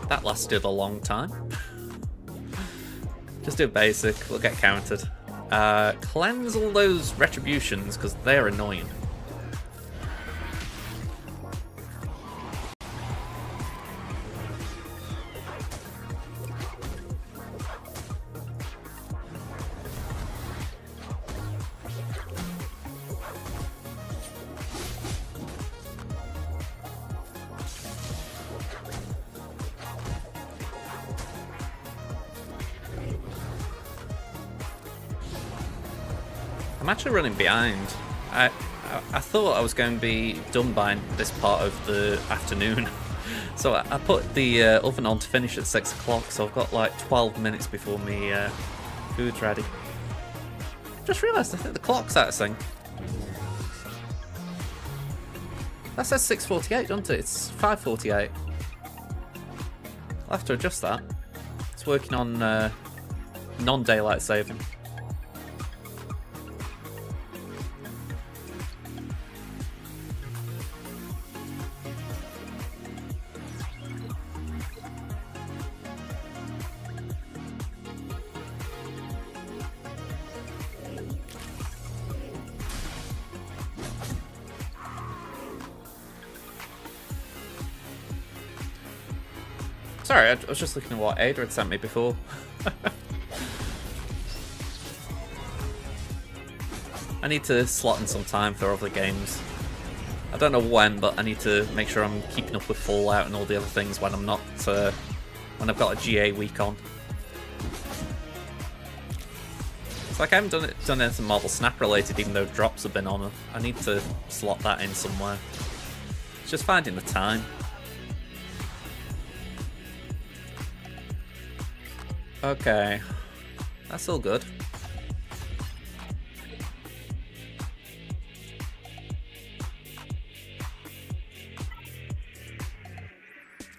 That lasted a long time. Just do basic, we'll get countered. Cleanse all those retributions, because they're annoying. I'm actually running behind. I thought I was going to be done by this part of the afternoon. So I put the oven on to finish at 6 o'clock, so I've got like 12 minutes before my food's ready. Just realised I think the clock's out of sync. That says 6:48, doesn't it? It's 5:48. I'll have to adjust that. It's working on non-daylight saving. Sorry, I was just looking at what Ada had sent me before. I need to slot in some time for other games. I don't know when, but I need to make sure I'm keeping up with Fallout and all the other things when I'm not, when I've got a GA week on. It's like I haven't done anything Marvel Snap related, even though drops have been on. I need to slot that in somewhere. It's just finding the time. Okay, that's all good.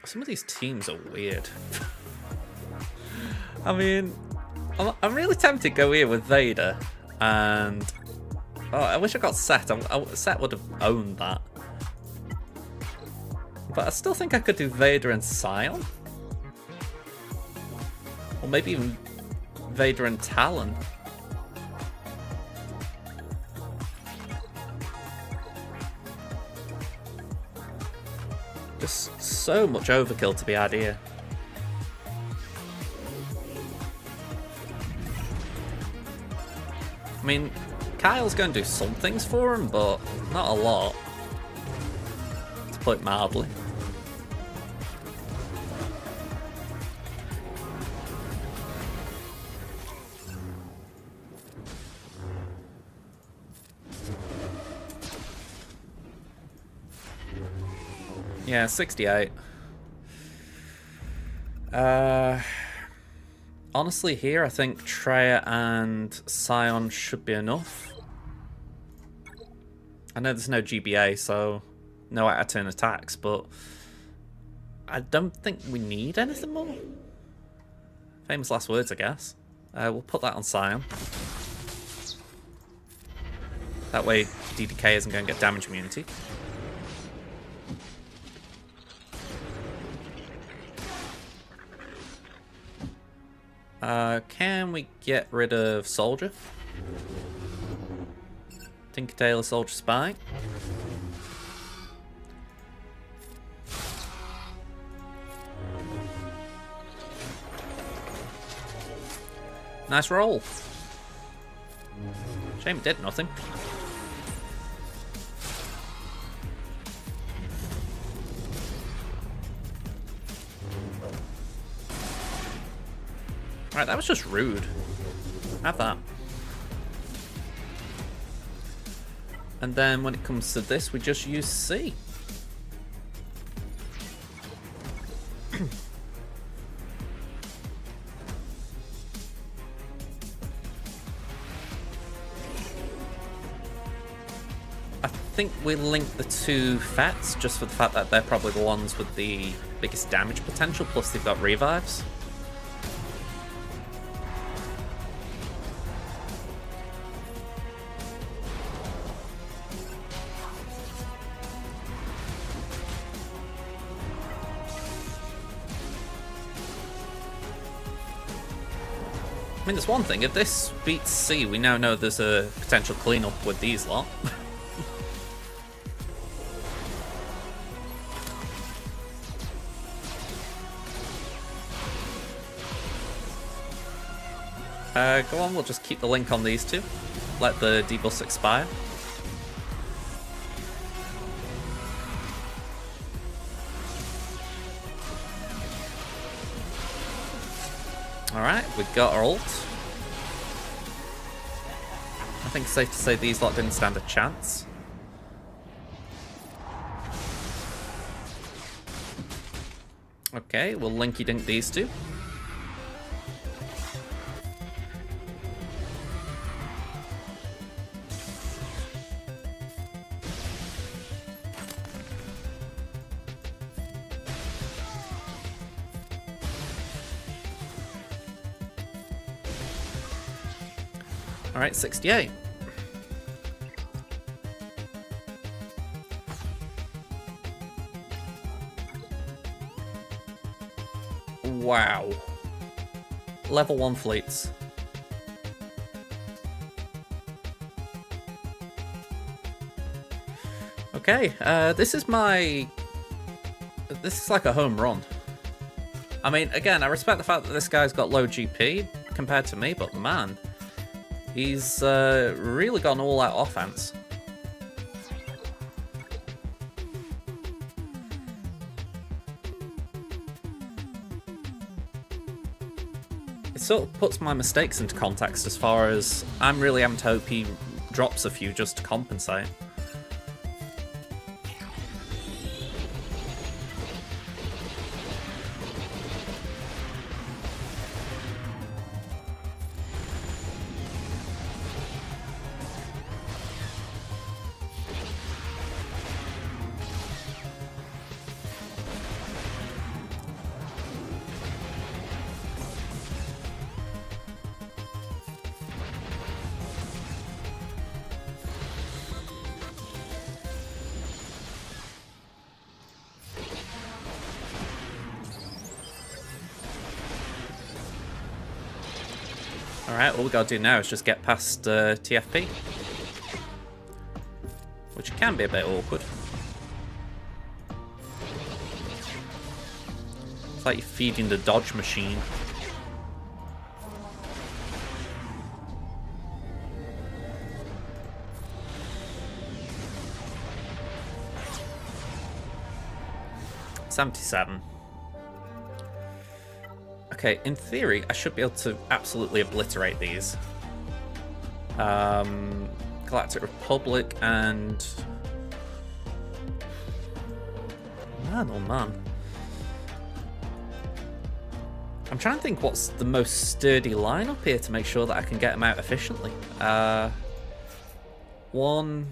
Some of these teams are weird. I mean, I'm really tempted to go here with Vader, and oh, I wish I got Set. Set would have owned that, but I still think I could do Vader and Scion. Or maybe even Vader and Talon. Just so much overkill to be had here. I mean, Kyle's going to do some things for him, but not a lot. To put it mildly. Yeah, 68. Honestly, here I think Treya and Scion should be enough. I know there's no GBA, so no out-of-turn attacks, but I don't think we need anything more. Famous last words, I guess. We'll put that on Scion. That way DDK isn't going to get damage immunity. Can we get rid of Soldier? Tinker Tailor Soldier Spy. Nice roll. Shame it did nothing. Alright, that was just rude. Have that. And then when it comes to this, we just use C. I think we link the two Fets just for the fact that they're probably the ones with the biggest damage potential, plus they've got revives. I mean, there's one thing. If this beats C, we now know there's a potential cleanup with these lot. Go on, we'll just keep the link on these two. Let the debus expire. Alright, we've got our ult. I think it's safe to say these lot didn't stand a chance. Okay, we'll linky dink these two. Alright, 68. Wow. Level 1 fleets. Okay, this is like a home run. I mean, again, I respect the fact that this guy's got low GP compared to me, but man, he's really gone all out offense. It sort of puts my mistakes into context as far as I'm really having to hope he drops a few just to compensate. Alright, all we gotta do now is just get past TFP. Which can be a bit awkward. It's like you're feeding the dodge machine. $77. Okay, in theory, I should be able to absolutely obliterate these. Galactic Republic and... Man, oh man. I'm trying to think what's the most sturdy lineup here to make sure that I can get them out efficiently. One...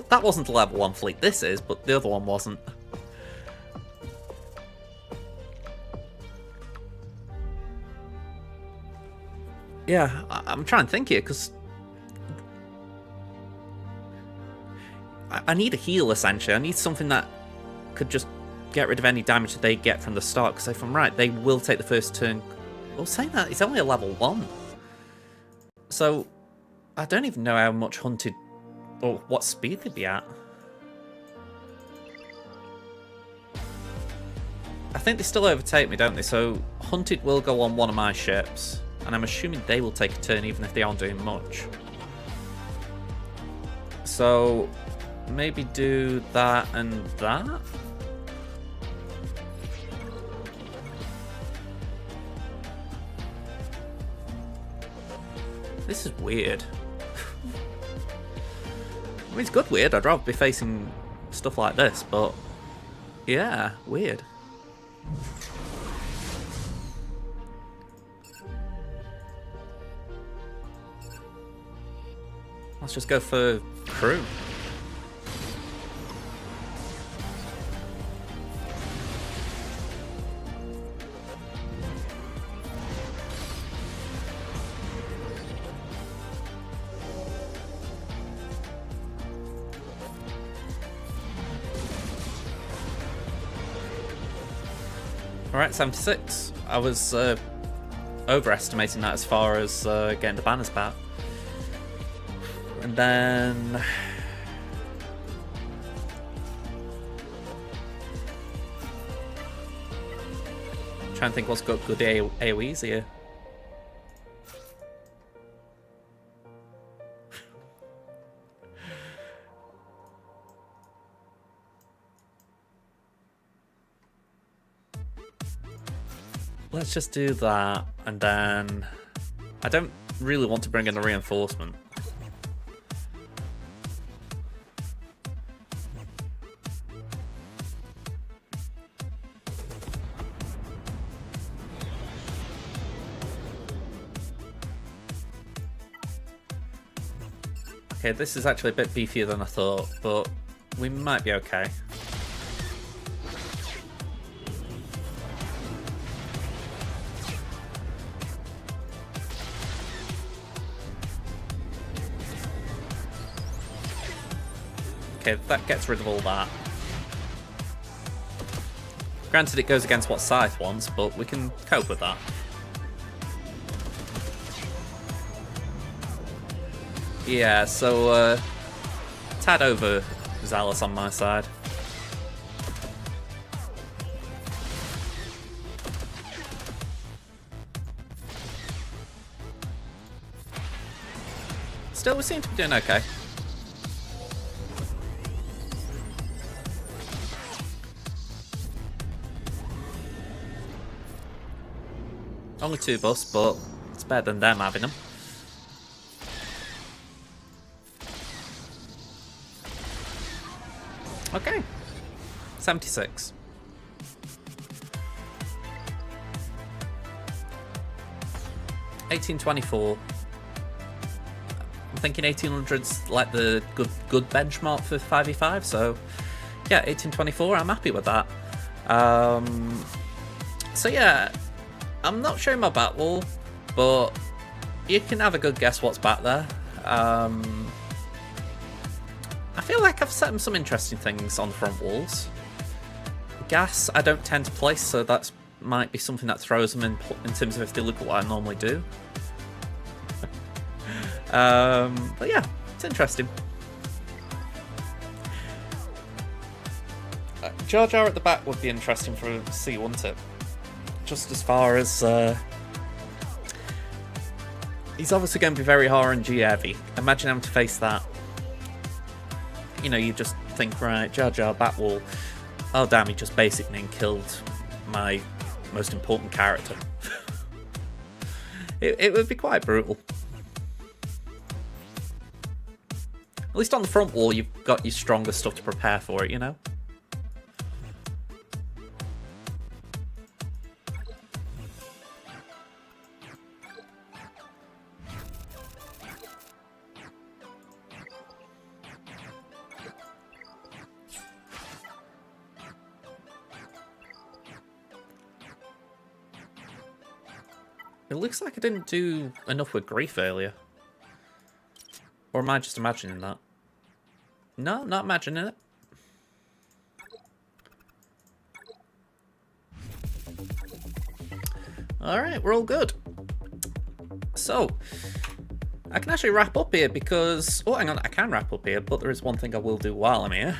That wasn't a level 1 fleet, this is, but the other one wasn't. Yeah, I'm trying to think here, because I need a heal, essentially. I need something that could just get rid of any damage that they get from the start, because if I'm right, they will take the first turn. Well, saying that, it's only a level 1. So, I don't even know how much Hunted... or what speed they'd be at. I think they still overtake me, don't they? So Hunted will go on one of my ships, and I'm assuming they will take a turn even if they aren't doing much. So maybe do that and that? This is weird. I mean, it's good weird. I'd rather be facing stuff like this, but yeah, weird. Let's just go for crew. Alright, 76. I was overestimating that as far as getting the banners back. And then... trying to think what's got good AoEs here. Let's just do that, and then I don't really want to bring in a reinforcement. Okay, this is actually a bit beefier than I thought, but we might be okay. Okay, that gets rid of all that. Granted, it goes against what Scythe wants, but we can cope with that. Yeah, so, tad over zealous on my side. Still, we seem to be doing okay. Only 2 buffs, but it's better than them having them. Okay. 76. $18.24. I'm thinking 1800's like the good benchmark for 5v5, so yeah, 18.24, I'm happy with that. So yeah, I'm not showing my back wall, but you can have a good guess what's back there. I feel like I've set them some interesting things on the front walls. Gas I don't tend to place, so that might be something that throws them in terms of if they look at what I normally do. But yeah, it's interesting. Jar Jar at the back would be interesting for to see, wouldn't it? Just as far as he's obviously going to be very RNG heavy. Imagine having to face that. You know, you just think, right, Jar Jar Batwall. Oh damn, he just basically killed my most important character. It would be quite brutal. At least on the front wall, you've got your stronger stuff to prepare for it, you know? It looks like I didn't do enough with grief earlier. Or am I just imagining that? No, I'm not imagining it. Alright, we're all good. So, I can actually wrap up here because... Oh, hang on, I can wrap up here, but there is one thing I will do while I'm here.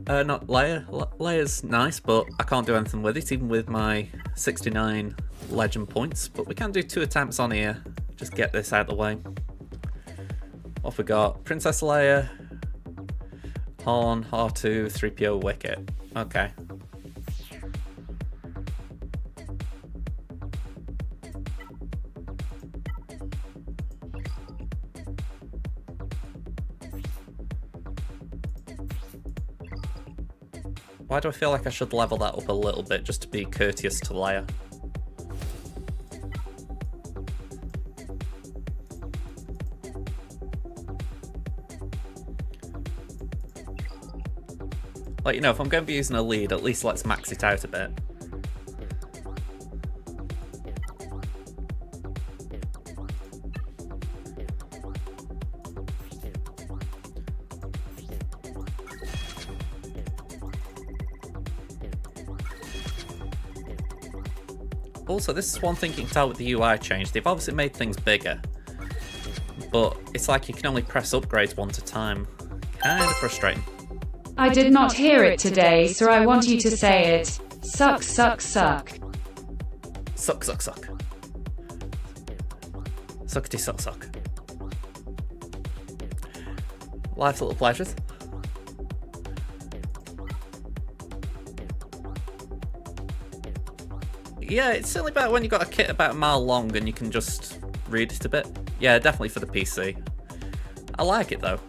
Not Leia. Leia's nice, but I can't do anything with it, even with my 69 legend points. But we can do 2 attempts on here. Just get this out of the way. What have we got? Princess Leia, Han, R2, 3PO, Wicket. Okay. Why do I feel like I should level that up a little bit just to be courteous to Leia? Like, you know, if I'm going to be using a lead, at least let's max it out a bit. Also, this is one thing you can tell with the UI change. They've obviously made things bigger, but it's like you can only press upgrades one at a time. Kind of frustrating. I did not hear it today, so I want you to say it. Suck, suck, suck. Suck, suck, suck. Suckety, suck, suck. Life's little pleasures. Yeah, it's certainly better when you've got a kit about a mile long and you can just read it a bit. Yeah, definitely for the PC. I like it though.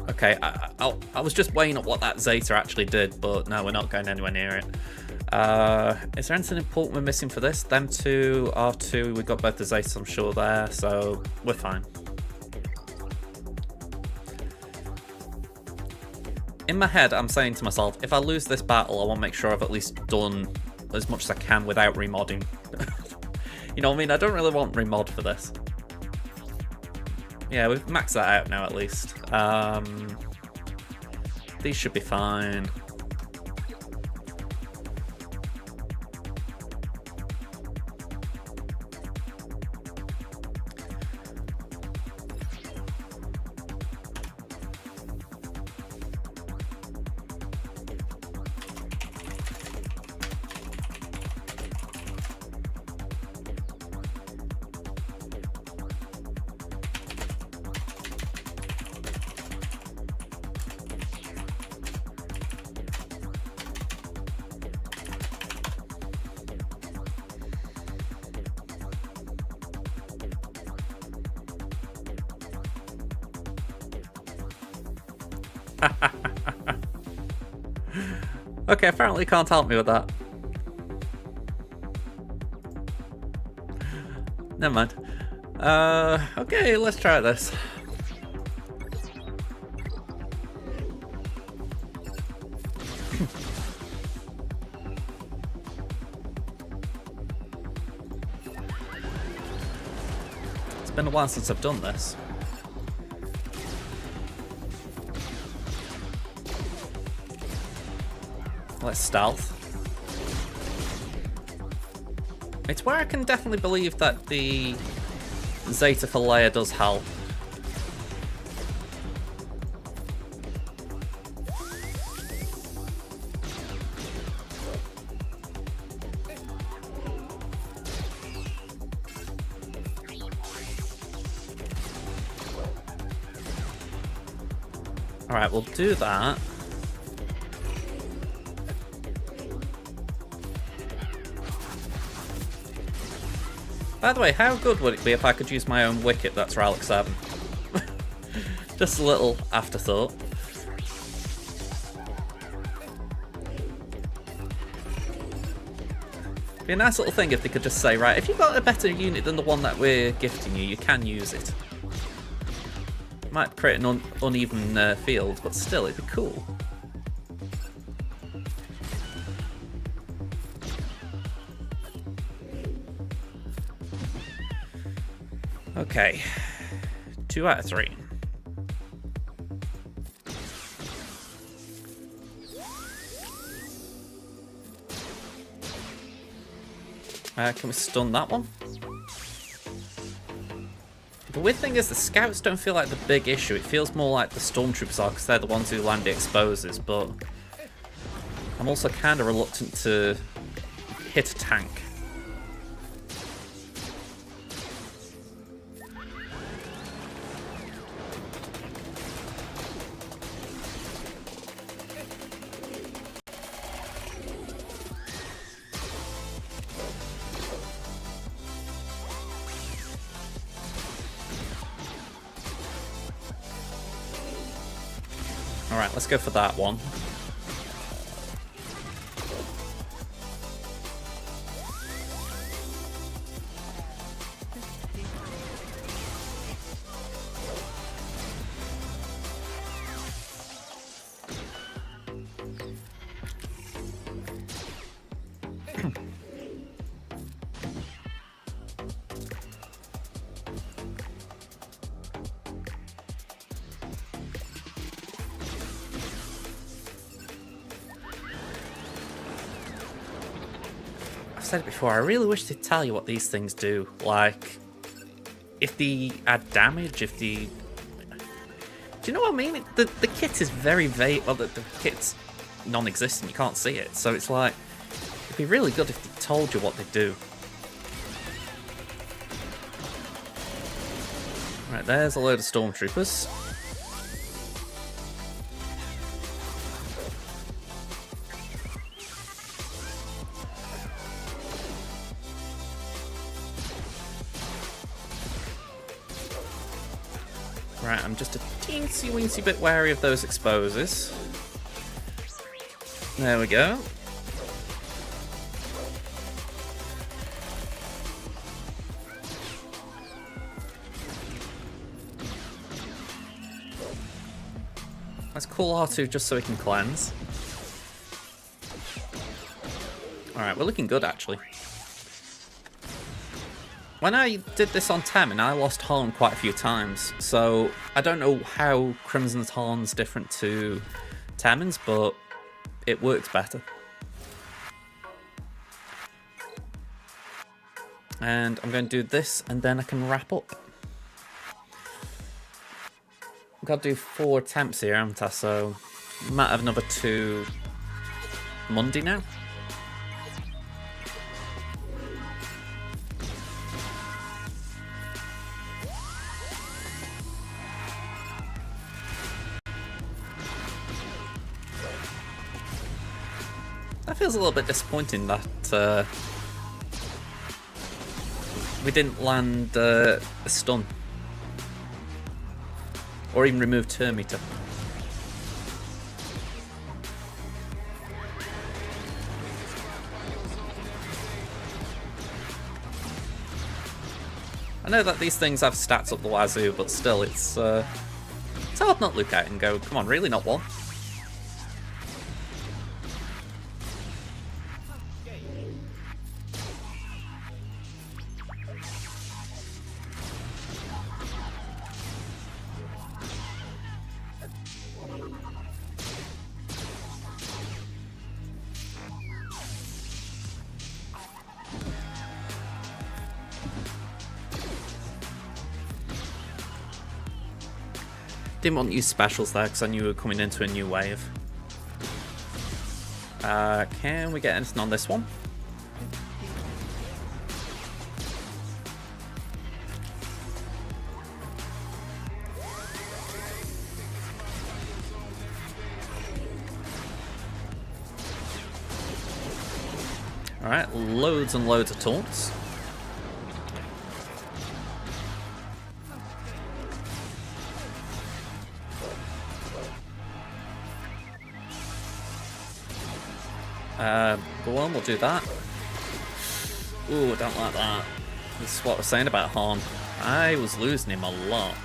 Okay, I was just weighing up what that Zeta actually did, but no, we're not going anywhere near it. Is there anything important we're missing for this? Them two, R2, we've got both the Zetas, I'm sure, there, so we're fine. In my head, I'm saying to myself, if I lose this battle, I want to make sure I've at least done as much as I can without remodding. You know what I mean? I don't really want remod for this. Yeah, we've maxed that out now at least. These should be fine. Okay, apparently you can't help me with that. Never mind. Okay, let's try this. It's been a while since I've done this. Let's stealth. It's where I can definitely believe that the Zeta for Leia does help. Alright, we'll do that. By the way, how good would it be if I could use my own wicket that's Relic 7? Just a little afterthought. It'd be a nice little thing if they could just say, right, if you've got a better unit than the one that we're gifting you, you can use it. Might create an uneven field, but still, it'd be cool. Okay, 2 out of 3. Can we stun that one? The weird thing is the scouts don't feel like the big issue. It feels more like the stormtroopers are because they're the ones who land the exposes, but I'm also kind of reluctant to hit a tank. Alright, let's go for that one. said it before, I really wish they'd tell you what these things do. Like, if they add damage, if they... Do you know what I mean? The kit is very vague. Well, the kit's non-existent, you can't see it. So it's like, it'd be really good if they told you what they do. Right, there's a load of stormtroopers. Right, I'm just a teensy-weensy bit wary of those exposes. There we go. Let's call R2 just so he can cleanse. Alright, we're looking good actually. When I did this on Temin, I lost Han quite a few times, so I don't know how Crimson's Han's different to Temin's, but it works better. And I'm going to do this, and then I can wrap up. I've got to do 4 attempts here, haven't I? So I might have another 2 Monday now. That feels a little bit disappointing that we didn't land a stun. Or even remove turn meter. I know that these things have stats up the wazoo, but still, it's hard not to look at it and go, come on, really not one? Didn't want to use specials there because I knew we were coming into a new wave. Can we get anything on this one? Alright, loads and loads of taunts. Go on, we'll do that. Ooh, I don't like that. This is what I was saying about Han. I was losing him a lot.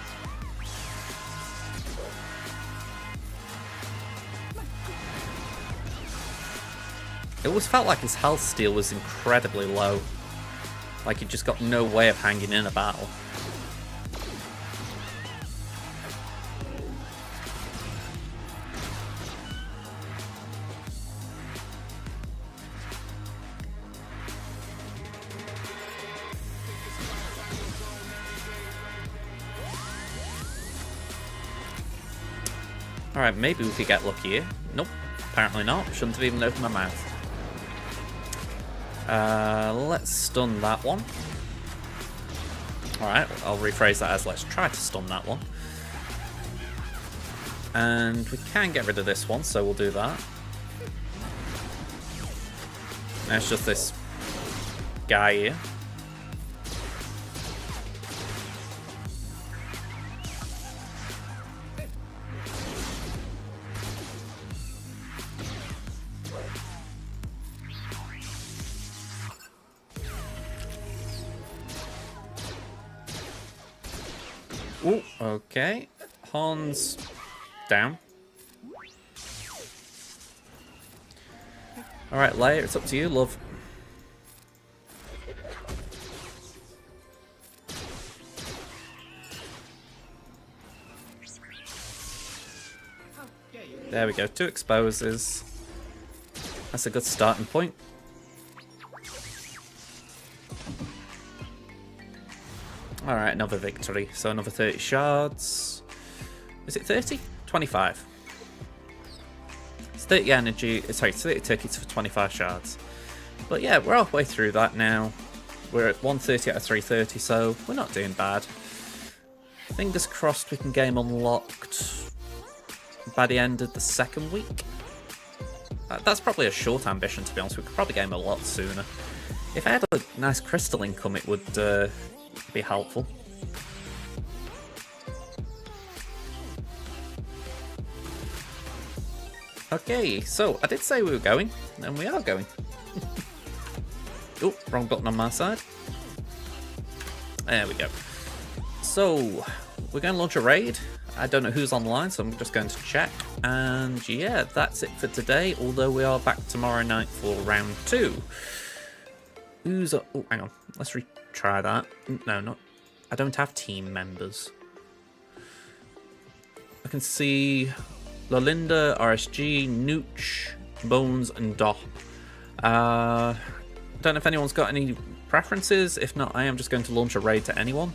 It always felt like his health steal was incredibly low. Like he just got no way of hanging in a battle. Alright, maybe we could get lucky here. Nope, apparently not. Shouldn't have even opened my mouth. Let's stun that one. Alright, I'll rephrase that as let's try to stun that one. And we can get rid of this one, so we'll do that. And it's just this guy here. Ooh, okay. Han's down. Alright, Leia, it's up to you, love. There we go, 2 exposes. That's a good starting point. Alright, another victory. So another 30 shards. Is it 30? 25. It's 30 energy. Sorry, it's 30 tickets for 25 shards. But yeah, we're halfway through that now. We're at 130 out of 330, so we're not doing bad. Fingers crossed we can game unlocked by the end of the second week. That's probably a short ambition, to be honest. We could probably game a lot sooner. If I had a nice crystal income, it would be helpful. Okay, so I did say we were going, and we are going. Oh, wrong button on my side. There we go. So, we're going to launch a raid. I don't know who's online, so I'm just going to check. And yeah, that's it for today, although we are back tomorrow night for round 2. Who's up? Oh, hang on. Let's retry that. No, not. I don't have team members. I can see Lolinda, RSG, Nooch, Bones, and Dop. Don't know if anyone's got any preferences. If not, I am just going to launch a raid to anyone.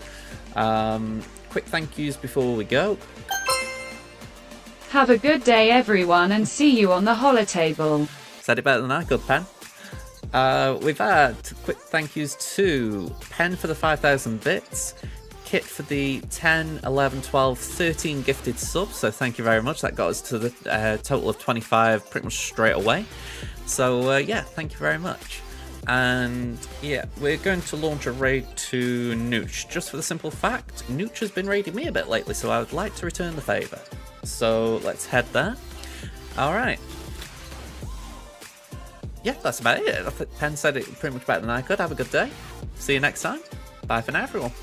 Quick thank yous before we go. Have a good day, everyone, and see you on the holotable. Said it better than I could, Pen. We've had quick thank yous to Pen for the 5,000 bits, Kit for the 10, 11, 12, 13 gifted subs, so thank you very much. That got us to the total of 25 pretty much straight away. So yeah, thank you very much. And yeah, we're going to launch a raid to Nooch, just for the simple fact, Nooch has been raiding me a bit lately, so I would like to return the favour. So let's head there. Alright. Yeah, that's about it. I think Pen said it pretty much better than I could. Have a good day. See you next time. Bye for now, everyone.